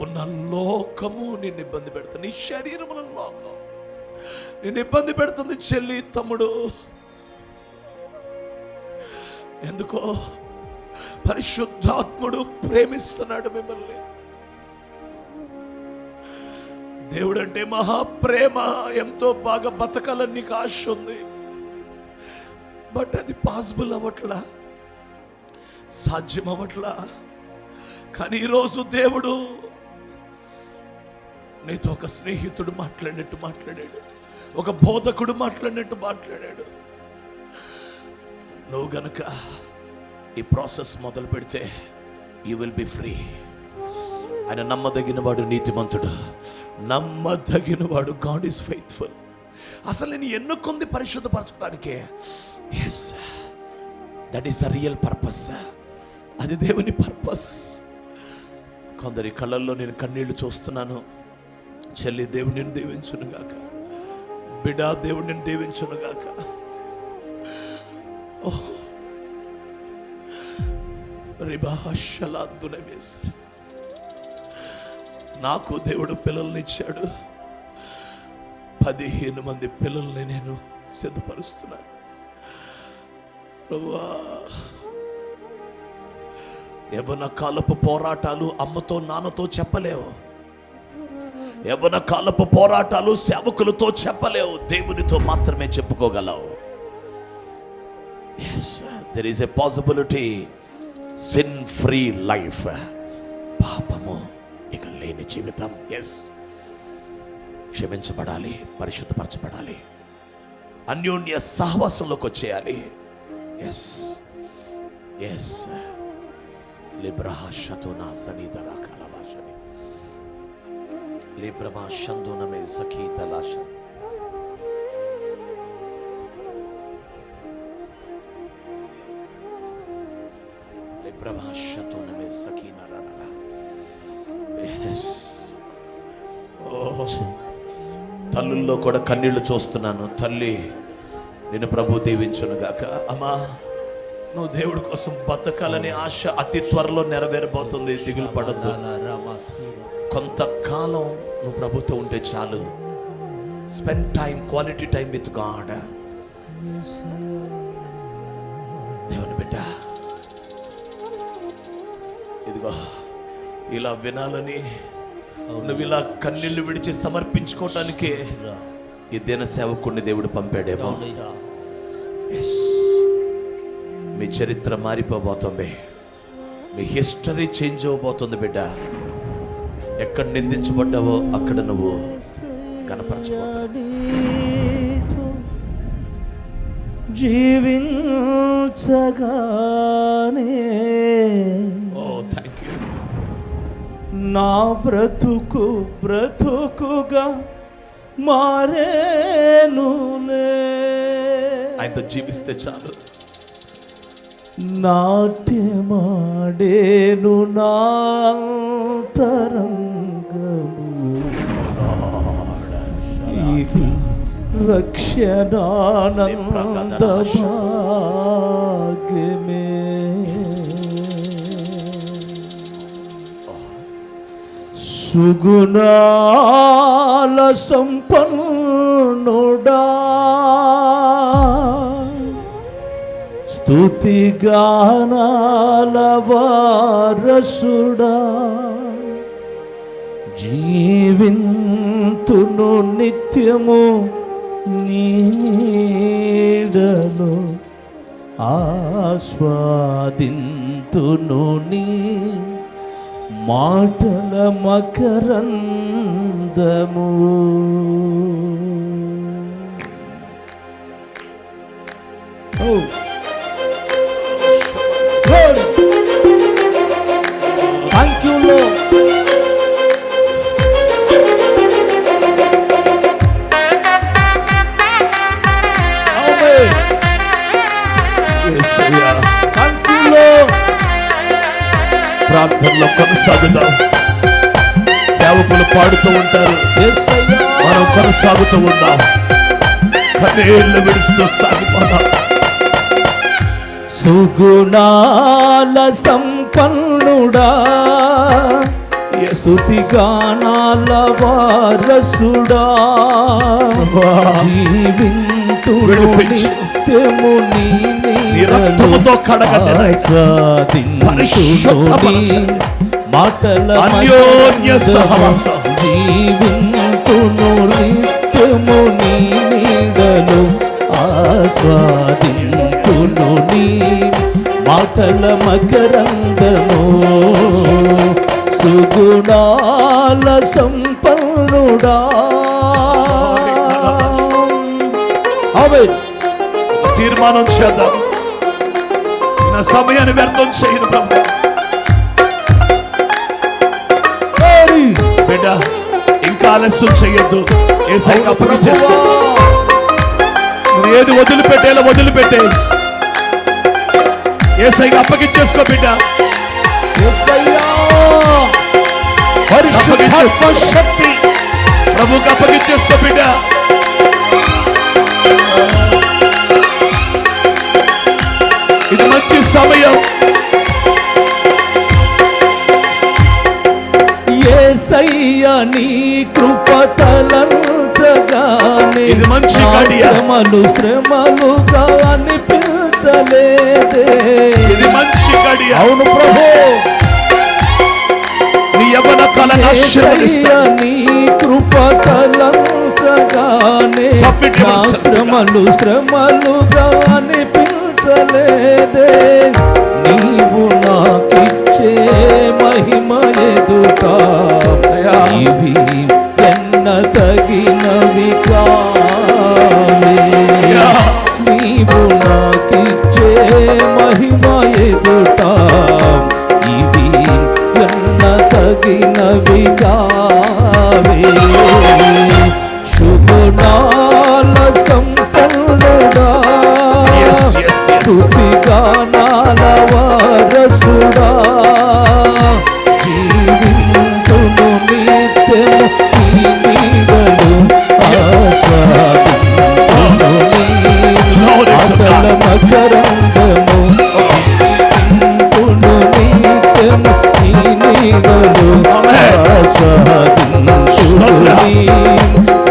ఉన్న లోకము నిన్ను ఇబ్బంది పెడుతుంది. నీ శరీరముల లోకం నిన్ను ఇబ్బంది పెడుతుంది. చెల్లి, తమ్ముడు, ఎందుకో పరిశుద్ధాత్ముడు ప్రేమిస్తున్నాడు మిమ్మల్ని. దేవుడు అంటే మహాప్రేమ. ఎంతో బాగా బతకాలని నీకు ఆశ ఉంది, బట్ అది పాసిబుల్ అవ్వట్లా, సాధ్యం అవ్వట్లా. కానీ ఈరోజు దేవుడు నీతో ఒక స్నేహితుడు మాట్లాడినట్టు మాట్లాడాడు, ఒక బోధకుడు మాట్లాడినట్టు మాట్లాడాడు. నువ్వు గనుక ఈ ప్రాసెస్ మొదలు పెడితే యూ విల్ బి ఫ్రీ. ఆయన నమ్మదగిన వాడు, నీతిమంతుడు, నమ్మదగిన వాడు. God is faithful. అసలు నేను ఎన్నుకుంది పరిశుద్ధపరచడానికే. Yes, that is the real purpose. అది దేవుని పర్పస్. కొందరి కళ్ళల్లో నేను కన్నీళ్లు చూస్తున్నాను. చెల్లి, దేవుడు నిన్ను దీవించునుగాక. బిడ్డ, దేవుడు నిన్ను దీవించునుగాక. నాకు దేవుడు పిల్లల్ని ఇచ్చాడు. 15 మంది పిల్లల్ని నేను సిద్ధపరుస్తున్నాను. ప్రభువా, యవ్వన కాలపు పోరాటాలు అమ్మతో నాన్నతో చెప్పలేవు. యవ్వన కాలపు పోరాటాలు సేవకులతో చెప్పలేవు. దేవునితో మాత్రమే చెప్పుకోగలవు. Yes, there is a possibility. Sin free life, పాపము ఇక లేని జీవితం. ఎస్, క్షమించబడాలి, పరిశుద్ధపరచబడాలి, అన్యోన్య సహవాసంలోకి వచ్చేయాలి. Yes, yes. లిబ్రహ శతునా సనీదరా కలభాషని లిబ్రమా షందునమే సఖీ తలాష లిబ్రమా షందునమే సఖీ నరనరా. తల్లుల్లో కూడా కన్నీళ్లు చూస్తున్నాను. తల్లి నేను ప్రభు దీవించును గాక. అమ్మా, నువ్వు దేవుడి కోసం బతకాలని ఆశ అతి త్వరలో నెరవేరబోతుంది. దిగులు పడద్దు. కొంతకాలం నువ్వు ప్రభుతో ఉంటే చాలు. Spend time, quality time with God. దేవుని బిడ్డ, ఇదిగో ఇలా వినాలని, నువ్వు ఇలా కన్నీళ్లు విడిచి సమర్పించుకోవటానికే ఈ దిన సేవకుడిని దేవుడు పంపాడేమో. మీ చరిత్ర మారిపోబోతుంది. మీ హిస్టరీ చేంజ్ అవబోతుంది బిడ్డ. ఎక్కడ నిందించబడ్డావో అక్కడ నువ్వు కనపరచబోతావు. జీవించగానే ఓ థ్యాంక్ యూ. నా బ్రతుకుగా మారేనులే. ఆయనతో జీవిస్తే చాలు. నాట్యమాడేను నాంతరంగము, ఇది రక్షణానంద భాగ్యమే. సుగుణాల సంపన్నుడా, స్తుతిగానాల వారసుడా, జీవింతును నిత్యము నీ నీడను, ఆస్వాదింతును నీ మాటల మకరందము. Thank you, Lord. Amen. Yes, yeah. Thank you, Lord. ప్రార్థనలో కొనసాగుదాం. సేవకులు పాడుతూ ఉంటారు, మనం కొనసాగుతూ ఉందాం. కన్నీళ్లు విడుస్తూ సాగిపోదాం. సుగుణాల సంపన్నుడా, స్తుతిగానాల వారసుడా, జీవింతును నిత్యము నీ రక్తముతో కడగండి. మాటల అన్యోన్య సహవాసం. జీవింతును నిత్యము నీ నీడలు, ఆస్వాదింతును నీ మాటల మకరందము. సుగుణాల సంపన్నుడా. తీర్మానం చేద్దాం. నా సమయాన్ని వ్యర్థం చేయను ప్రభు. బిడ్డ, ఇంకా ఆలస్యం చెయ్యొద్దు. యేసయ్యకి అప్పగించేసుకో. నువ్వు ఏది వదిలిపెట్టేలా వదిలిపెట్టే. యేసయ్యకి అప్పగించేసుకో బిడ్డ. శక్తి ప్రభుకి అప్పగించేసుకో బిడ్డ. ఇది మంచి సమయం. యేసయ్య నీ కృప తలంచగానే, ఇది మంచి గడియ. శ్రమలుగా అనిపించలేదే. ఇది మంచి గడియ. అవును ప్రభు. నీ యవ్వన కాలాన్ని ఆశీర్వదిస్తాడు. నీ కృప తలంచగానే, శ్రమలుగా అనిపించలేదే. నీవు నాకిచ్చే మహిమ ఎదుట ఇవి ఎన్న తగినవి కావే. నీవు నాకిచ్చే మహిమ ఎదుట ఇవి ఎన్న తగినవి కావే. నీవే శుభనాల సంపన్నుడా స్తుతి గానాల వారసుడా జీవింతును నిత్యము నీ నీడలు ఆస్వాదింతును అతల మకరంగము జీవింతును నిత్యము నీ నీడలు ఆస్వాదింతును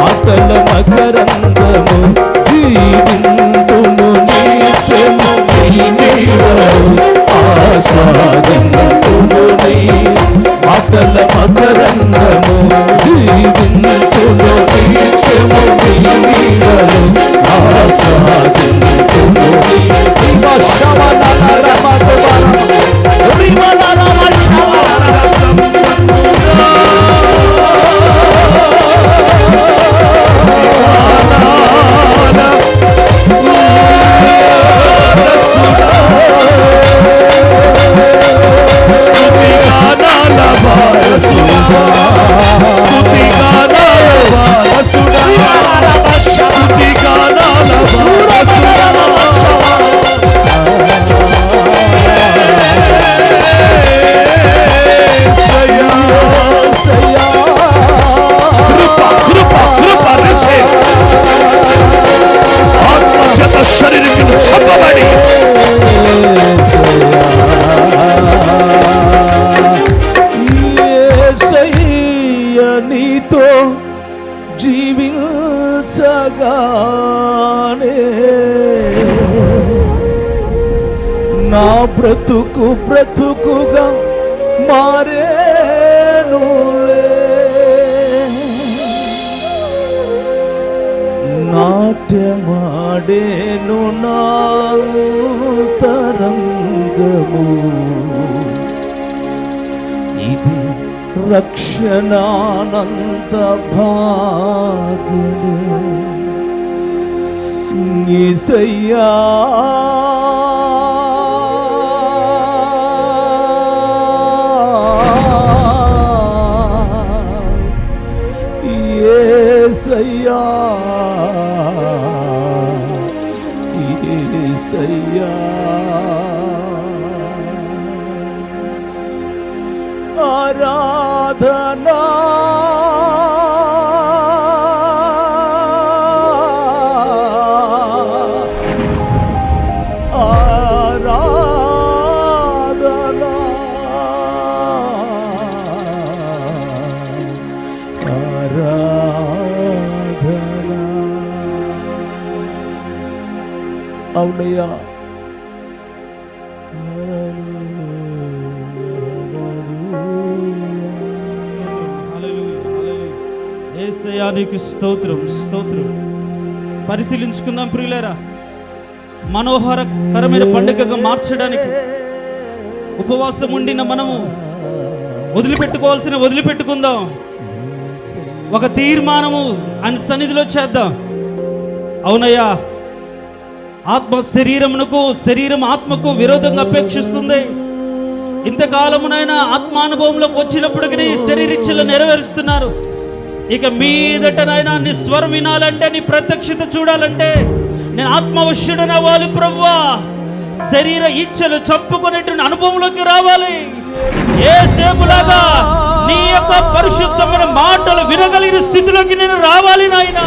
అతల మకరంగము జీవింతును నిత్యము నీ నీడలు ఆస్వాదింతును అతల మకరంగము జీవింతును నిత్యము నీ నీడలు ఆస్వాదింతును నీతో జీవించగానే నా బ్రతుకు బ్రతుకుగా మారేనులే నాట్యమాడేను నా తరంగము ఇది రక్షణానంద భాగ్యము యేసయ్యా యేసయ్యా యేసయ్యా ఆరాధనా ఆరాధనా ఆరాధనా అవునయ్యా యేసయ్యా నీకు స్తోత్రం స్తోత్రం. పరిశీలించుకుందాం ప్రియులారా, మనోహరకరమైన పండుగగా మార్చడానికి ఉపవాసం ఉండిన మనము వదిలిపెట్టుకుందాం. ఒక తీర్మానము ఆయన సన్నిధిలో చేద్దాం. అవునయ్యా, ఆత్మ శరీరమునకు, శరీరం ఆత్మకు విరోధంగా అపేక్షిస్తుంది. ఇంతకాలమునైనా ఆత్మానుభవంలోకి వచ్చినప్పటికీ శరీరిచ్చలు నెరవేరుస్తున్నారు. ఇక మీదటనైనా నీ స్వరం వినాలంటే, నీ ప్రత్యక్షత చూడాలంటే నేను ఆత్మవశ్యుడని అవ్వాలి ప్రభువా. శరీర ఇచ్చలు చంపుకునేటువంటి అనుభవంలోకి రావాలి. ఏ సేపులాగా నీ యొక్క పరిశుద్ధమైన మాటలు వినగలిగిన స్థితిలోకి నేను రావాలి నాయన.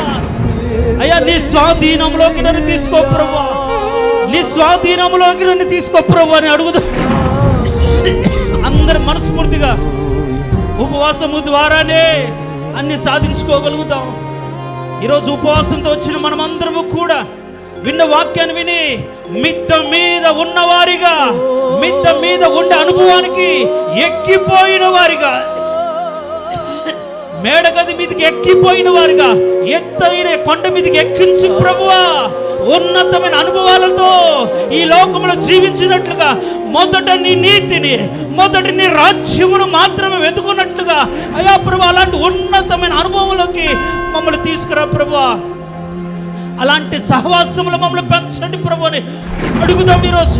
అయ్యా, నీ స్వాధీనంలోకి నన్ను తీసుకో ప్రభువా, నీ స్వాధీనంలోకి నన్ను తీసుకో ప్రభువా అని అడుగుదా. అందరి మనస్ఫూర్తిగా ఉపవాసము ద్వారానే అన్ని సాధించుకోగలుగుతాం. ఈరోజు ఉపవాసంతో వచ్చిన మనమందరము కూడా విన్న వాక్యాన్ని విని మిద్ద మీద ఉన్నవారిగా, మిద్ద మీద ఉండే అనుభవానికి ఎక్కిపోయిన వారిగా, మేడగది మీదకి ఎక్కిపోయిన వారిగా, ఎత్తైన కొండ మీదకి ఎక్కించు ప్రభువా. ఉన్నతమైన అనుభవాలతో ఈ లోకంలో జీవించినట్లుగా, మొదట నీ నీతిని, మొదట నీ రాజ్యమును మాత్రమే వెతుకున్నట్లుగా అయ్యా ప్రభు, అలాంటి ఉన్నతమైన అనుభవంలోకి మమ్మల్ని తీసుకురా ప్రభువా. అలాంటి సహవాసములు మమ్మల్ని పెంచండి ప్రభు అని అడుగుదాం ఈరోజు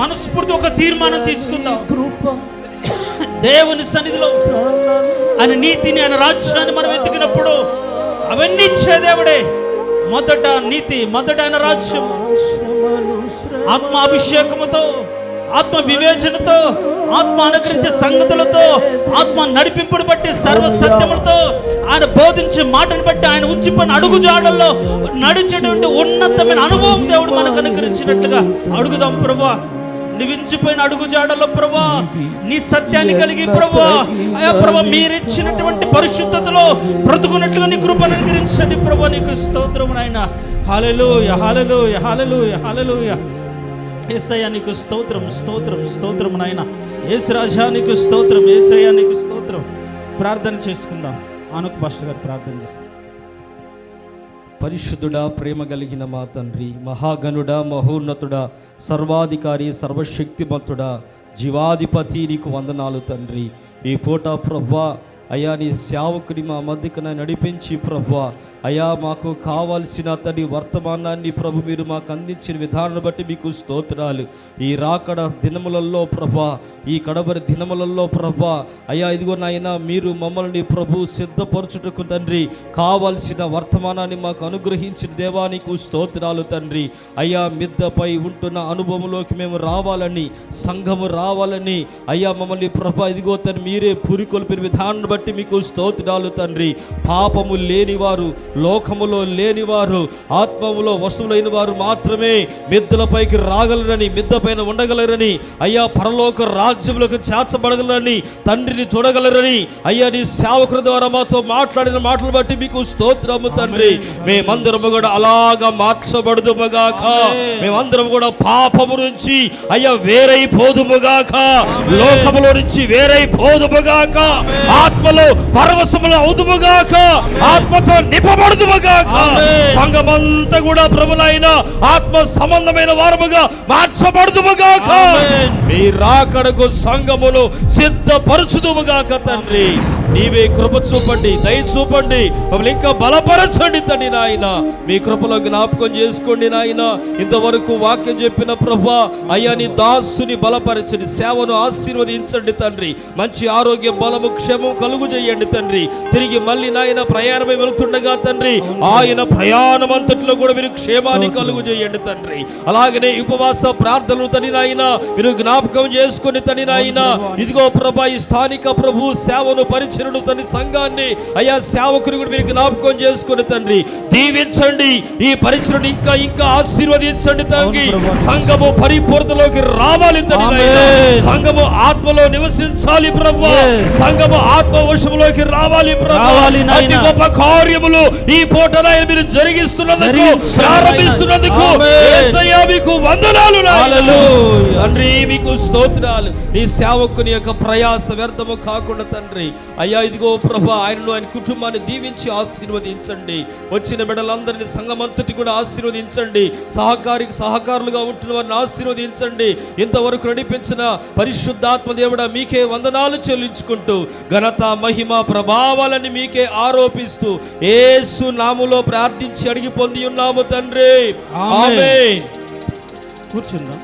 మనస్ఫూర్తి ఒక తీర్మానం తీసుకుందాం. దేవుని సన్నిధిలో ఆయన నీతిని, ఆయన రాజ్యాన్ని మనం వెతికినప్పుడు అవన్నీ ఇచ్చే దేవుడే. మొదట నీతి, మొదట ఆయన రాజ్యం. ఆత్మ అభిషేకముతో, ఆత్మ వివేచనతో, ఆత్మ అనుగ్రహించే సంగతులతో, ఆత్మ నడిపింపుడు బట్టి సర్వ సత్యములతో, ఆయన బోధించే మాటను బట్టి, ఆయన ఉంచిపోయిన అడుగు జాడల్లో నడిచేటువంటి ఉన్నతమైన అనుభవం దేవుడు మనకు అనుగ్రహించినట్లుగా అడుగుదాం. ప్రభువా, నివించిపోయిన అడుగు జాడలో ప్రభువా నీ సత్యాన్ని కలిగి ప్రభువా, అయా ప్రభువా మీరిచ్చినటువంటి పరిశుద్ధతలో బ్రతుకున్నట్లుగా నీ కృపను అనుగ్రహించండి ప్రభువా. నీకు స్తోత్రము నాయన. హల్లెలూయా, హల్లెలూయా, హల్లెలూయా, హల్లెలూయా. యేసయ్యా నీకు స్తోత్రం, స్తోత్రం, స్తోత్రం నాయన. యేసు రాజా నీకు స్తోత్రం, యేసయ్యా నీకు స్తోత్రం. ప్రార్థన చేసుకుందాం. ఆనుకు పాస్టర్ గారు ప్రార్థన చేస్తాం. పరిశుద్ధుడా, ప్రేమ కలిగిన మా తండ్రి, మహాగణుడా, మహోన్నతుడా, సర్వాధికారి, సర్వశక్తిమంతుడా, జీవాధిపతి, నీకు వందనాలు తండ్రి. ఈ పూట ప్రభువా అయ్యా నీ సేవకుని మా మధ్యకు నడిపించి ప్రభువా అయ్యా మాకు కావాల్సిన తండ్రి వర్తమానాన్ని ప్రభు మీరు మాకు అందించిన విధానాన్ని బట్టి మీకు స్తోత్రాలు. ఈ రాకడ దినములలో ప్రభా, ఈ కడబరి దినములలో ప్రభా అయ్యా ఇదిగో నాయన మీరు మమ్మల్ని ప్రభు సిద్ధపరచుటకు తండ్రి కావాల్సిన వర్తమానాన్ని మాకు అనుగ్రహించిన దేవానికి స్తోత్రాలు తండ్రి. అయ్యా మిద్దపై ఉంటున్న అనుభవంలోకి మేము రావాలని, సంఘము రావాలని అయ్యా మమ్మల్ని ప్రభా ఇదిగో తండ్రి మీరే పురికొల్పిన విధానాన్ని బట్టి మీకు స్తోత్రాలు తండ్రి. పాపము లేనివారు, లోకములో లేనివారు, ఆత్మములో వశువులైన వారు మాత్రమే మిద్దలపైకి రాగలరని, మిద్ద పైన ఉండగలరని, అయ్యా పరలోక రాజ్యములకు చేర్చబడగలరని, తండ్రిని చూడగలరని అయ్యా నీ సేవకుల ద్వారా మాతో మాట్లాడిన మాటలు బట్టి మీకు స్తోత్రము తండ్రి. మేమందరము కూడా అలాగా మార్చబడుదుముగాక, మేమందరం కూడా పాపము నుంచి అయ్యా వేరైపోదుముగాక, లోకములో నుంచి వేరైపోదుముగాక, ఆత్మలో పరవశములు అవుదుముగాక, ఆత్మతో నింపబడుదుముగాక. సంఘమంతా కూడా ప్రభులైన ఆత్మ సంబంధమైన వారముగా మార్చబడుదుముగాక. మీ రాకడకు సంఘమును సిద్ధపరచుదుముగాక తండ్రి. నీవే కృప చూపండి, దయ చూపండి, మమ్మల్ని ఇంకా బలపరచండి తండ్రి నాయన. మీ కృపలో జ్ఞాపకం చేసుకోండి నాయన. ఇంతవరకు వాక్యం చెప్పిన ప్రభువా అయ్యా నీ దాసుని బలపరచండి, సేవను ఆశీర్వదించండి తండ్రి. మంచి ఆరోగ్య బలము క్షేమం కలుగు చేయండి తండ్రి. తిరిగి మళ్ళీ నాయన ప్రయాణమై వెళ్తుండగా తండ్రి ఆయన ప్రయాణం అంతట్లో కూడా మీరు క్షేమాన్ని కలుగు చేయండి తండ్రి. అలాగనే ఉపవాస ప్రార్థనలు తండ్రి నాయన మీరు జ్ఞాపకం చేసుకుని తండ్రి నాయన ఇదిగో ప్రభా ఈ స్థానిక ప్రభు సేవను పరిచయను తండ్రి సంఘాన్ని అయ్యా సేవకుని కూడా మీరు జ్ఞాపకం చేసుకుని తండ్రి దీవించండి. ఈ పరిచయను ఇంకా ఇంకా ఆశీర్వదించండి తండ్రి. సంఘము పరిపూర్ణలోకి రావాలి తండ్రి నాయన. సంఘము ఆత్మలో నివసించాలి ప్రభు. సంఘము ఆత్మ వశములోకి రావాలి ప్రభు. అతి గొప్ప కార్యములు ఈ పూటన మీరు జరిగిస్తున్నందుకు, ప్రారంభిస్తున్నందుకు యేసయ్యా మీకు వందనాలు తండ్రి. మీకు స్తోత్రాలు. ఈ సేవకుని యొక్క ప్రయాస వ్యర్థము కాకుండా తండ్రి అయ్యా ఇదిగో ప్రభా ఆయనను, ఆయన కుటుంబాన్ని దీవించి ఆశీర్వదించండి. వచ్చిన బిడ్డలందరినీ సంఘమంతటి కూడా ఆశీర్వదించండి. సహకారులుగా ఉంటున్న వారిని ఆశీర్వదించండి. ఇంతవరకు నడిపించిన పరిశుద్ధాత్మ దేవుడా మీకే వందనాలు చెల్లించుకుంటూ ఘనత మహిమ ప్రభావాలని మీకే ఆరోపిస్తూ యేసు నామములో ప్రార్థించి అడిగి పొంది ఉన్నాము తండ్రి. ఆమేన్. కూర్చుందాం.